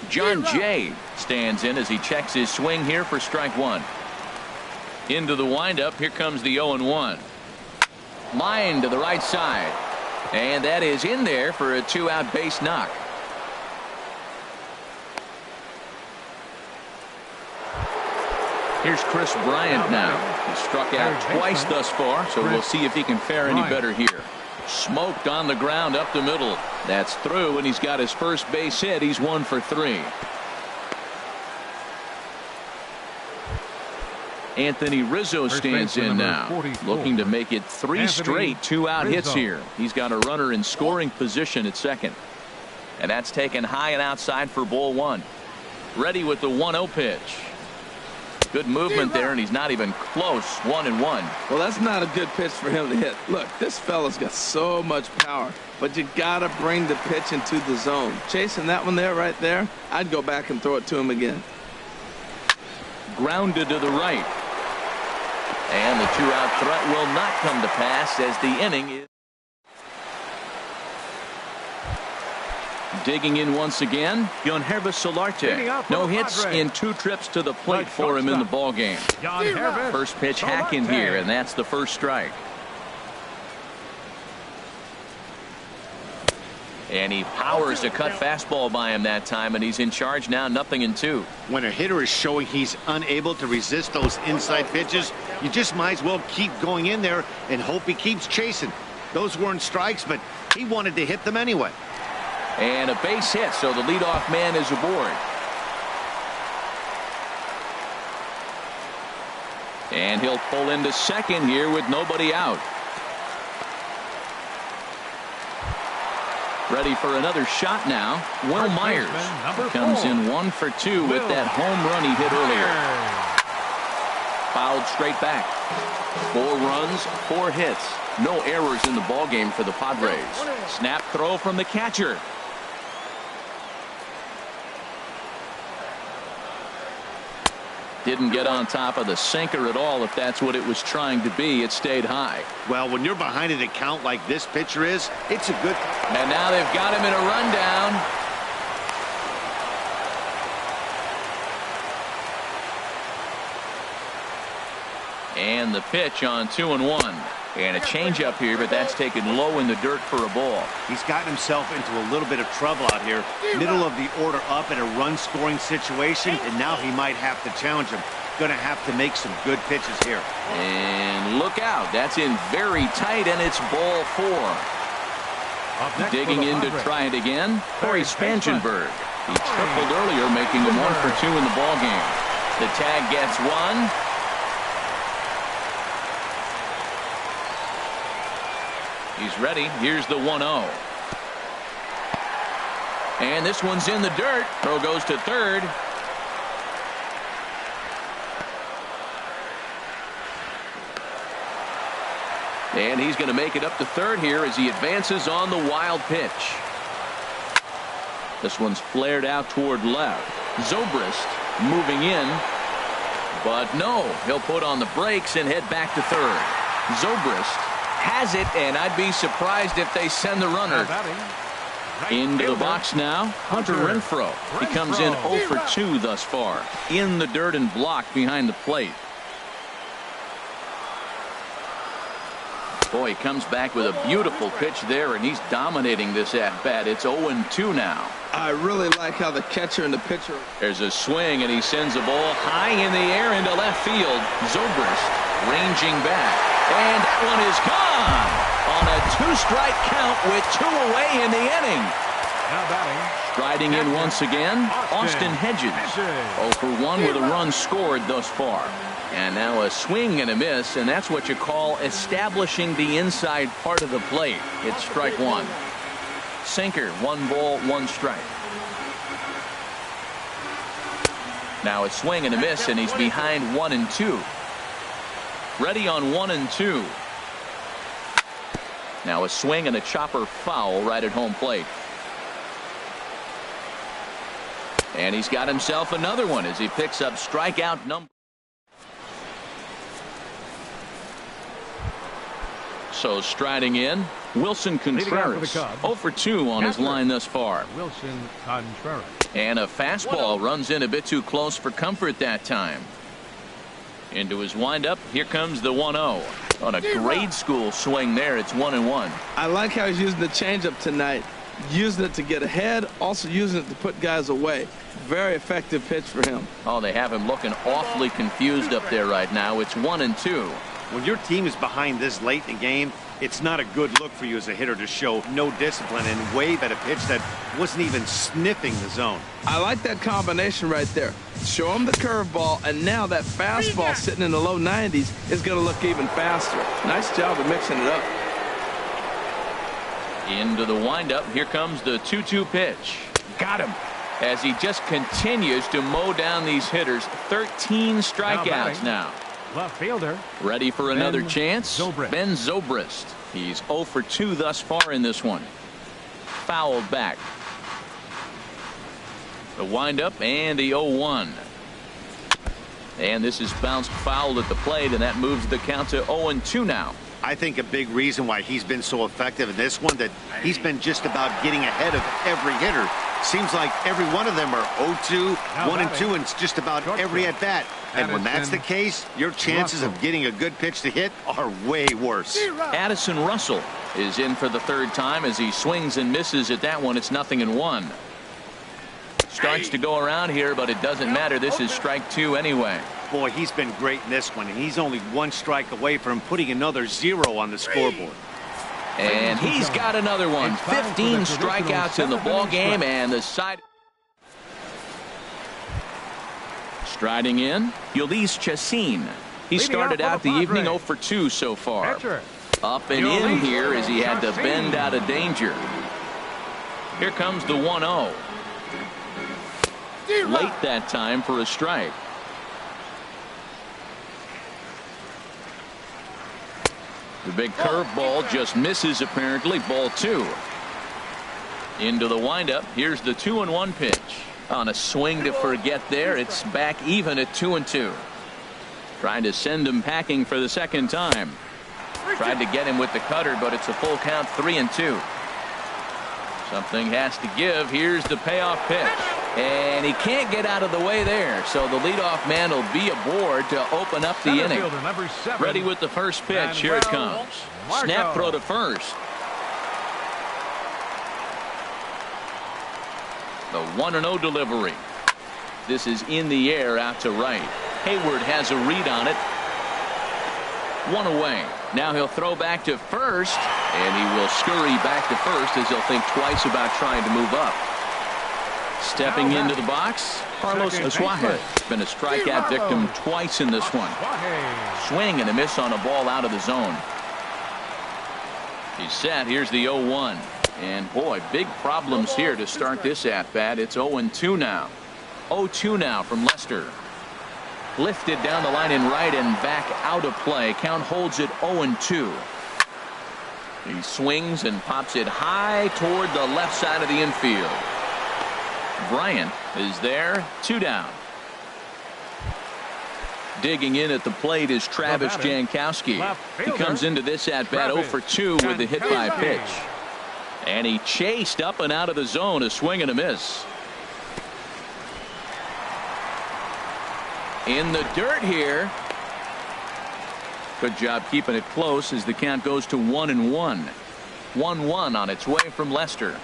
John Jay stands in as he checks his swing here for strike 1. Into the windup. Here comes the 0-1. Line to the right side. And that is in there for a 2-out base knock. Here's Chris Bryant now. He struck out twice thus far, so we'll see if he can fare any better here. Smoked on the ground up the middle. That's through, and he's got his first base hit. He's 1 for 3. Anthony Rizzo stands in now, looking to make it 3 straight 2-out hits here. He's got a runner in scoring position at second, and that's taken high and outside for ball 1. Ready with the 1-0 pitch. Good movement there, and he's not even close. 1-1. Well, that's not a good pitch for him to hit. Look, this fella's got so much power, but you gotta bring the pitch into the zone. Chasing that one there, right there, I'd go back and throw it to him again. Grounded to the right. And the 2-out threat will not come to pass as the inning is. Digging in once again, Yonhervis Solarte. No hits in 2 trips to the plate for him in the ballgame. First pitch hack in here, and that's the first strike. And he powers a cut fastball by him that time, and he's in charge now, 0-2. When a hitter is showing he's unable to resist those inside pitches, you just might as well keep going in there and hope he keeps chasing. Those weren't strikes, but he wanted to hit them anyway. And a base hit, so the leadoff man is aboard. And he'll pull into second here with nobody out. Ready for another shot now. Will Myers comes in 1 for 2 with that home run he hit earlier. Fouled straight back. 4 runs, 4 hits. No errors in the ballgame for the Padres. Snap throw from the catcher. Didn't get on top of the sinker at all. If that's what it was trying to be, it stayed high. Well, when you're behind an account like this pitcher is, it's a good. And now they've got him in a rundown. And the pitch on 2-1. And a changeup here, but that's taken low in the dirt for a ball. He's gotten himself into a little bit of trouble out here. Middle of the order up in a run-scoring situation, and now he might have to challenge him. Going to have to make some good pitches here. And look out. That's in very tight, and it's ball 4. Digging in to try it again, Corey Spangenberg. He tripled earlier, making him 1 for 2 in the ballgame. The tag gets 1. He's ready. Here's the 1-0. And this one's in the dirt. Throw goes to third. And he's going to make it up to third here as he advances on the wild pitch. This one's flared out toward left. Zobrist moving in. But no, he'll put on the brakes and head back to third. Zobrist has it, and I'd be surprised if they send the runner. Into the box now, Hunter Renfroe. He comes in 0 for 2 thus far. In the dirt and blocked behind the plate. Boy, he comes back with a beautiful pitch there, and he's dominating this at-bat. It's 0-2 now. I really like how the catcher and the pitcher. There's a swing, and he sends a ball high in the air into left field. Zobrist ranging back. And that one is gone on a 2-strike count with 2 away in the inning. Now batting. Striding in once again, Austin Hedges. 0 for 1 with a run scored thus far. And now a swing and a miss, and that's what you call establishing the inside part of the plate. It's strike 1. Sinker, 1 ball, 1 strike. Now a swing and a miss, and he's behind 1-2. Ready on 1-2. Now a swing and a chopper foul right at home plate. And he's got himself another one as he picks up strikeout number. So striding in, Wilson Contreras. 0 for 2 on his line thus far. Wilson Contreras. And a fastball runs in a bit too close for comfort that time. Into his windup, here comes the 1-0. On a grade school swing there, it's 1-1. I like how he's using the changeup tonight. Using it to get ahead, also using it to put guys away. Very effective pitch for him. Oh, they have him looking awfully confused up there right now. It's 1-2. When your team is behind this late in the game, it's not a good look for you as a hitter to show no discipline and wave at a pitch that wasn't even sniffing the zone. I like that combination right there. Show him the curveball, and now that fastball sitting in the low 90s is going to look even faster. Nice job of mixing it up. Into the windup, here comes the 2-2 pitch. Got him. As he just continues to mow down these hitters. 13 strikeouts now. Left fielder. Ready for another chance. Zobrist. Ben Zobrist. He's 0 for 2 thus far in this one. Fouled back. The windup and the 0-1. And this is bounced fouled at the plate, and that moves the count to 0-2 now. I think a big reason why he's been so effective in this one, that he's been just about getting ahead of every hitter. Seems like every one of them are 0-2, 1-2, and it's just about every at-bat. And when that's the case, your chances of getting a good pitch to hit are way worse. Addison Russell is in for the 3rd time as he swings and misses at that one. It's 0-1. Starts to go around here, but it doesn't matter. This is strike 2 anyway. Boy, he's been great in this one, and he's only 1 strike away from putting another 0 on the scoreboard. And he's got another one. 15 strikeouts in the ball game, and the side. Striding in, Ulysses Chacin. He started out the evening 0 for 2 so far. Up and in here as he had to bend out of danger. Here comes the 1-0. Late that time for a strike. The big curveball just misses apparently. Ball 2. Into the windup. Here's the 2-1 pitch. On a swing to forget there. It's back even at 2-2. Trying to send him packing for the 2nd time. Tried to get him with the cutter, but it's a full count, 3-2. Something has to give. Here's the payoff pitch. And he can't get out of the way there. So the leadoff man will be aboard to open up the inning. Ready with the first pitch. Here it comes. Snap throw to first. The 1-0 delivery. This is in the air out to right. Hayward has a read on it. 1 away. Now he'll throw back to first, and he will scurry back to first as he'll think twice about trying to move up. Stepping into the box, Carlos Asuaje. Been a strikeout victim twice in this one. Swing and a miss on a ball out of the zone. He's set. Here's the 0-1. And boy, big problems here to start this at-bat. It's 0-2 now. 0-2 now from Lester. Lifted down the line in right and back out of play. Count holds it 0-2. He swings and pops it high toward the left side of the infield. Bryant is there. 2 down. Digging in at the plate is Travis Jankowski. He comes into this at-bat 0 for 2 with a hit by pitch. And he chased up and out of the zone, a swing and a miss. In the dirt here. Good job keeping it close as the count goes to 1-1. 1-1 on its way from Lester.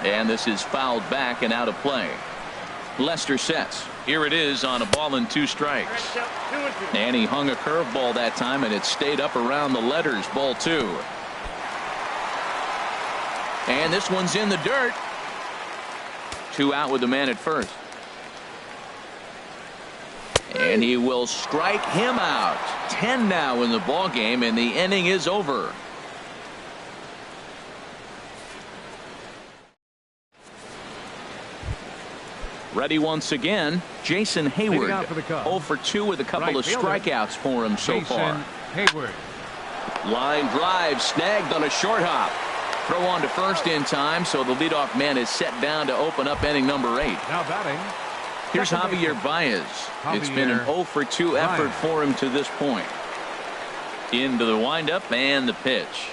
And this is fouled back and out of play. Lester sets. Here it is on a ball and 2 strikes. And he hung a curveball that time, and it stayed up around the letters. Ball 2. And this one's in the dirt. 2 out with the man at first. And he will strike him out. 10 now in the ball game, and the inning is over. Ready once again, Jason Hayward. 0 for 2 with a couple of strikeouts for him so far. Hayward. Line drive snagged on a short hop. Throw on to first in time, so the leadoff man is set down to open up inning number 8. Now batting. Here's Javier Baez. It's been an 0 for 2 effort for him to this point. Into the windup and the pitch.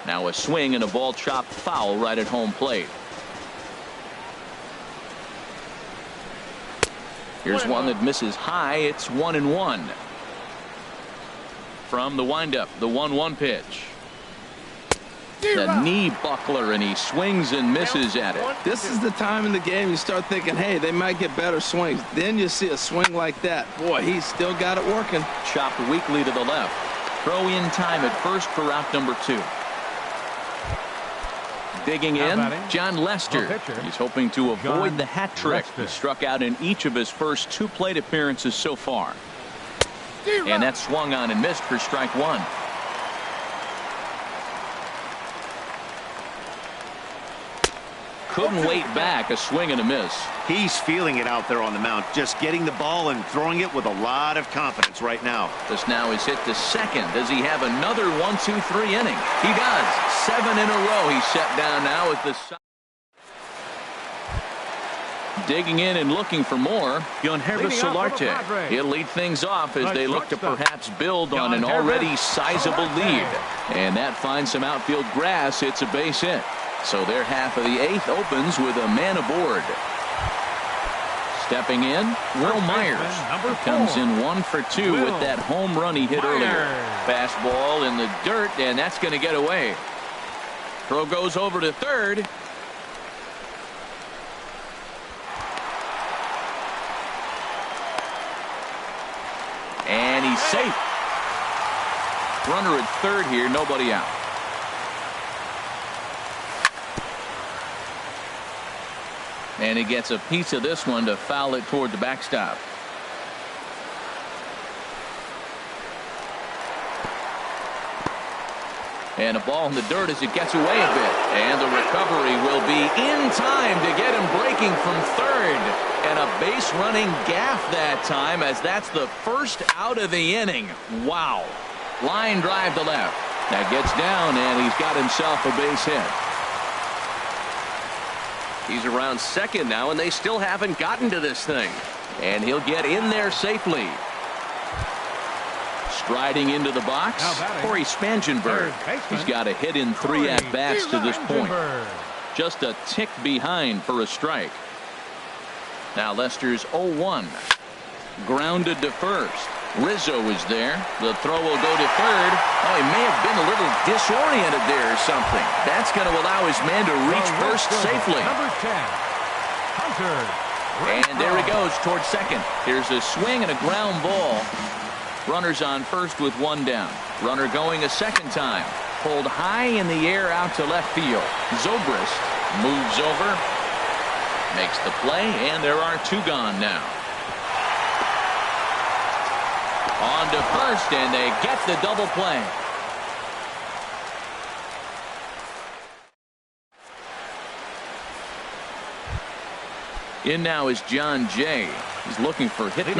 Now a swing and a ball chopped foul right at home plate. Here's one that misses high. It's 1-1. From the windup, the 1-1 pitch. The knee buckler, and he swings and misses at it. This is the time in the game you start thinking, hey, they might get better swings. Then you see a swing like that. Boy, he's still got it working. Chopped weakly to the left. Throw in time at first for out number 2. Digging in, John Lester. He's hoping to avoid the hat trick. He struck out in each of his first 2 plate appearances so far. And that swung on and missed for strike 1. Couldn't wait back. A swing and a miss. He's feeling it out there on the mound, just getting the ball and throwing it with a lot of confidence right now. This now is hit to second. Does he have another 1-2-3 inning? He does. 7 in a row. He's set down now at the side. Digging in and looking for more, Yonhervis Solarte. He'll lead things off as they look to perhaps build on an already sizable lead. And that finds some outfield grass. It's a base hit. So their half of the 8th opens with a man aboard. Stepping in, Will Myers. Comes in 1 for 2 with that home run he hit earlier. Fastball in the dirt, and that's going to get away. Throw goes over to third. And he's safe. Runner at third here, nobody out. And he gets a piece of this one to foul it toward the backstop. And a ball in the dirt as it gets away a bit. And the recovery will be in time to get him breaking from third. And a base running gaff that time, as that's the first out of the inning. Wow. Line drive to left. That gets down, and he's got himself a base hit. He's around second now, and they still haven't gotten to this thing. And he'll get in there safely. Striding into the box, Corey Spangenberg. He's got a hit in 3 at-bats to this point. Just a tick behind for a strike. Now Lester's 0-1. Grounded to first. Rizzo is there. The throw will go to third. Oh, he may have been a little disoriented there or something. That's going to allow his man to reach first safely. Number 10, Hunter. And there he goes towards second. Here's a swing and a ground ball. Runners on first with 1 down. Runner going a second time. Pulled high in the air out to left field. Zobrist moves over. Makes the play, and there are 2 gone now. On to first, and they get the double play. In now is John Jay. He's looking for hit.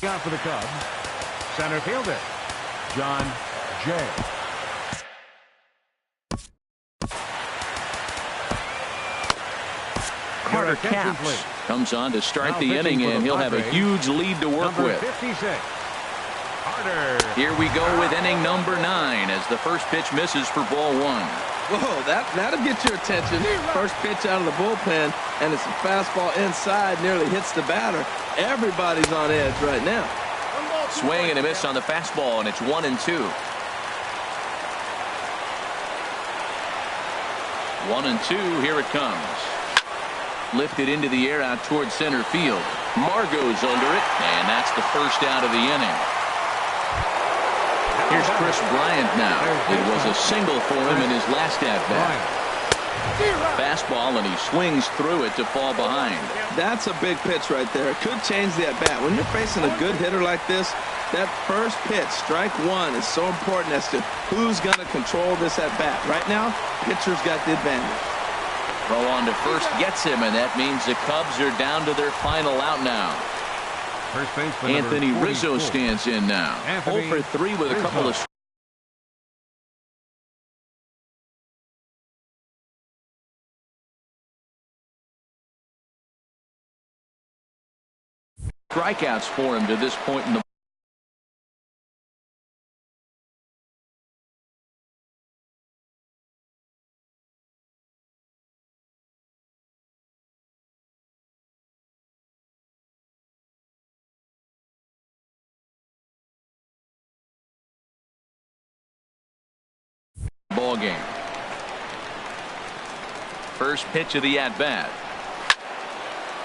Out for the Cubs, center fielder John Jay. Carter Capps comes on to start the inning, and he'll have a huge lead to work with. 56. Carter. Here we go with inning number 9 as the first pitch misses for ball 1. Whoa, that'll get your attention. First pitch out of the bullpen, and it's a fastball inside, nearly hits the batter. Everybody's on edge right now. Swing and a miss on the fastball, and it's 1-2. 1-2, here it comes. Lifted into the air out towards center field. Margot's under it, and that's the first out of the inning. Here's Chris Bryant now. It was a single for him in his last at-bat. Fastball, and he swings through it to fall behind. That's a big pitch right there. It could change the at-bat. When you're facing a good hitter like this, that first pitch, strike one, is so important as to who's going to control this at-bat. Right now, pitcher's got the advantage. Throw on to first gets him, and that means the Cubs are down to their final out now. First baseman Anthony Rizzo stands in now. 0 for 3 with a couple of strikeouts for him to this point in the ball game. First pitch of the at-bat.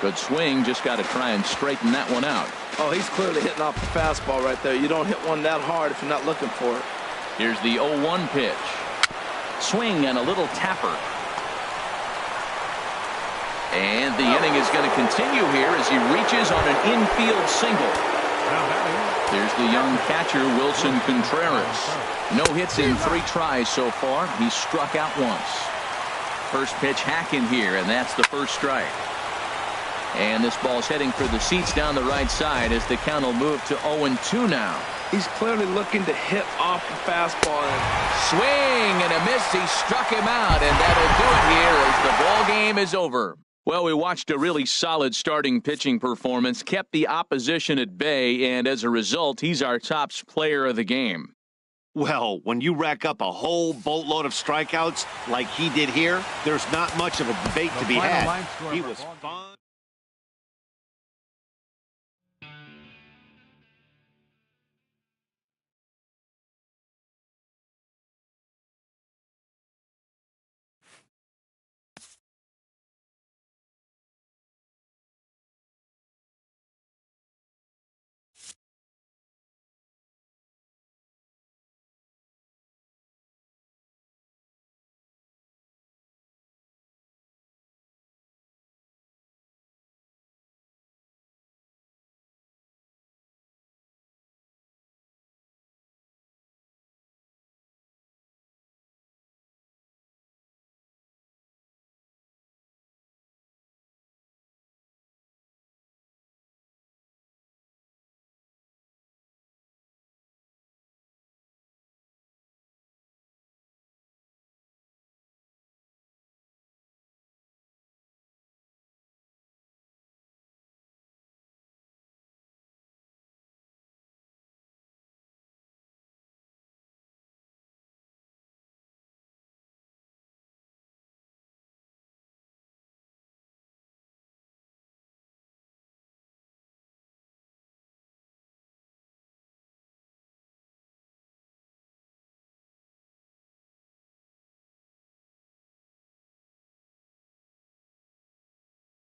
Good swing, just got to try and straighten that one out. Oh, he's clearly hitting off the fastball right there. You don't hit one that hard if you're not looking for it. Here's the 0-1 pitch. Swing and a little tapper. And the inning is going to continue here as he reaches on an infield single. There's the young catcher, Wilson Contreras. No hits in 3 tries so far. He struck out once. First pitch hacking here, and that's the first strike. And this ball's heading for the seats down the right side as the count will move to 0-2 now. He's clearly looking to hit off the fastball. Swing and a miss. He struck him out, and that'll do it here as the ball game is over. Well, we watched a really solid starting pitching performance, kept the opposition at bay, and as a result, he's our top player of the game. Well, when you rack up a whole boatload of strikeouts like he did here, there's not much of a debate to be had. He was fine.